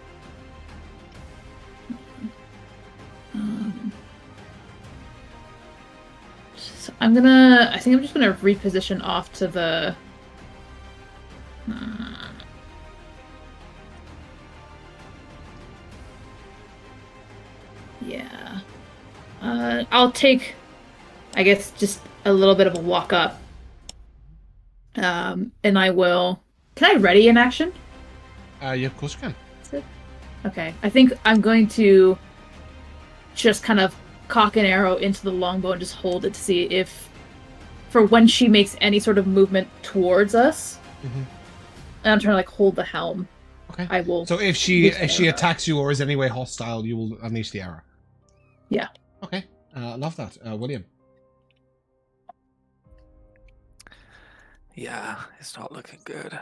So I think I'm just gonna reposition off to the yeah. I'll take, I guess, just a little bit of a walk up. And I will. Can I ready an action? Yeah, of course you can. Okay. I think I'm going to just kind of cock an arrow into the longbow and just hold it to see if, for when she makes any sort of movement towards us, and I'm trying to like hold the helm. Okay. I will. So if she attacks you or is any way hostile, you will unleash the arrow. Yeah. Okay. Love that. William. Yeah, it's not looking good.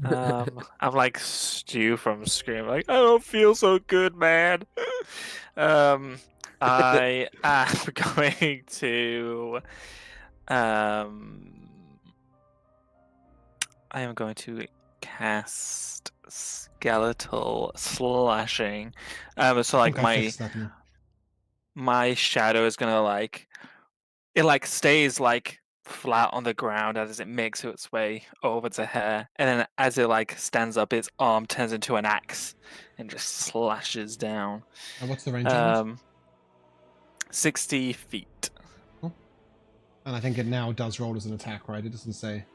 I'm like Stu from Scream, like, I don't feel so good, man. I am going to I am going to cast skeletal slashing. So like my shadow is gonna like it like stays like flat on the ground as it makes its way over to her, and then as it like stands up, its arm turns into an axe and just slashes down. And what's the range on this? 60 feet. Cool. And I think it now does roll as an attack, right? It doesn't say.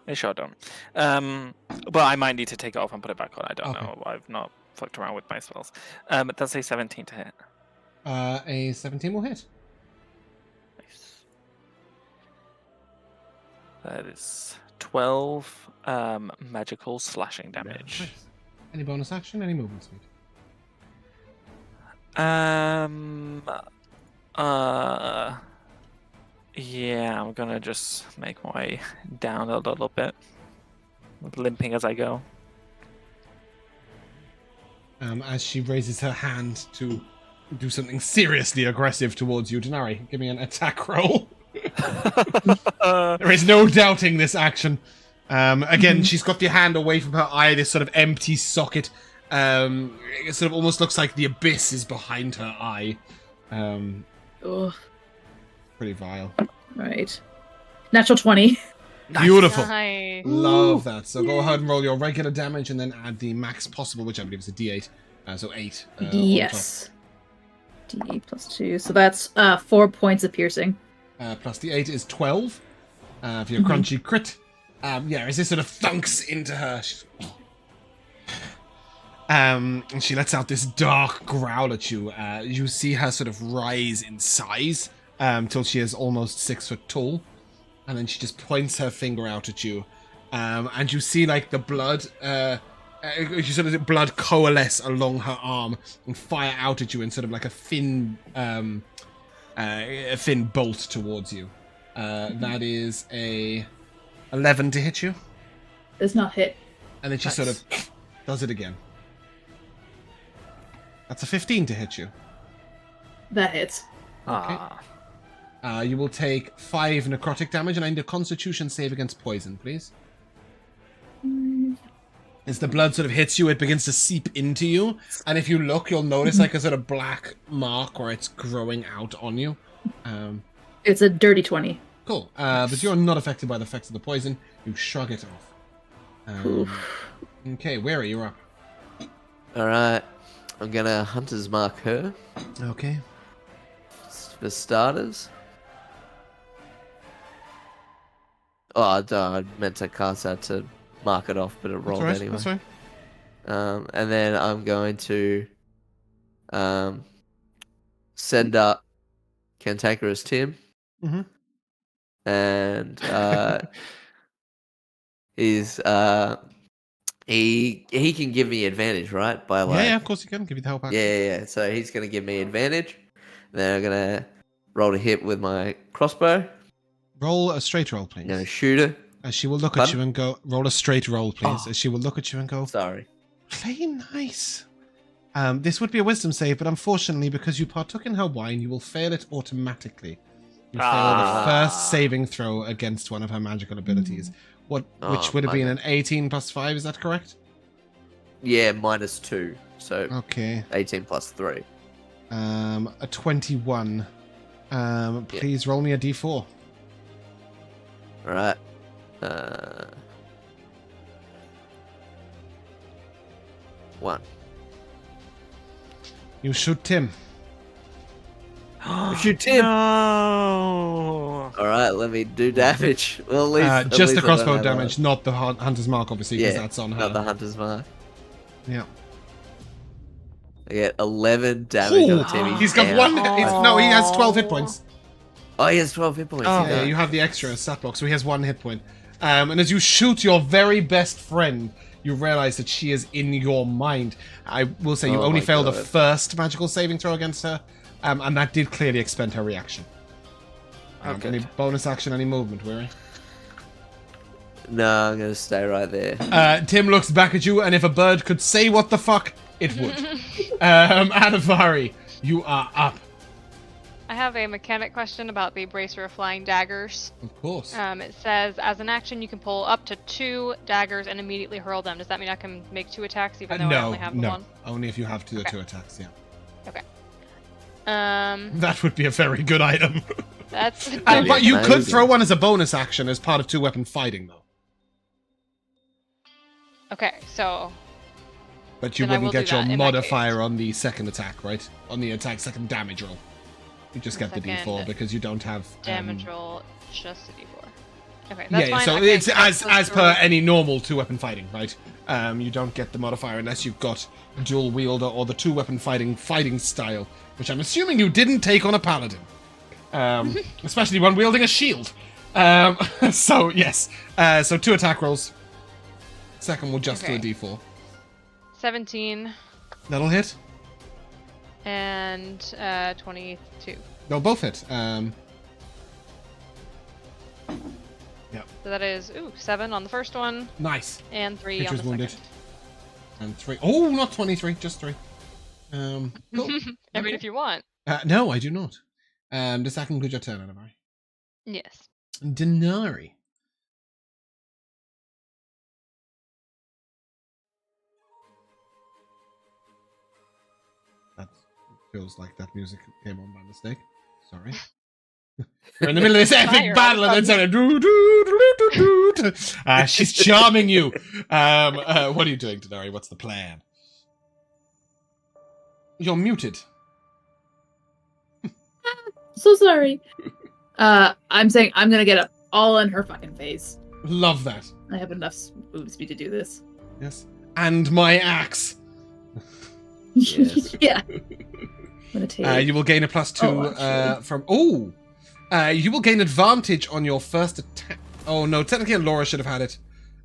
They sure don't. But I might need to take it off and put it back on. I don't know. I've not fucked around with my spells. That's a 17 to hit. A 17 will hit. Nice. That is 12 magical slashing damage. Nice. Any bonus action? Any movement speed? Yeah, I'm gonna just make my way down a little bit, limping as I go. As she raises her hand to do something seriously aggressive towards you, Dinari, give me an attack roll. There is no doubting this action. Again, she's got the hand away from her eye, this sort of empty socket. It sort of almost looks like the abyss is behind her eye. Pretty vile. Right. Natural 20. Beautiful. Nice. Love that. So go ahead and roll your regular damage and then add the max possible, which I believe is a d8. So 8. Yes. D8 plus 2. So that's 4 points of piercing. Plus the 8 is 12 for your crunchy crit. Yeah, as this sort of thunks into her, and she lets out this dark growl at you. You see her sort of rise in size till she is almost 6 foot tall, and then she just points her finger out at you, and you see like the blood. You sort of blood coalesce along her arm and fire out at you in sort of like a thin bolt towards you. That is a 11 to hit you. Does not hit. And then she sort of does it again. That's a 15 to hit you. That hits. Okay. You will take 5 necrotic damage, and I need a Constitution save against poison, please. As the blood sort of hits you, it begins to seep into you, and if you look, you'll notice like a sort of black mark where it's growing out on you. It's a dirty 20. Cool. But you're not affected by the effects of the poison. You shrug it off. Okay, where are you up? Alright. I'm gonna Hunter's Mark her, Okay. for starters. Oh, I meant to cast that to mark it off, but it That's rolled all right. anyway. That's fine. And then I'm going to send up Cantankerous Tim. Mm-hmm. And he's he can give me advantage, right? By like Yeah, of course you can. Give you the help action. yeah. So he's gonna give me advantage. Then I'm gonna roll to hit with my crossbow. Roll a straight roll, I'm gonna please. shoot her. As she will look at Pardon? you and go, roll a straight roll, please. Oh. As she will look at you and go, Sorry. play nice. This would be a wisdom save, but unfortunately, because you partook in her wine, you will fail it automatically. You fail the first saving throw against one of her magical abilities. Which would have been an 18 plus 5, is that correct? Yeah, -2. So Okay. 18 plus 3. A 21. Please roll me a d4. Alright. 1. You shoot Tim. Shoot Tim. No. Alright, let me do damage. Well, at Just least the I don't crossbow have damage, not the hunter's mark, obviously, because that's on her. not the Hunter's Mark. Yeah. I get 11 damage Ooh, on Timmy. he's got Damn. one. No, he has 12 hit points. Oh, he has 12 hit points. Oh. Yeah, you have the extra stat block, so he has 1 hit point. And as you shoot your very best friend, you realize that she is in your mind. I will say you Oh only my failed the God. first magical saving throw against her, and that did clearly expend her reaction. Okay. Any bonus action, any movement, Weary? No, I'm going to stay right there. Tim looks back at you, and if a bird could say what the fuck, it would. Anivari, you are up. I have a mechanic question about the bracer of flying daggers. Of course. It says, as an action, you can pull up to 2 daggers and immediately hurl them. Does that mean I can make 2 attacks even though I only have the 1? Only if you have two Okay. attacks, yeah. Okay. That would be a very good item. That's... But you could Amazing. throw one as a bonus action as part of 2-weapon fighting, though. Okay, so... But you Then I wouldn't will get do your that in that modifier case. on the second attack, right? On the second damage roll. You just get the Second d4 because you don't have... Damage roll, just a d4. Okay, Yeah, that's fine. so Okay, it's as per any normal 2-weapon fighting, right? You don't get the modifier unless you've got dual wielder or the 2-weapon fighting style, which I'm assuming you didn't take on a paladin, especially one wielding a shield. So yes, so 2 attack rolls. Second will just Okay. do a d4. 17 That'll hit. and 22. They'll both hit. So that is 7 on the first one Nice. and 3 Which on was the wounded. second. And 3. Oh, not 23, just 3. Cool. I mean, if you want. No, I do not. Does that conclude your turn, Anivari? Yes. Dinari. That feels like that music came on by mistake. Sorry. We're in the middle of this epic Fire. battle, and then suddenly, doo, doo, doo, doo, doo, doo. She's charming you. What are you doing, Dinari? What's the plan? You're muted. So sorry. I'm saying I'm gonna get up all in her fucking face. Love that. I have enough move speed to do this. Yes. And my axe. Yes. Yeah. I'm gonna take. You will gain a +2 Oh, actually. from. Oh! You will gain advantage on your first attack. Oh no, technically Elora should have had it.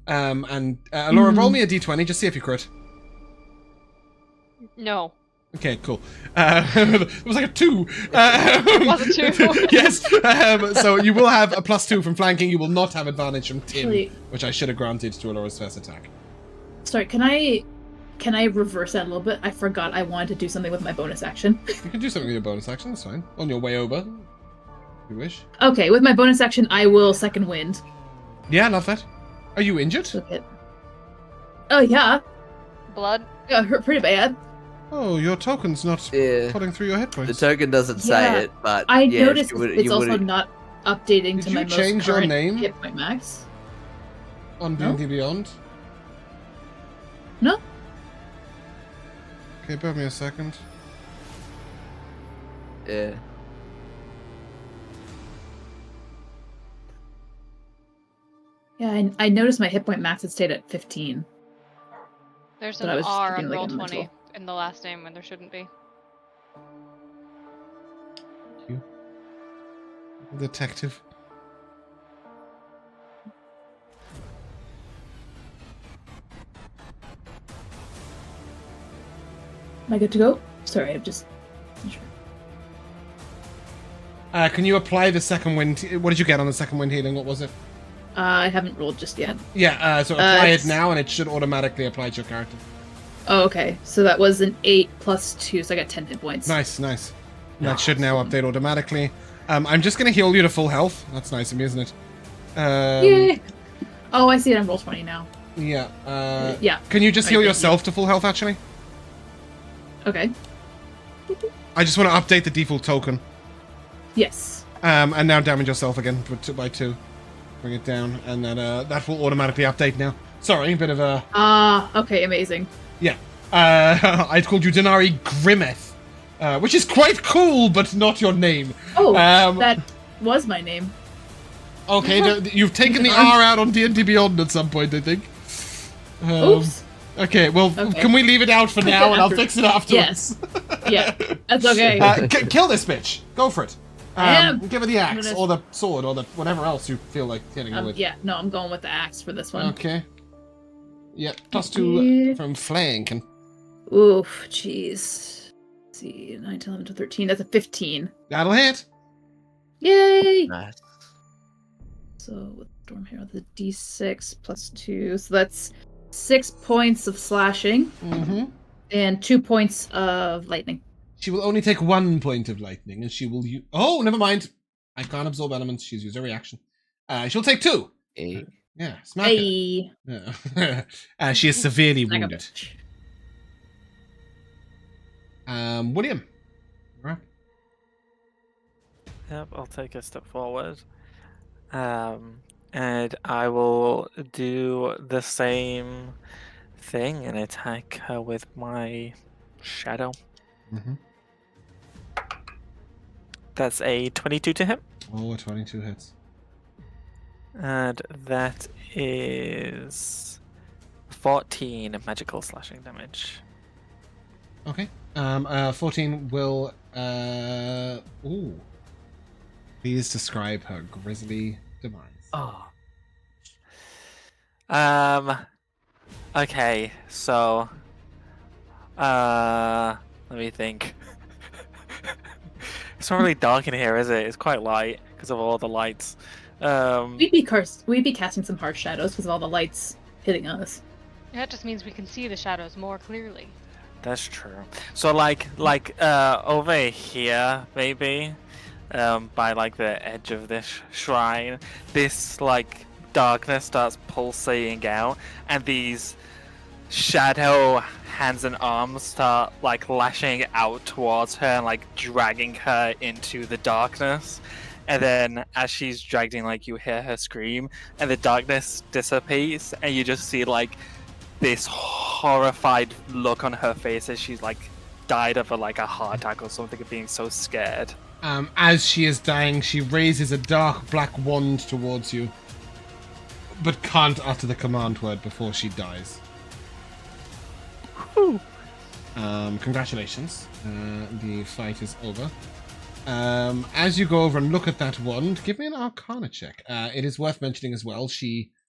Elora, roll me a d20, just see if you crit. No. Okay, cool. It was like a 2. It was a 2. Yes. So you will have a +2 from flanking. You will not have advantage from Tim, Actually- which I should have granted to Elora's first attack. Sorry, can I reverse that a little bit? I forgot I wanted to do something with my bonus action. You can do something with your bonus action. That's fine. On your way over, if you wish. Okay, with my bonus action, I will second wind. Yeah, I love that. Are you injured? Look at. Oh yeah, Blood? got hurt pretty bad. Oh, your token's not Yeah. putting through your hit The points. token doesn't say Yeah, it, but I yeah, noticed you would- it's you also would- not updating Did to you my most change your current name? hit point max. On No? D&D Beyond? No. Okay, bear me a second. Yeah. Yeah, I noticed my hit point max had stayed at 15. There's But an I was just R being, on like, roll elemental. 20 in the last name when there shouldn't be. You. Detective. Am I good to go? Sorry, I'm just... Can you apply the second wind? What did you get on the second wind healing? What was it? I haven't rolled just yet. Yeah, so apply it it's- now and it should automatically apply to your character. Oh, okay. So that was an 8 plus 2, so I got 10 hit points. Nice. That should now update automatically. I'm just going to heal you to full health. That's nice of me, isn't it? Yay! Oh, I see it on roll 20 now. Yeah. Yeah. Can you just Right, heal thank yourself to full health, actually? Okay. I just want to update the default token. Yes. And now damage yourself again by 2. Bring it down, and then that will automatically update now. Sorry, a bit of a... okay, amazing. Yeah. I called you Dinari Grimmeth, which is quite cool, but not your name. Oh, that was my name. Okay, you've taken the R out on D&D Beyond at some point, I think. Oops. Okay, well, Okay. can we leave it out for now, and I'll fix it afterwards? Yes. Yeah, that's okay. Kill this bitch. Go for it. I am. Give her the axe, gonna- or the sword, or the whatever else you feel like hitting her with. Yeah, no, I'm going with the axe for this one. Okay. Yep, +2 from flanking. Oof, jeez. Let's see, 9 to 11 to 13. That's a 15. That'll hit. Yay! Nice. So with Storm Hero, the D6 plus 2. So that's 6 points of slashing Mm-hmm. and 2 points of lightning. She will only take 1 point of lightning, and she will use... Oh, never mind. I can't absorb elements. She's used her reaction. She'll take 2. Hey. Yeah, smack her. Hey! Yeah. She is severely Like a wounded. bitch. William. You're up. Yep, I'll take a step forward. And I will do the same thing and attack her with my shadow. Mm-hmm. That's a 22 to hit. Oh, 22 hits. And that is 14 magical slashing damage. Okay. 14 will... Ooh. Please describe her grisly demise. Oh. Okay, so let me think. It's not really dark in here, is it? It's quite light because of all the lights. We'd be casting some harsh shadows because of all the lights hitting us. That just means we can see the shadows more clearly. That's true. So like over here maybe, by like the edge of this shrine, this like darkness starts pulsating out, and these shadow hands and arms start like lashing out towards her and like dragging her into the darkness. And then as she's dragged in, like you hear her scream, and the darkness dissipates, and you just see like this horrified look on her face as she's like died of a heart attack or something, of being so scared. As she is dying, she raises a dark black wand towards you, but can't utter the command word before she dies. Whew. Congratulations. The fight is over. As you go over and look at that wand, give me an Arcana check. It is worth mentioning as well,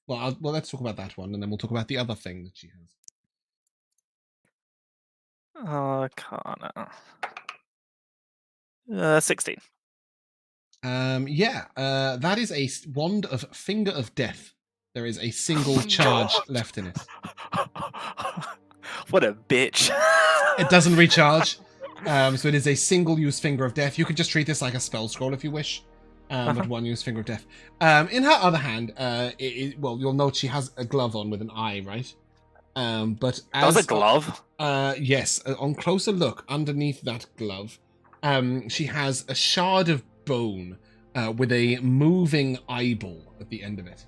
well, let's talk about that one, and then we'll talk about the other thing that she has. Arcana. 16. That is a wand of Finger of Death. There is a single charge left in it. What a bitch. It doesn't recharge, so it is a single-use Finger of Death. You can just treat this like a spell scroll if you wish, but one-use Finger of Death. In her other hand, well, you'll note she has a glove on with an eye, right? But That was a glove? Yes, on closer look, underneath that glove, she has a shard of bone with a moving eyeball at the end of it.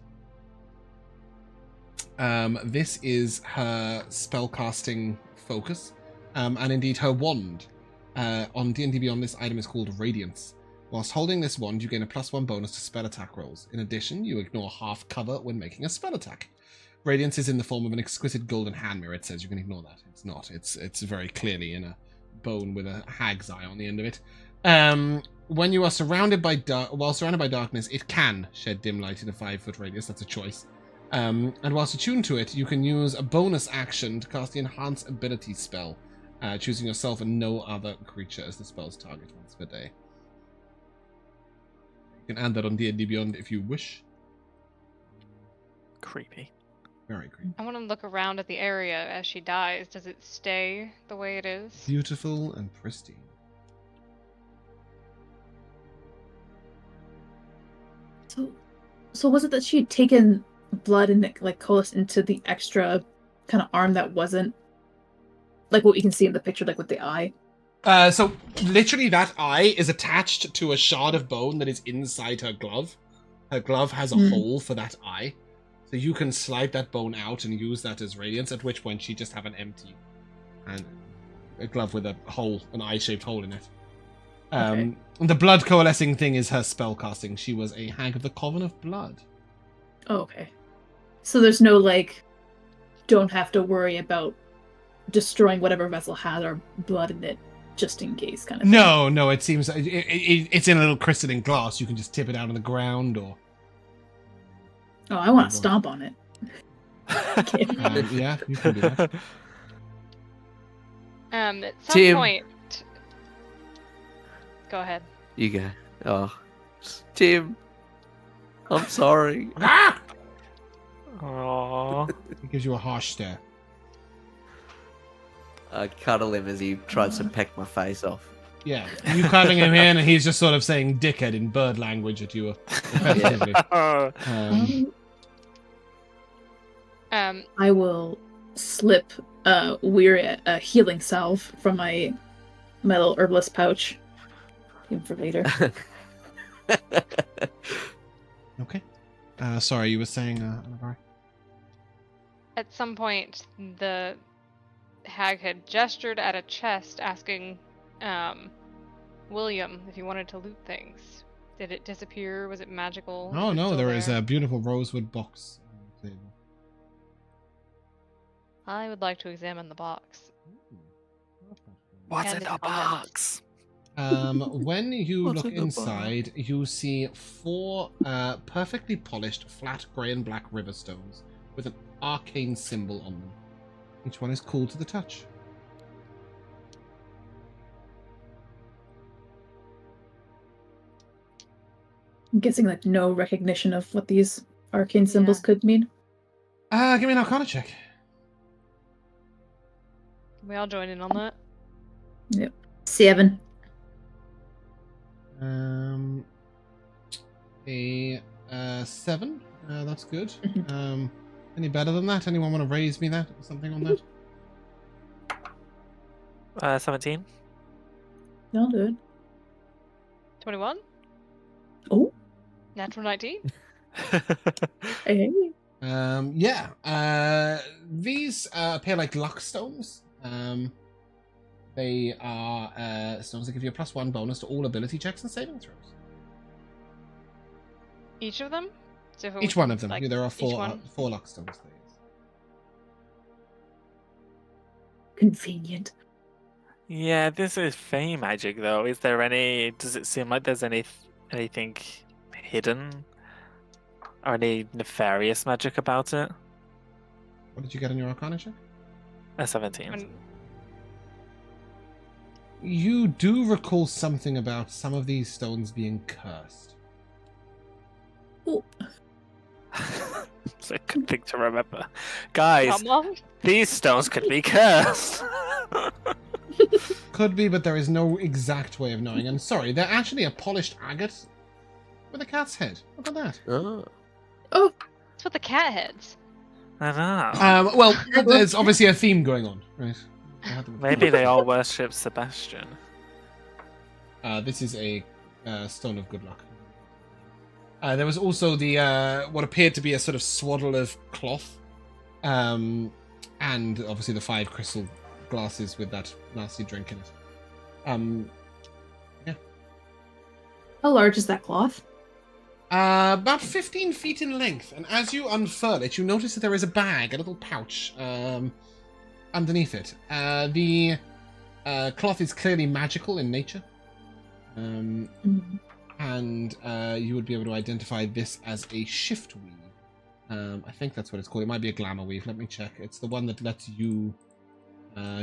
This is her spellcasting focus. and indeed her wand. On D&D Beyond, this item is called Radiance. Whilst holding this wand, you gain a +1 bonus to spell attack rolls. In addition, you ignore half cover when making a spell attack. Radiance is in the form of an exquisite golden hand mirror. It says you can ignore that. It's not. It's very clearly in a bone with a hag's eye on the end of it. When you are surrounded by darkness, it can shed dim light in a 5-foot radius. That's a choice. And whilst attuned to it, you can use a bonus action to cast the Enhance Ability spell, choosing yourself and no other creature as the spell's target once per day. You can add that on D&D Beyond if you wish. Creepy. Very creepy. I want to look around at the area as she dies. Does it stay the way it is? Beautiful and pristine. So was it that she had taken blood and it like coalesced into the extra kind of arm that wasn't like what we can see in the picture, like with the eye? So literally that eye is attached to a shard of bone that is inside her glove. Her glove has a hole for that eye. So you can slide that bone out and use that as radiance, at which point she just have an empty and a glove with a hole, an eye-shaped hole in it. Okay. The blood coalescing thing is her spell casting. She was a hag of the Coven of Blood. Oh, okay. So there's no like, don't have to worry about destroying whatever vessel has our blood in it, just in case kind of thing. No, it seems it's in a little crystalline glass. You can just tip it out on the ground or... Oh, I want to stomp on it. Okay. Yeah, you can do that. At some Tim. point... Go ahead. You go. Oh, Tim. I'm sorry. Ah! Aww. It gives you a harsh stare. I cuddle him as he tries to peck my face off. Yeah, you cuddling him in, and he's just sort of saying "dickhead" in bird language at you. Effectively. I will slip Weir a healing salve from my little herbalist pouch. Him for later. Okay. Sorry, you were saying, Anivari? At some point, the hag had gestured at a chest asking William if he wanted to loot things. Did it disappear? Was it magical? Oh Is it no, still there is a beautiful rosewood box on the table. I would like to examine the box. What's And in the the box? When you What's look in the box? inside, you see 4 perfectly polished flat grey and black river stones with an arcane symbol on them. Each one is cool to the touch. I'm guessing like no recognition of what these arcane symbols could mean. Give me an Arcana check. Can we all join in on that? Yep. 7. A 7. That's good. Mhm. Any better than that? Anyone want to raise me that? Something on that? 17. I'll do it. 21? Oh, Natural 19? hey. Yeah. These appear like luck stones. They are stones that give you a +1 bonus to all ability checks and saving throws. Each of them? So if it Each was, one of them. like, Yeah, there are each 4 one? 4 luck stones. There is. Convenient. Yeah, this is fey magic though. Is there any? Does it seem like there's anything hidden or any nefarious magic about it? What did you get on your Arcana check? A 17. When- You do recall something about some of these stones being cursed. Oh, It's a good thing to remember. Guys, Come on. these stones could be cursed. Could be, but there is no exact way of knowing. And sorry, they're actually a polished agate with a cat's head. Look at that. Oh. It's with the cat heads. I know. Well, there's obviously a theme going on, right? Maybe they all worship Sebastian. This is a stone of good luck. There was also the what appeared to be a sort of swaddle of cloth, and obviously the 5 crystal glasses with that nasty drink in it. Yeah. How large is that cloth? About 15 feet in length, and as you unfurl it, you notice that there is a bag, a little pouch, underneath it. The cloth is clearly magical in nature, and you would be able to identify this as a shift weave. I think that's what it's called. It might be a glamour weave. Let me check. It's the one that lets you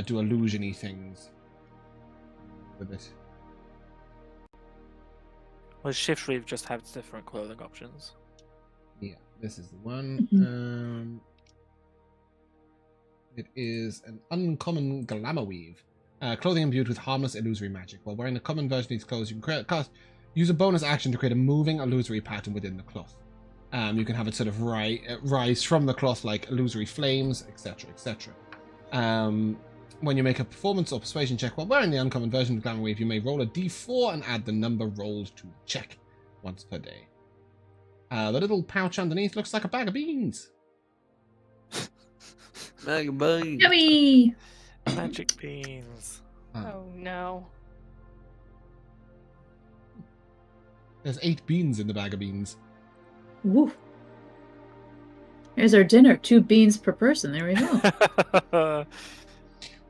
do illusion-y things with it. Well, Shift Weave just have different clothing options. Yeah, this is the one. It is an uncommon glamour weave. Clothing imbued with harmless illusory magic. While wearing the common version of these clothes, you can use a bonus action to create a moving illusory pattern within the cloth. You can have it sort of rise from the cloth like illusory flames, etc., etc. When you make a performance or persuasion check while wearing the uncommon version of Glamour Weave, you may roll a d4 and add the number rolled to the check once per day. The little pouch underneath looks like a bag of beans. Bag of beans. Yummy! Magic beans. Oh no. There's 8 beans in the bag of beans. Woo. Here's our dinner. 2 beans per person. There we go.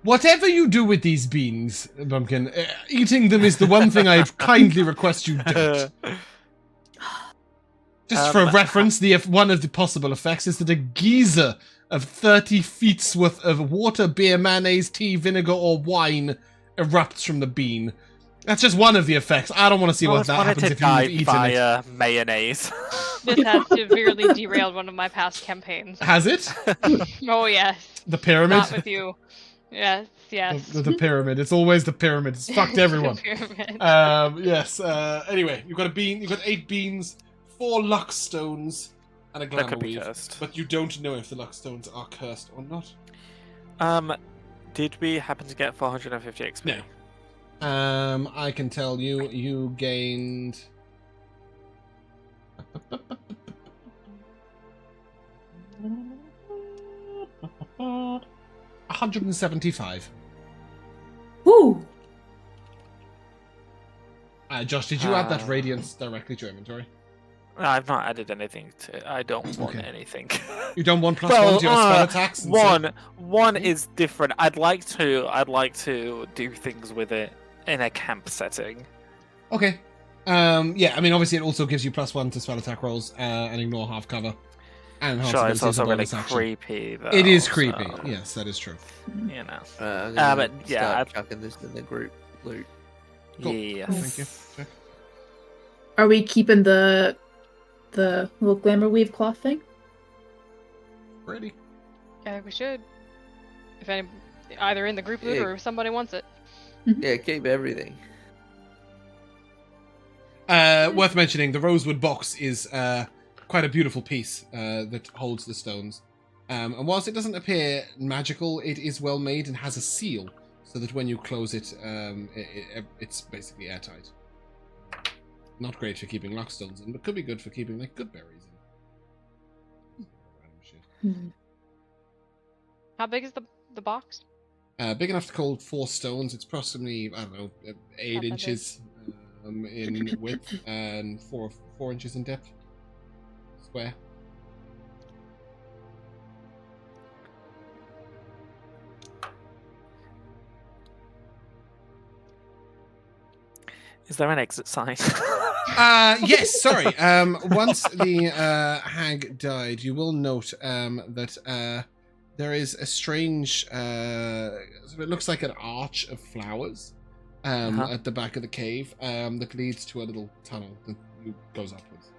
Whatever you do with these beans, Bumpkin, eating them is the one thing I kindly request you don't. Just for reference, one of the possible effects is that a geyser of 30 feet's worth of water, beer, mayonnaise, tea, vinegar, or wine erupts from the bean. That's just one of the effects. I don't want to see what that happens if you've eaten it. Mayonnaise. This has severely derailed one of my past campaigns. Has it? Oh yes. The pyramid? Not with you. Yes, yes. The pyramid. It's always the pyramid. It's fucked everyone. The pyramid. Yes. Anyway, you've got a bean. You've got 8 beans, 4 luck stones, and a glamour That could be weave. cursed. But you don't know if the luck stones are cursed or not. Did we happen to get 450 XP? No. I can tell you, you gained 175. Woo! Josh, did you add that radiance directly to your inventory? I've not added anything to. I don't want anything. You don't want +1 to your spell attacks? One is different. I'd like to do things with it in a camp setting. Okay. Yeah, I mean, obviously it also gives you +1 to spell attack rolls and ignore half cover. And Sure, it's also really action. creepy, though. It is creepy. So, Yes, that is true. you know. But yeah, chucking this in the group loot. Cool. Yes. Thank you. Check. Are we keeping the little glamour weave cloth thing? Ready. I think we should. If any, either in the group loot or if somebody wants it. Yeah, keep everything. Worth mentioning, the rosewood box is quite a beautiful piece that holds the stones. And whilst it doesn't appear magical, it is well made and has a seal, so that when you close it, it's basically airtight. Not great for keeping lock stones in, but could be good for keeping like good berries in. Random shit. How big is the box? Big enough to hold 4 stones. It's approximately, I don't know, 8 Not that inches in width and 4 inches in depth. Square. Is there an exit sign? Yes, sorry. Once the hag died, you will note that there is a strange, it looks like an arch of flowers at the back of the cave that leads to a little tunnel that goes upwards.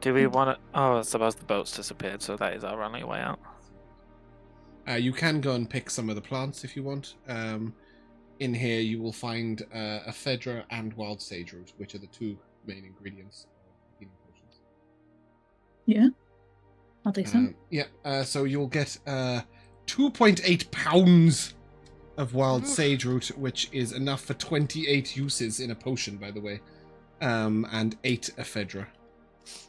Do we want to... Oh, I suppose the boat's disappeared, so that is our only way out. You can go and pick some of the plants if you want. In here, you will find ephedra and wild sage root, which are the 2 main ingredients of healing potions. Yeah. I'll take some. So you'll get 2.8 pounds of wild sage root, which is enough for 28 uses in a potion, by the way. And 8 ephedra.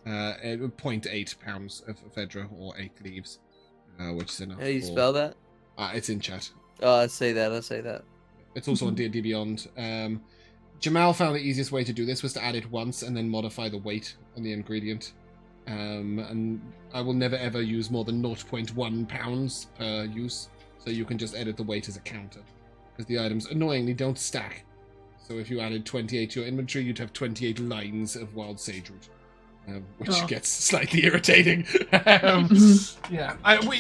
0.8 pounds of ephedra, or 8 leaves. which is enough. How do you spell that? It's in chat. Oh, I see that. It's also on D&D Beyond. Jamal found the easiest way to do this was to add it once and then modify the weight on the ingredient. And I will never ever use more than 0.1 pounds per use, so you can just edit the weight as a counter. Because the items annoyingly don't stack. So if you added 28 to your inventory, you'd have 28 lines of wild sage root. Which gets slightly irritating. Yeah,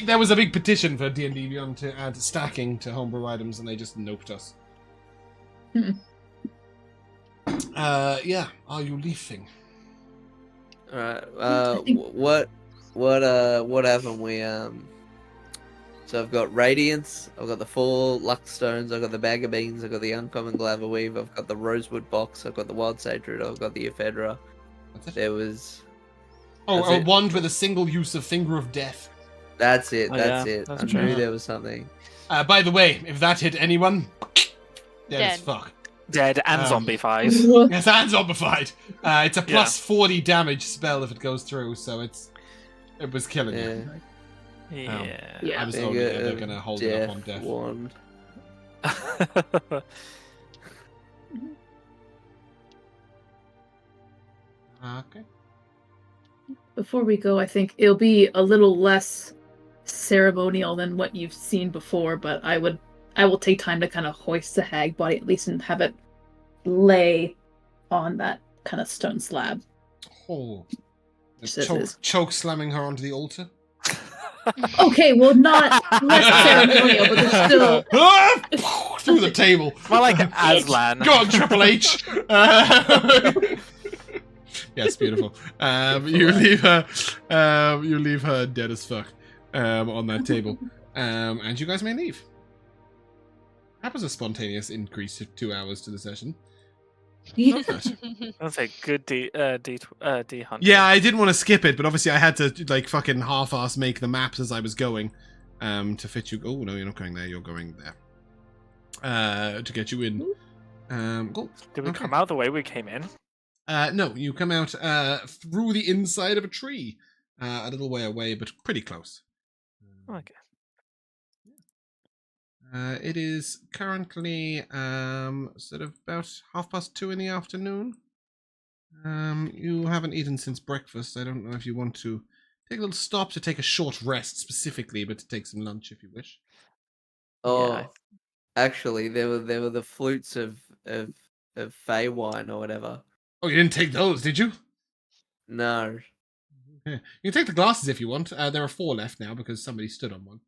there was a big petition for D&D Beyond to add stacking to homebrew items, and they just noped us. Yeah, are you leafing? Alright, what haven't we, So I've got Radiance, I've got the 4 Luck Stones, I've got the Bag of Beans, I've got the Uncommon Glaver Weave, I've got the Rosewood Box, I've got the Wild Sage Root, I've got the Ephedra. There was... a wand with a single use of Finger of Death. That's it, That's I true. knew there was something. By the way, if that hit anyone, dead as fuck. Dead and zombified. Yes, and zombified. It's a plus 40 damage spell if it goes through, so it was killing you. Yeah. I was only ever going to hold it up on death. Wand. Okay. Before we go, I think it'll be a little less ceremonial than what you've seen before, but I will take time to kind of hoist the hag body at least and have it lay on that kind of stone slab. Oh. Scissors. Choke slamming her onto the altar. Okay, well, not less ceremonial, but there's still... Through the table. More like Aslan. Go on, Triple H. Yes, beautiful. You leave her dead as fuck on that table, and you guys may leave. That was a spontaneous increase to 2 hours to the session. Yeah. That's a good D hunt. Yeah, I didn't want to skip it, but obviously I had to like fucking half-ass make the maps as I was going to fit you. Oh no, you're not going there. You're going there to get you in. Cool. Did we come out the way we came in? No, you come out through the inside of a tree, a little way away, but pretty close. Okay. It is currently sort of about 2:30 in the afternoon. You haven't eaten since breakfast. I don't know if you want to take a little stop to take a short rest specifically, but to take some lunch if you wish. Oh, Yeah. actually, there were the flutes of Fey wine or whatever. Oh, you didn't take those, did you? No. Okay. You can take the glasses if you want. There are 4 left now because somebody stood on one.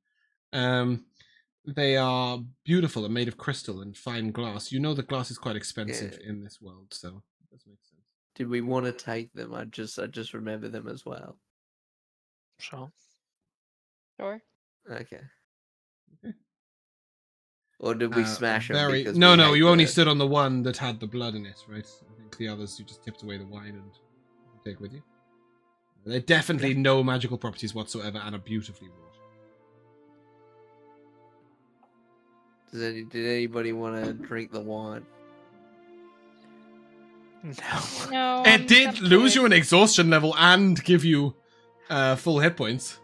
They are beautiful and made of crystal and fine glass. You know that glass is quite expensive in this world, so it does make sense. Did we want to take them? I just remember them as well. Sure. Sure. Okay. Or did we smash them? because No, we hate you only the- stood on the one that had the blood in it, right? I think the others you just tipped away the wine and take with you. They're definitely no magical properties whatsoever and are beautifully wrought. Did anybody want to drink the wine? No. No. It did lose you an exhaustion level and give you full hit points.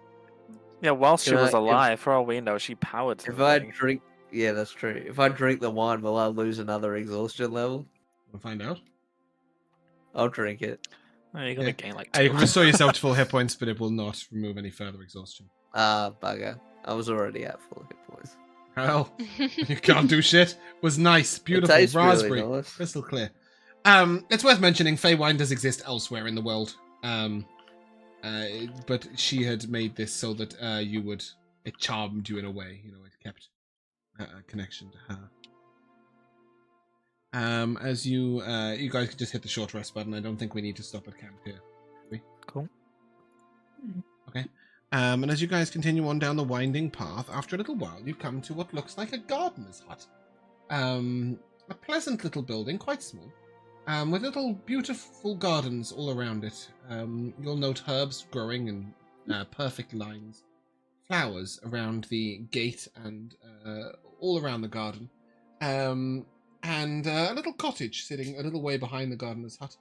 Yeah, whilst she Can was I- alive, for all we know, she powered If I something. drink, yeah, that's true. If I drink the wine, will I lose another exhaustion level? We'll find out. I'll drink it. Oh, you're gonna Yeah. gain like You 2. can restore yourself to full hit points, but it will not remove any further exhaustion. Ah, bugger. I was already at full hit points. Well, you can't do shit. Was nice, beautiful, tastes really raspberry, nice. crystal clear. It's worth mentioning Fey wine does exist elsewhere in the world. But she had made this so that it charmed you in a way. You know, it kept a connection to her. As you guys can just hit the short rest button. I don't think we need to stop at camp here. Cool. Okay. And as you guys continue on down the winding path, after a little while, you come to what looks like a gardener's hut. A pleasant little building, quite small, with little beautiful gardens all around it. You'll note herbs growing in perfect lines, flowers around the gate and all around the garden, and a little cottage sitting a little way behind the gardener's hut,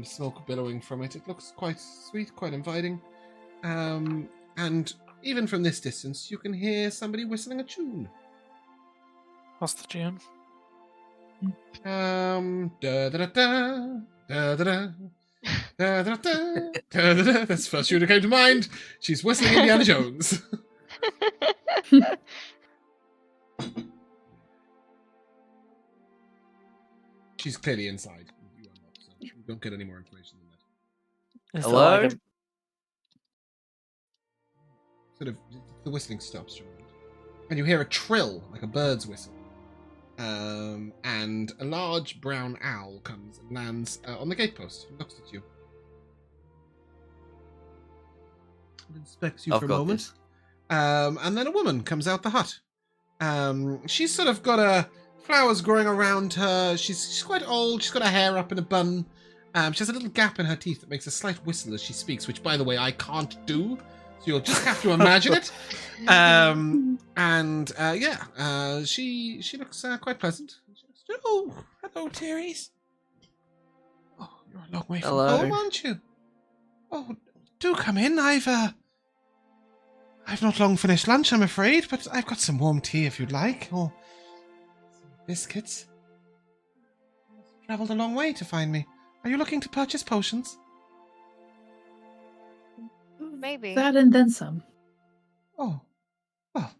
smoke billowing from it. It looks quite sweet, quite inviting. And even from this distance, you can hear somebody whistling a tune. What's the tune? Da da da da da da da. Da, da, da, da, da, da. That's the first tune that came to mind. She's whistling Indiana Jones. She's clearly inside. You are not, so you don't get any more information than that. Is Hello? there like Sort of, the whistling stops for a moment. And you hear a trill, like a bird's whistle. And a large brown owl comes and lands on the gatepost and looks at you. And inspects you I've for a got moment. this. And then a woman comes out the hut. She's sort of got flowers growing around her. She's quite old. She's got her hair up in a bun. She has a little gap in her teeth that makes a slight whistle as she speaks, which, by the way, I can't do. So you'll just have to imagine it. She looks quite pleasant. Oh, hello, Teres. Oh, you're a long way from Hello. home, aren't you? Oh, do come in. I've not long finished lunch, I'm afraid, but I've got some warm tea if you'd like, or some biscuits. You've travelled a long way to find me. Are you looking to purchase potions? Maybe. That and then some. Oh, well,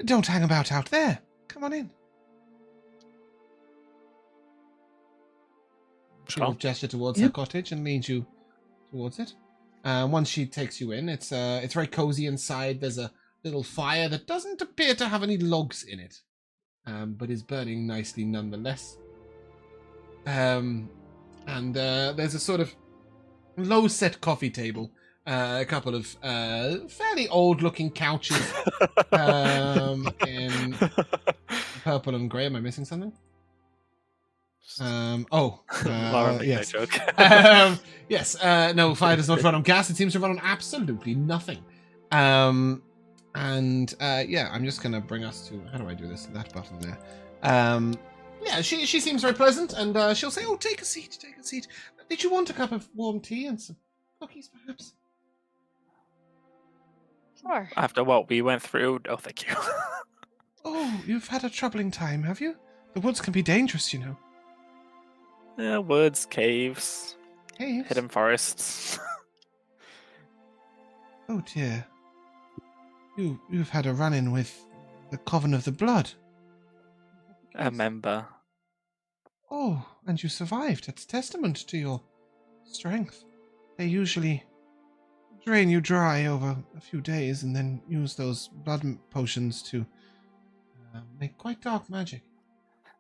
don't hang about out there. Come on in. She will gesture towards her cottage and leads you towards it. Once she takes you in, it's very cozy inside. There's a little fire that doesn't appear to have any logs in it, but is burning nicely nonetheless. And there's a sort of low-set coffee table, a couple of fairly old-looking couches in purple and grey. Am I missing something? Yes. Joke. Yes. No, fire does not run on gas. It seems to run on absolutely nothing. I'm just gonna bring us to. How do I do this? That button there. She seems very pleasant, and she'll say, "Oh, take a seat. Take a seat. Did you want a cup of warm tea and some cookies, perhaps?" Sure. After what we went through, no thank you. Oh, you've had a troubling time, have you? The woods can be dangerous, you know. Yeah, woods, caves, Caves? hidden forests. Oh dear. You've had a run-in with the Coven of the Blood. A member. Oh, and you survived. It's testament to your strength. They usually drain you dry over a few days and then use those blood potions to make quite dark magic.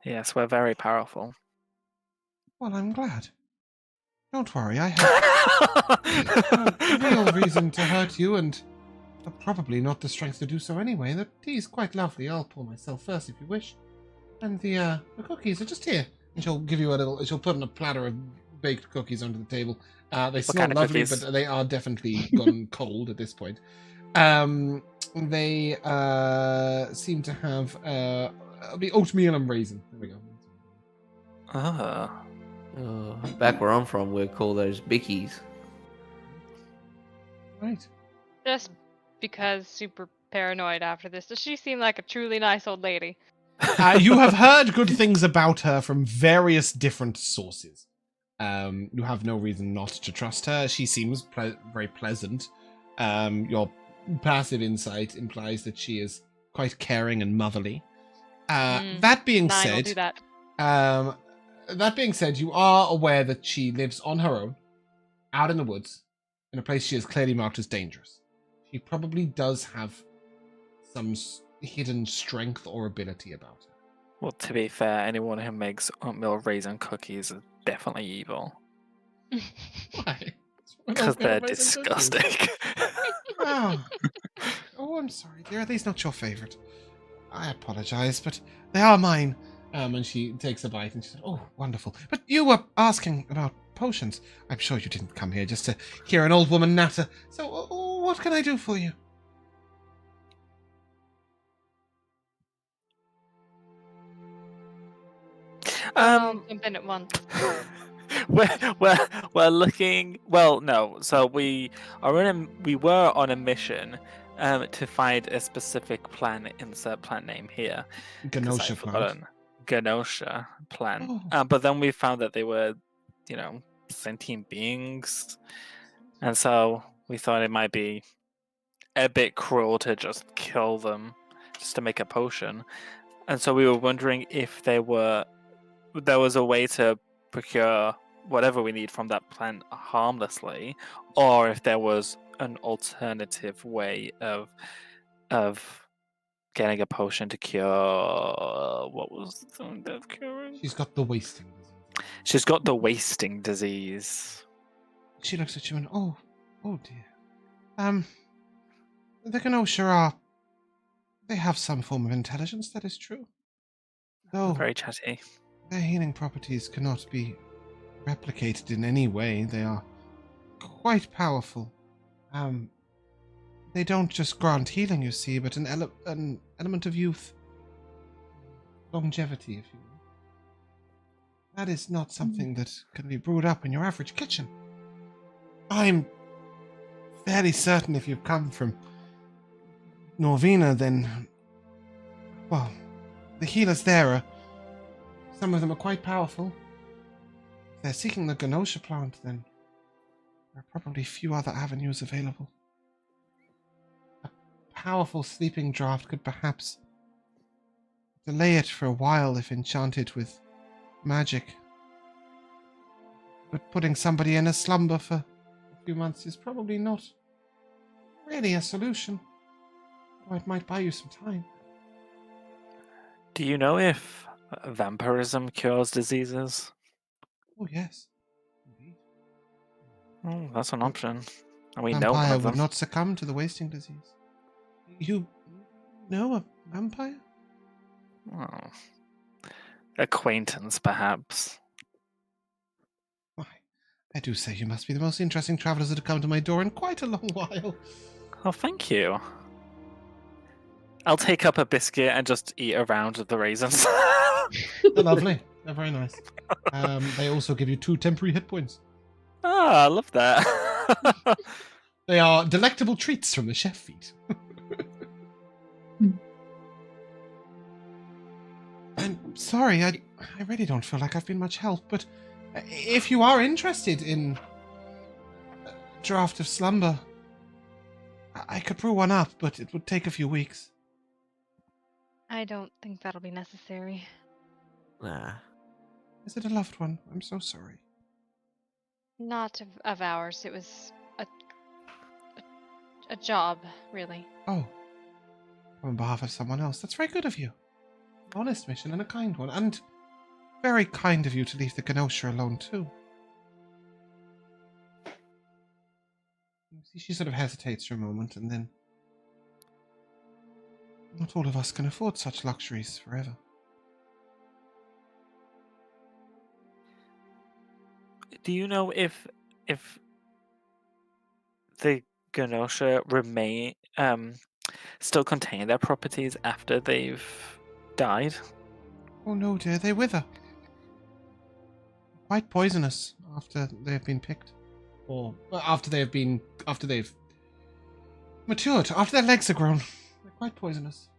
Yes, we're very powerful. Well, I'm glad. Don't worry, I have no real reason to hurt you, and probably not the strength to do so anyway. The tea's quite lovely. I'll pour myself first if you wish. And the cookies are just here. And she'll give you she'll put in a platter of baked cookies onto the table. They smell kind of lovely, cookies? but they are definitely gone cold at this point. They seem to have the oatmeal and raisin. There we go. Ah. Back where I'm from, we call those bickies. Right. Just because super paranoid after this. Does she seem like a truly nice old lady? You have heard good things about her from various different sources. You have no reason not to trust her. She seems very pleasant. Your passive insight implies that she is quite caring and motherly. That being Nine will said, do that. that being said, you are aware that she lives on her own, out in the woods, in a place she has clearly marked as dangerous. She probably does have some hidden strength or ability about her. Well, to be fair, anyone who makes oatmeal raisin cookies is definitely evil. Why? Because they're disgusting. Oh. Oh, I'm sorry, dear. Are these not your favourite? I apologise, but they are mine. And she takes a bite and she says, "Oh, wonderful. But you were asking about potions. I'm sure you didn't come here just to hear an old woman natter. So, what can I do for you?" Jump in at once. we're looking. Well, no. So we were on a mission to find a specific plant. Insert plant name here. 'Cause Ganosha I've plant. forgotten. Ganosha plant. Oh. But then we found that they were, sentient beings, and so we thought it might be a bit cruel to just kill them just to make a potion. And so we were wondering if there was a way to procure whatever we need from that plant harmlessly, or if there was an alternative way of getting a potion to cure what was the thing that curing? She's got the wasting disease. She's got the wasting disease. She looks at you and, oh dear. The Ganosha are... They have some form of intelligence, that is true. Though Very chatty. their healing properties cannot be replicated in any way. They are quite powerful. They don't just grant healing, you see, but an element of youth. Longevity, if you will. That is not something that can be brewed up in your average kitchen. I'm fairly certain if you've come from Norvina, then... Well, the healers there some of them are quite powerful. If they're seeking the Ganosha plant, then there are probably few other avenues available. A powerful sleeping draught could perhaps delay it for a while if enchanted with magic. But putting somebody in a slumber for a few months is probably not really a solution. Or it might buy you some time. Do you know if vampirism cures diseases? Oh, yes. Indeed. Oh, that's an option. And we know one Vampire of them. would not succumb to the wasting disease. You know a vampire? Oh. Acquaintance, perhaps. Why, I do say you must be the most interesting travellers that have come to my door in quite a long while. Oh, thank you. I'll take up a biscuit and just eat around the raisins. They're lovely. They're very nice. They also give you 2 temporary hit points. Ah, I love that. They are delectable treats from the chef feet. I'm sorry, I really don't feel like I've been much help, but if you are interested in a draft of slumber, I could brew one up, but it would take a few weeks. I don't think that'll be necessary. Nah. Is it a loved one? I'm so sorry. Not of ours. It was a job, really. Oh. On behalf of someone else. That's very good of you. An honest mission and a kind one. And very kind of you to leave the Ganosha alone, too. You see, she sort of hesitates for a moment, and then... Not all of us can afford such luxuries forever. Do you know if the Ganosha remain still contain their properties after they've died? Oh no, dear, they wither. Quite poisonous after they have been picked. Or after they've matured, after their legs are grown. They're quite poisonous.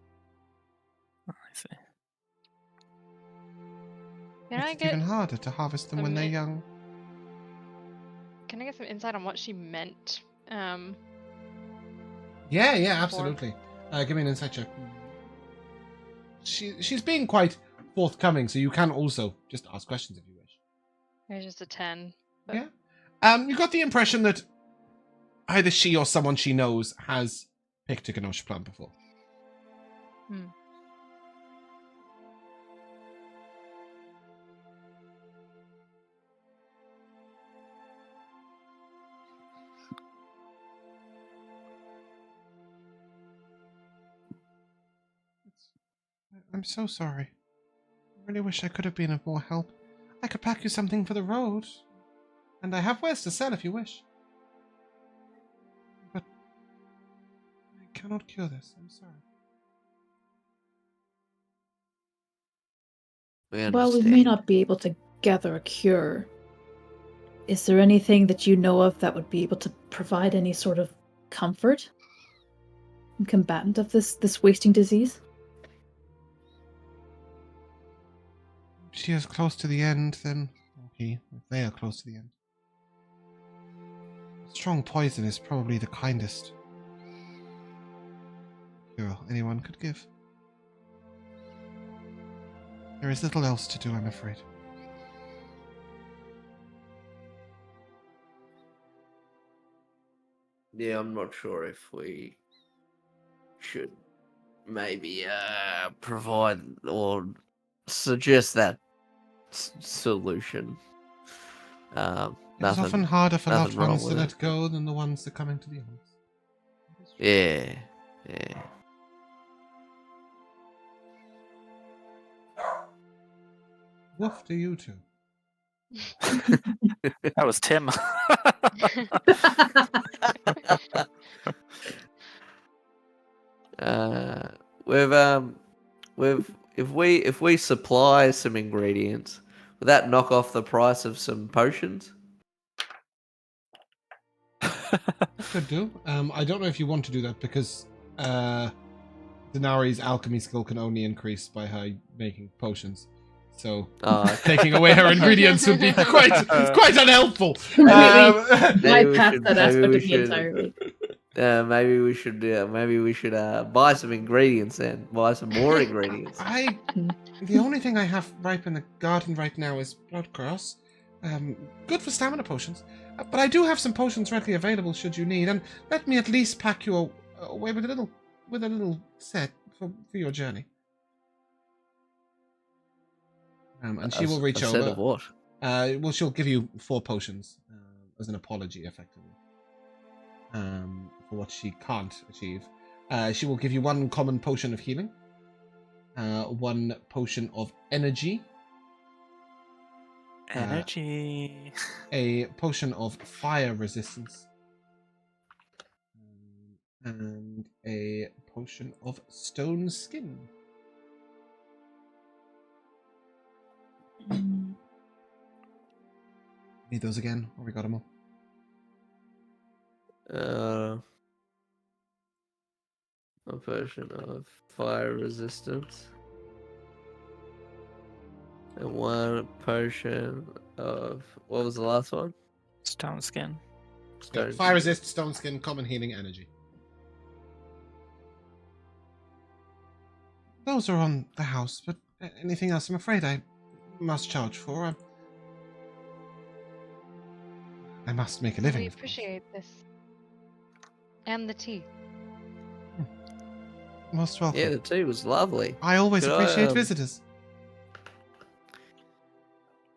Oh, I see. Can I Makes it get even harder to harvest them when they're young. Can I get some insight on what she meant? Yeah, absolutely. Give me an insight check. She's being quite forthcoming, so you can also just ask questions if you wish. There's just a 10. But... Yeah. You got the impression that either she or someone she knows has picked a Ganosha plant before. I'm so sorry. I really wish I could have been of more help. I could pack you something for the road. And I have wares to sell if you wish. But I cannot cure this. I'm sorry. We Well, we may understand. not be able to gather a cure Is there anything that you know of that would be able to provide any sort of comfort in combatant of this wasting disease? She is close to the end, then. Okay, they are close to the end. Strong poison is probably the kindest cure anyone could give. There is little else to do, I'm afraid. Yeah, I'm not sure if we should maybe provide or suggest that solution. It is often harder for loved nothing wrong ones to with let it. go than the ones that come into the arms. Yeah, yeah. Woof to you two. That was Tim. If we supply some ingredients, would that knock off the price of some potions? Could do. I don't know if you want to do that because Dinari's alchemy skill can only increase by her making potions. So taking away her ingredients would be quite unhelpful. Bypass that aspect of me entirely. Maybe we should buy some ingredients then. Buy some more ingredients. The only thing I have ripe in the garden right now is bloodgrass. Good for stamina potions. But I do have some potions readily available should you need, and let me at least pack you away with a little set for your journey. And she will reach a over. set of what? Well, she'll give you 4 potions as an apology, effectively, for what she can't achieve. She will give you 1 common potion of healing, 1 potion of energy, Energy. a potion of fire resistance, and a potion of stone skin. Need those again, or we got them all? A potion of fire resistance. And 1 potion of... What was the last one? Stone skin. Yeah, fire resist, stone skin, common healing, energy. Those are on the house, but anything else I'm afraid I must charge for. I must make a living. We of course. appreciate this. And the tea. Most welcome. Yeah, the tea was lovely. I always appreciate visitors.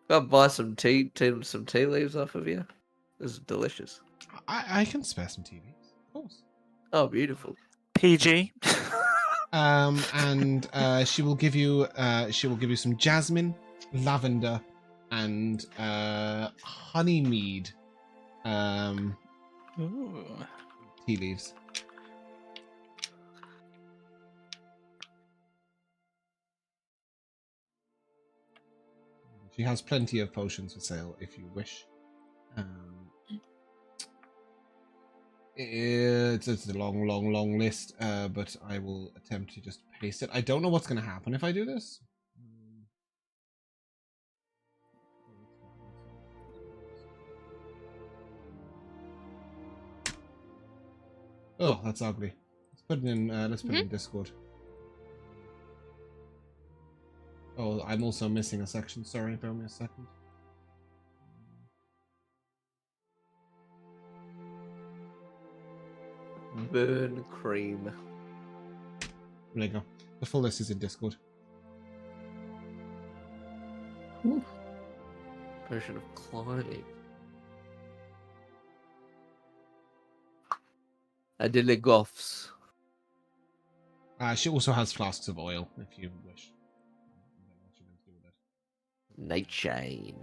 Got to buy some tea leaves off of you. This is delicious. I can spare some tea leaves, of course. Oh, beautiful. PG. And she will give you some jasmine, lavender, and honeymead Ooh. tea leaves. She has plenty of potions for sale if you wish. It's a long list, but I will attempt to just paste it. I don't know what's going to happen if I do this. Oh, that's ugly. Let's put it in. Let's put it in Discord. Oh, I'm also missing a section. Sorry, bear me a second. Burn cream. There you go. The full list is in Discord. Ooh. Potion of climbing. Adilegoffs. She also has flasks of oil, if you wish. Nightshade.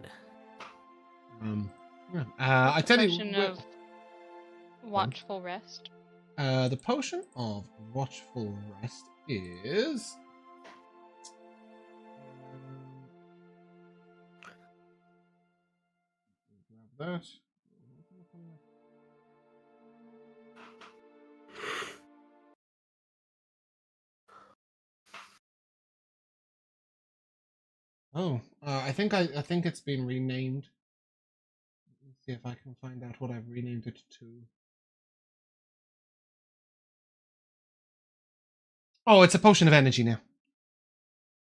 I tell Potion you. of watchful rest. The potion of watchful rest is. Grab That. Oh, I think it's been renamed. Let's see if I can find out what I've renamed it to. Oh, it's a potion of energy now.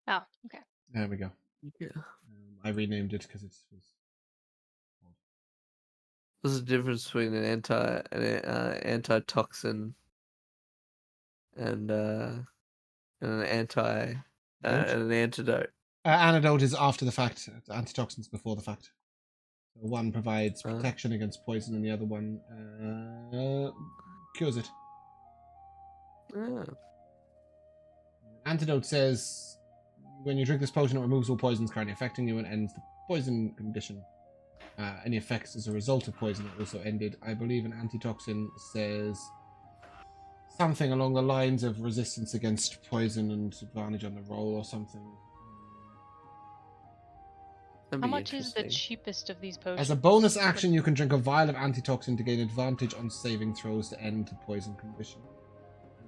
Oh, okay. There we go. Yeah. I renamed it because it's. What's the difference between an antitoxin and an an antidote? Antidote is after the fact. Antitoxins before the fact. So one provides Oh. protection against poison, and the other one cures it. Oh. Antidote says when you drink this potion, it removes all poisons currently affecting you and ends the poison condition. Any effects as a result of poison are also ended. I believe an antitoxin says something along the lines of resistance against poison and advantage on the roll or something. That'd How be much is the interesting. cheapest of these potions? As a bonus action, you can drink a vial of antitoxin to gain advantage on saving throws to end the poison condition.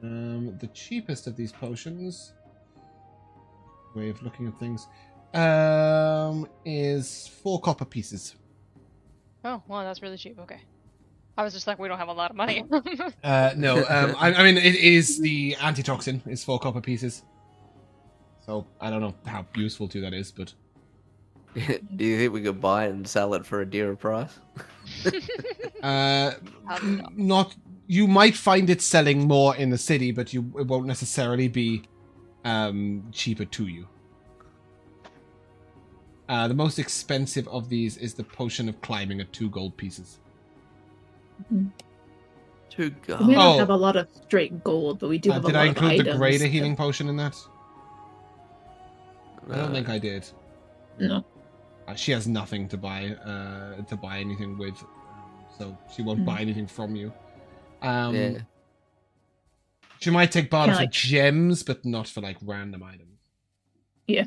The cheapest of these potions, way of looking at things, is 4 copper pieces. Oh, well, that's really cheap. Okay. I was just like, we don't have a lot of money. No, I mean, it is the antitoxin is 4 copper pieces. So I don't know how useful to you that is, but Do you think we could buy it and sell it for a dearer price? not. You might find it selling more in the city, but it won't necessarily be cheaper to you. The most expensive of these is the potion of climbing at 2 gold pieces. 2 gold. We may not Oh. have a lot of straight gold, but we do have a Did lot I of include items. the greater healing potion in that? I don't No. think I did. No. She has nothing to buy anything with, so she won't buy anything from you. Yeah. She might take barter Kinda for like- gems, but not for like random items. Yeah.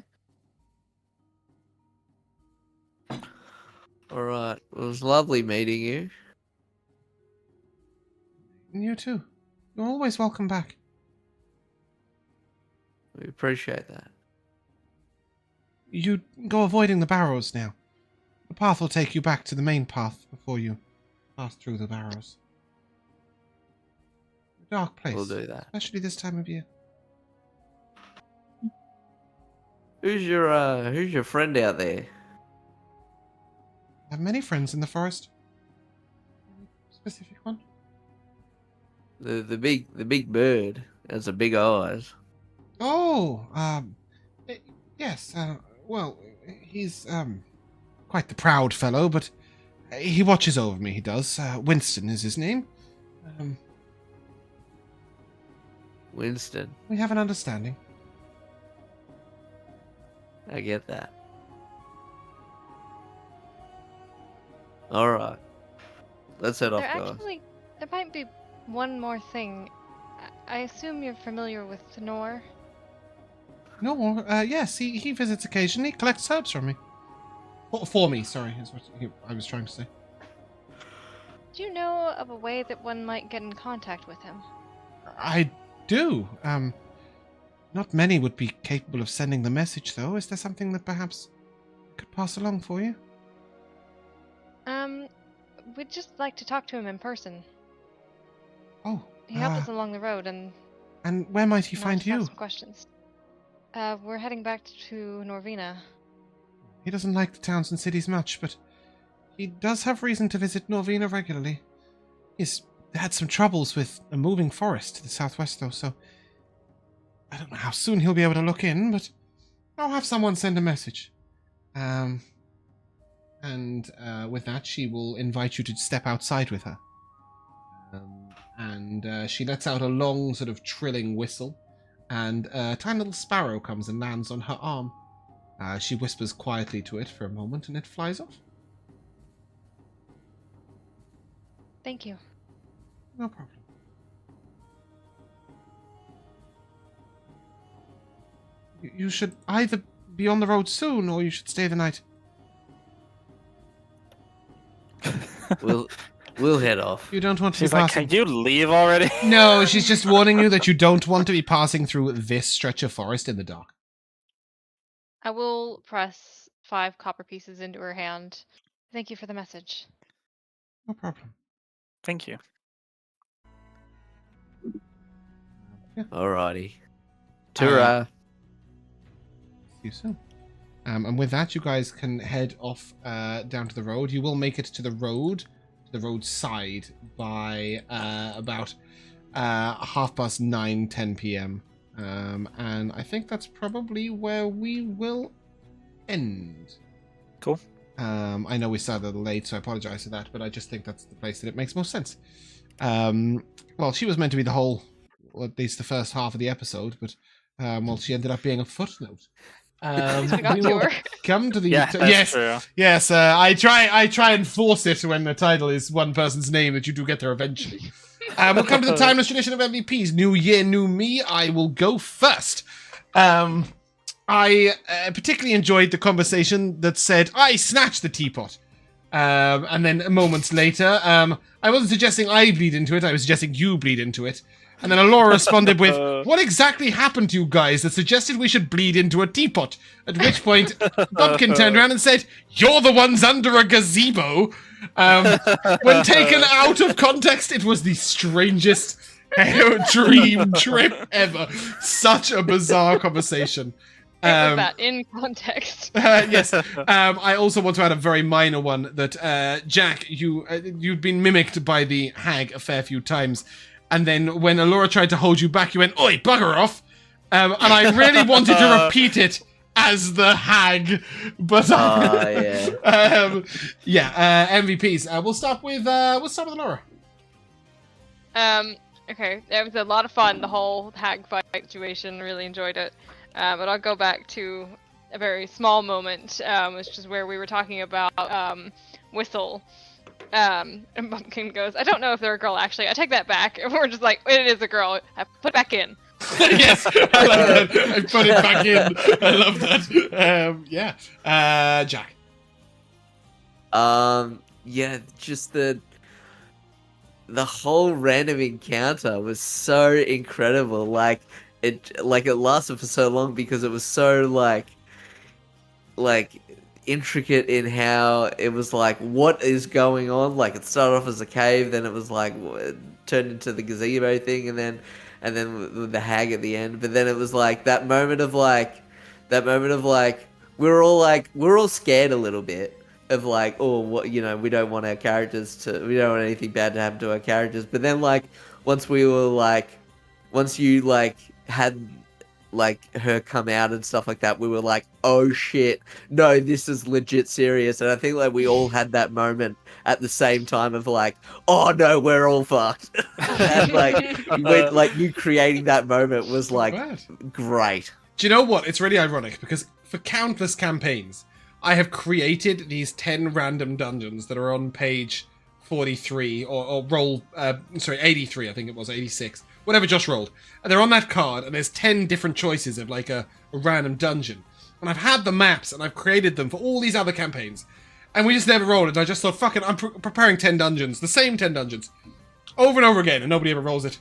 All right. It was lovely meeting you. And you too. You're always welcome back. We appreciate that. You go avoiding the barrows now. The path will take you back to the main path before you pass through the barrows. A dark place. We'll do that. Especially this time of year. Who's your friend out there? I have many friends in the forest. Any specific one? The big bird has the big eyes. Oh, yes, well, he's, quite the proud fellow, but he watches over me, he does. Winston is his name. Winston. We have an understanding. I get that. All right. Let's head off, guys. There might be one more thing. I assume you're familiar with Nor. No, yes, he visits occasionally, collects herbs from me. For me, sorry, is what I was trying to say. Do you know of a way that one might get in contact with him? I do. Not many would be capable of sending the message, though. Is there something that perhaps I could pass along for you? We'd just like to talk to him in person. Oh, He helped us along the road, and where might he I find just have you? some questions. We're heading back to Norvina. He doesn't like the towns and cities much, but he does have reason to visit Norvina regularly. He's had some troubles with a moving forest to the southwest, though, so I don't know how soon he'll be able to look in, but I'll have someone send a message. With that, she will invite you to step outside with her. She lets out a long, sort of trilling whistle, and a tiny little sparrow comes and lands on her arm. She whispers quietly to it for a moment, and it flies off. Thank you. No problem. You should either be on the road soon, or you should stay the night. We'll head off. You don't want to She's be like, passing... can you leave already? No, she's just warning you that you don't want to be passing through this stretch of forest in the dark. I will press 5 copper pieces into her hand. Thank you for the message. No problem. Thank you. Alrighty. Ta-ra. See you soon. And with that, you guys can head off down to the road. You will make it to the roadside by about 9:30, 10 p.m. And I think that's probably where we will end. Cool. I know we started a little late, so I apologize for that, but I just think that's the place that it makes most sense. Well, she was meant to be the whole, or at least the first half of the episode, but well, she ended up being a footnote. We got we to will her. come to the Yeah, that's true. yes. I try and force it when the title is one person's name that you do get there eventually. We'll come to the timeless tradition of MVPs. New year, new me. I will go first. I particularly enjoyed the conversation that said, I snatched the teapot. And then moments later, I wasn't suggesting I bleed into it, I was suggesting you bleed into it. And then Elora responded with, what exactly happened to you guys that suggested we should bleed into a teapot? At which point, Bumpkin turned around and said, you're the ones under a gazebo. When taken out of context, it was the strangest dream trip ever. Such a bizarre conversation. That in context. Yes. I also want to add a very minor one that Jack, you'd been mimicked by the hag a fair few times, and then when Elora tried to hold you back, you went, "Oi, bugger off!" And I really wanted to repeat it as the hag, but MVPs. We'll start with Elora. Okay, it was a lot of fun. The whole hag fight situation. Really enjoyed it. But I'll go back to a very small moment, which is where we were talking about Whistle. And Bumpkin goes, I don't know if they're a girl, actually. I take that back. And we're just like, it is a girl. I put it back in. Yes, I love that. I put it back in. I love that. Jack. Yeah, just the whole random encounter was so incredible. Like it lasted for so long because it was so like intricate in how it was like, what is going on? Like it started off as a cave, then it was like turned into the gazebo thing, and then with the hag at the end. But then it was like that moment of like we're all scared a little bit of like, oh, what, we don't want anything bad to happen to our characters. But then like once you had like her come out and stuff like that, we were like, oh shit, no, this is legit serious. And I think like we all had that moment at the same time of like, oh no, we're all fucked. And like you creating that moment was like great. Do you know what? It's really ironic because for countless campaigns, I have created these 10 random dungeons that are on page 43 or roll, 83, I think it was, 86. Whatever Josh rolled. And they're on that card, and there's 10 different choices of like a random dungeon. And I've had the maps, and I've created them for all these other campaigns. And we just never rolled it. And I just thought, fuck it, I'm preparing 10 dungeons. The same 10 dungeons. Over and over again, and nobody ever rolls it.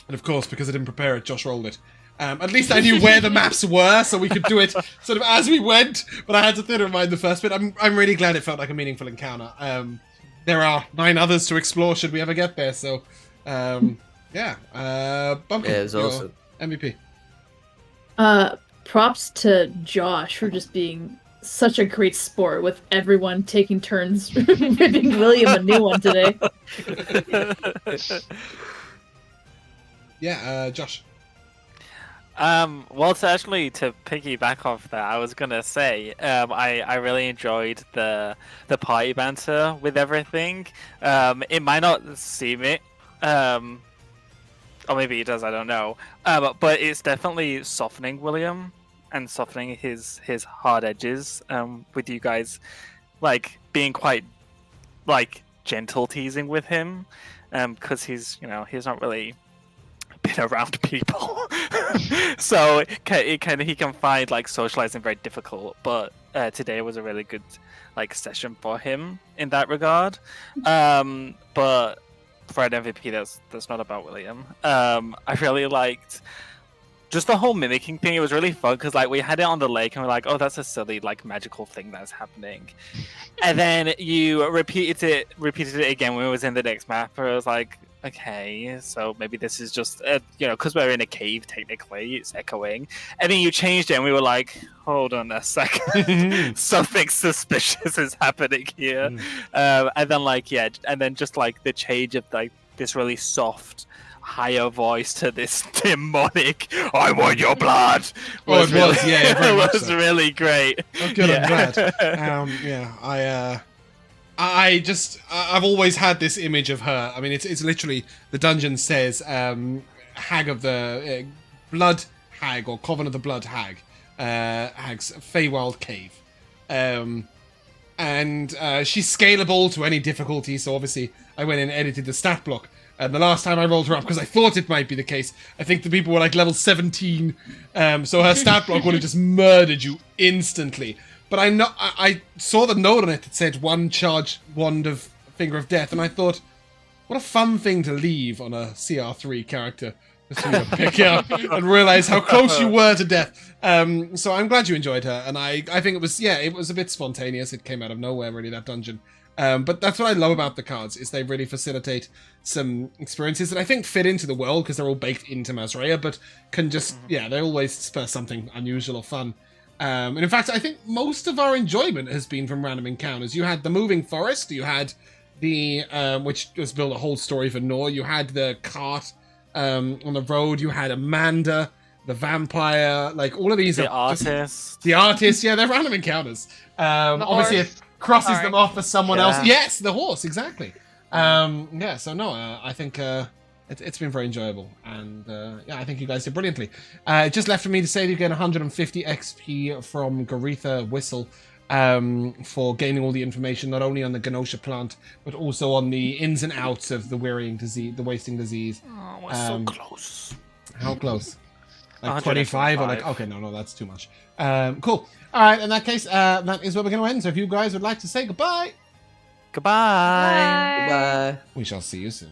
And of course, because I didn't prepare it, Josh rolled it. At least I knew where the maps were, so we could do it sort of as we went. But I had to think of mind the first bit. I'm really glad it felt like a meaningful encounter. There are 9 others to explore should we ever get there, so... Bumpkin, Yeah, it was awesome. MVP. Props to Josh for just being such a great sport with everyone taking turns ripping William a new one today. Josh. Well, to piggyback off that, I was gonna say, I really enjoyed the party banter with everything. It might not seem it, or maybe it does, I don't know. But it's definitely softening William and softening his hard edges. With you guys, like being quite like gentle teasing with him, because he's not really been around people, so he can find like socializing very difficult. But today was a really good like session for him in that regard. But for an MVP, that's not about William. I really liked just the whole mimicking thing. It was really fun because like we had it on the lake and we're like, oh, that's a silly like magical thing that's happening. And then you repeated it again when we was in the next map. Where I was like, okay, so maybe this is just because we're in a cave technically, it's echoing. And then you changed it, and we were like, hold on a second, something suspicious is happening here. And then just like the change of like this really soft, higher voice to this demonic, I want your blood. It was really great. Oh, good, I'm glad. I've always had this image of her. I mean, it's literally, the dungeon says, Hag of the Blood Hag, or Coven of the Blood Hag, Hag's Feywild Cave. And she's scalable to any difficulty, so obviously I went and edited the stat block. And the last time I rolled her up, because I thought it might be the case, I think the people were like level 17, so her stat block would have just murdered you instantly. But I saw the note on it that said 1 charge wand of Finger of Death, and I thought, what a fun thing to leave on a CR3 character, just for you to pick up and realize how close you were to death. So I'm glad you enjoyed her, and I think it was a bit spontaneous. It came out of nowhere, really, that dungeon. But that's what I love about the cards, is they really facilitate some experiences that I think fit into the world, because they're all baked into Mazraya, but can just, they always spur something unusual or fun. And in fact, I think most of our enjoyment has been from random encounters. You had the moving forest, you had the, which was built a whole story for Nor, you had the cart on the road, you had Amanda, the vampire, like all of these the are artist. The artist, they're random encounters. Obviously it crosses them off for someone else. Yes, the horse, exactly. I think it's been very enjoyable, and I think you guys did brilliantly. It just left for me to say that you get 150 XP from Garetha Whistle for gaining all the information, not only on the Ganosha plant, but also on the ins and outs of the wearying disease, the wasting disease. Oh, we're so close. How close? Like 25 or like, okay, no, that's too much. Cool. All right, in that case, that is where we're going to end. So if you guys would like to say goodbye. Goodbye. Goodbye. We shall see you soon.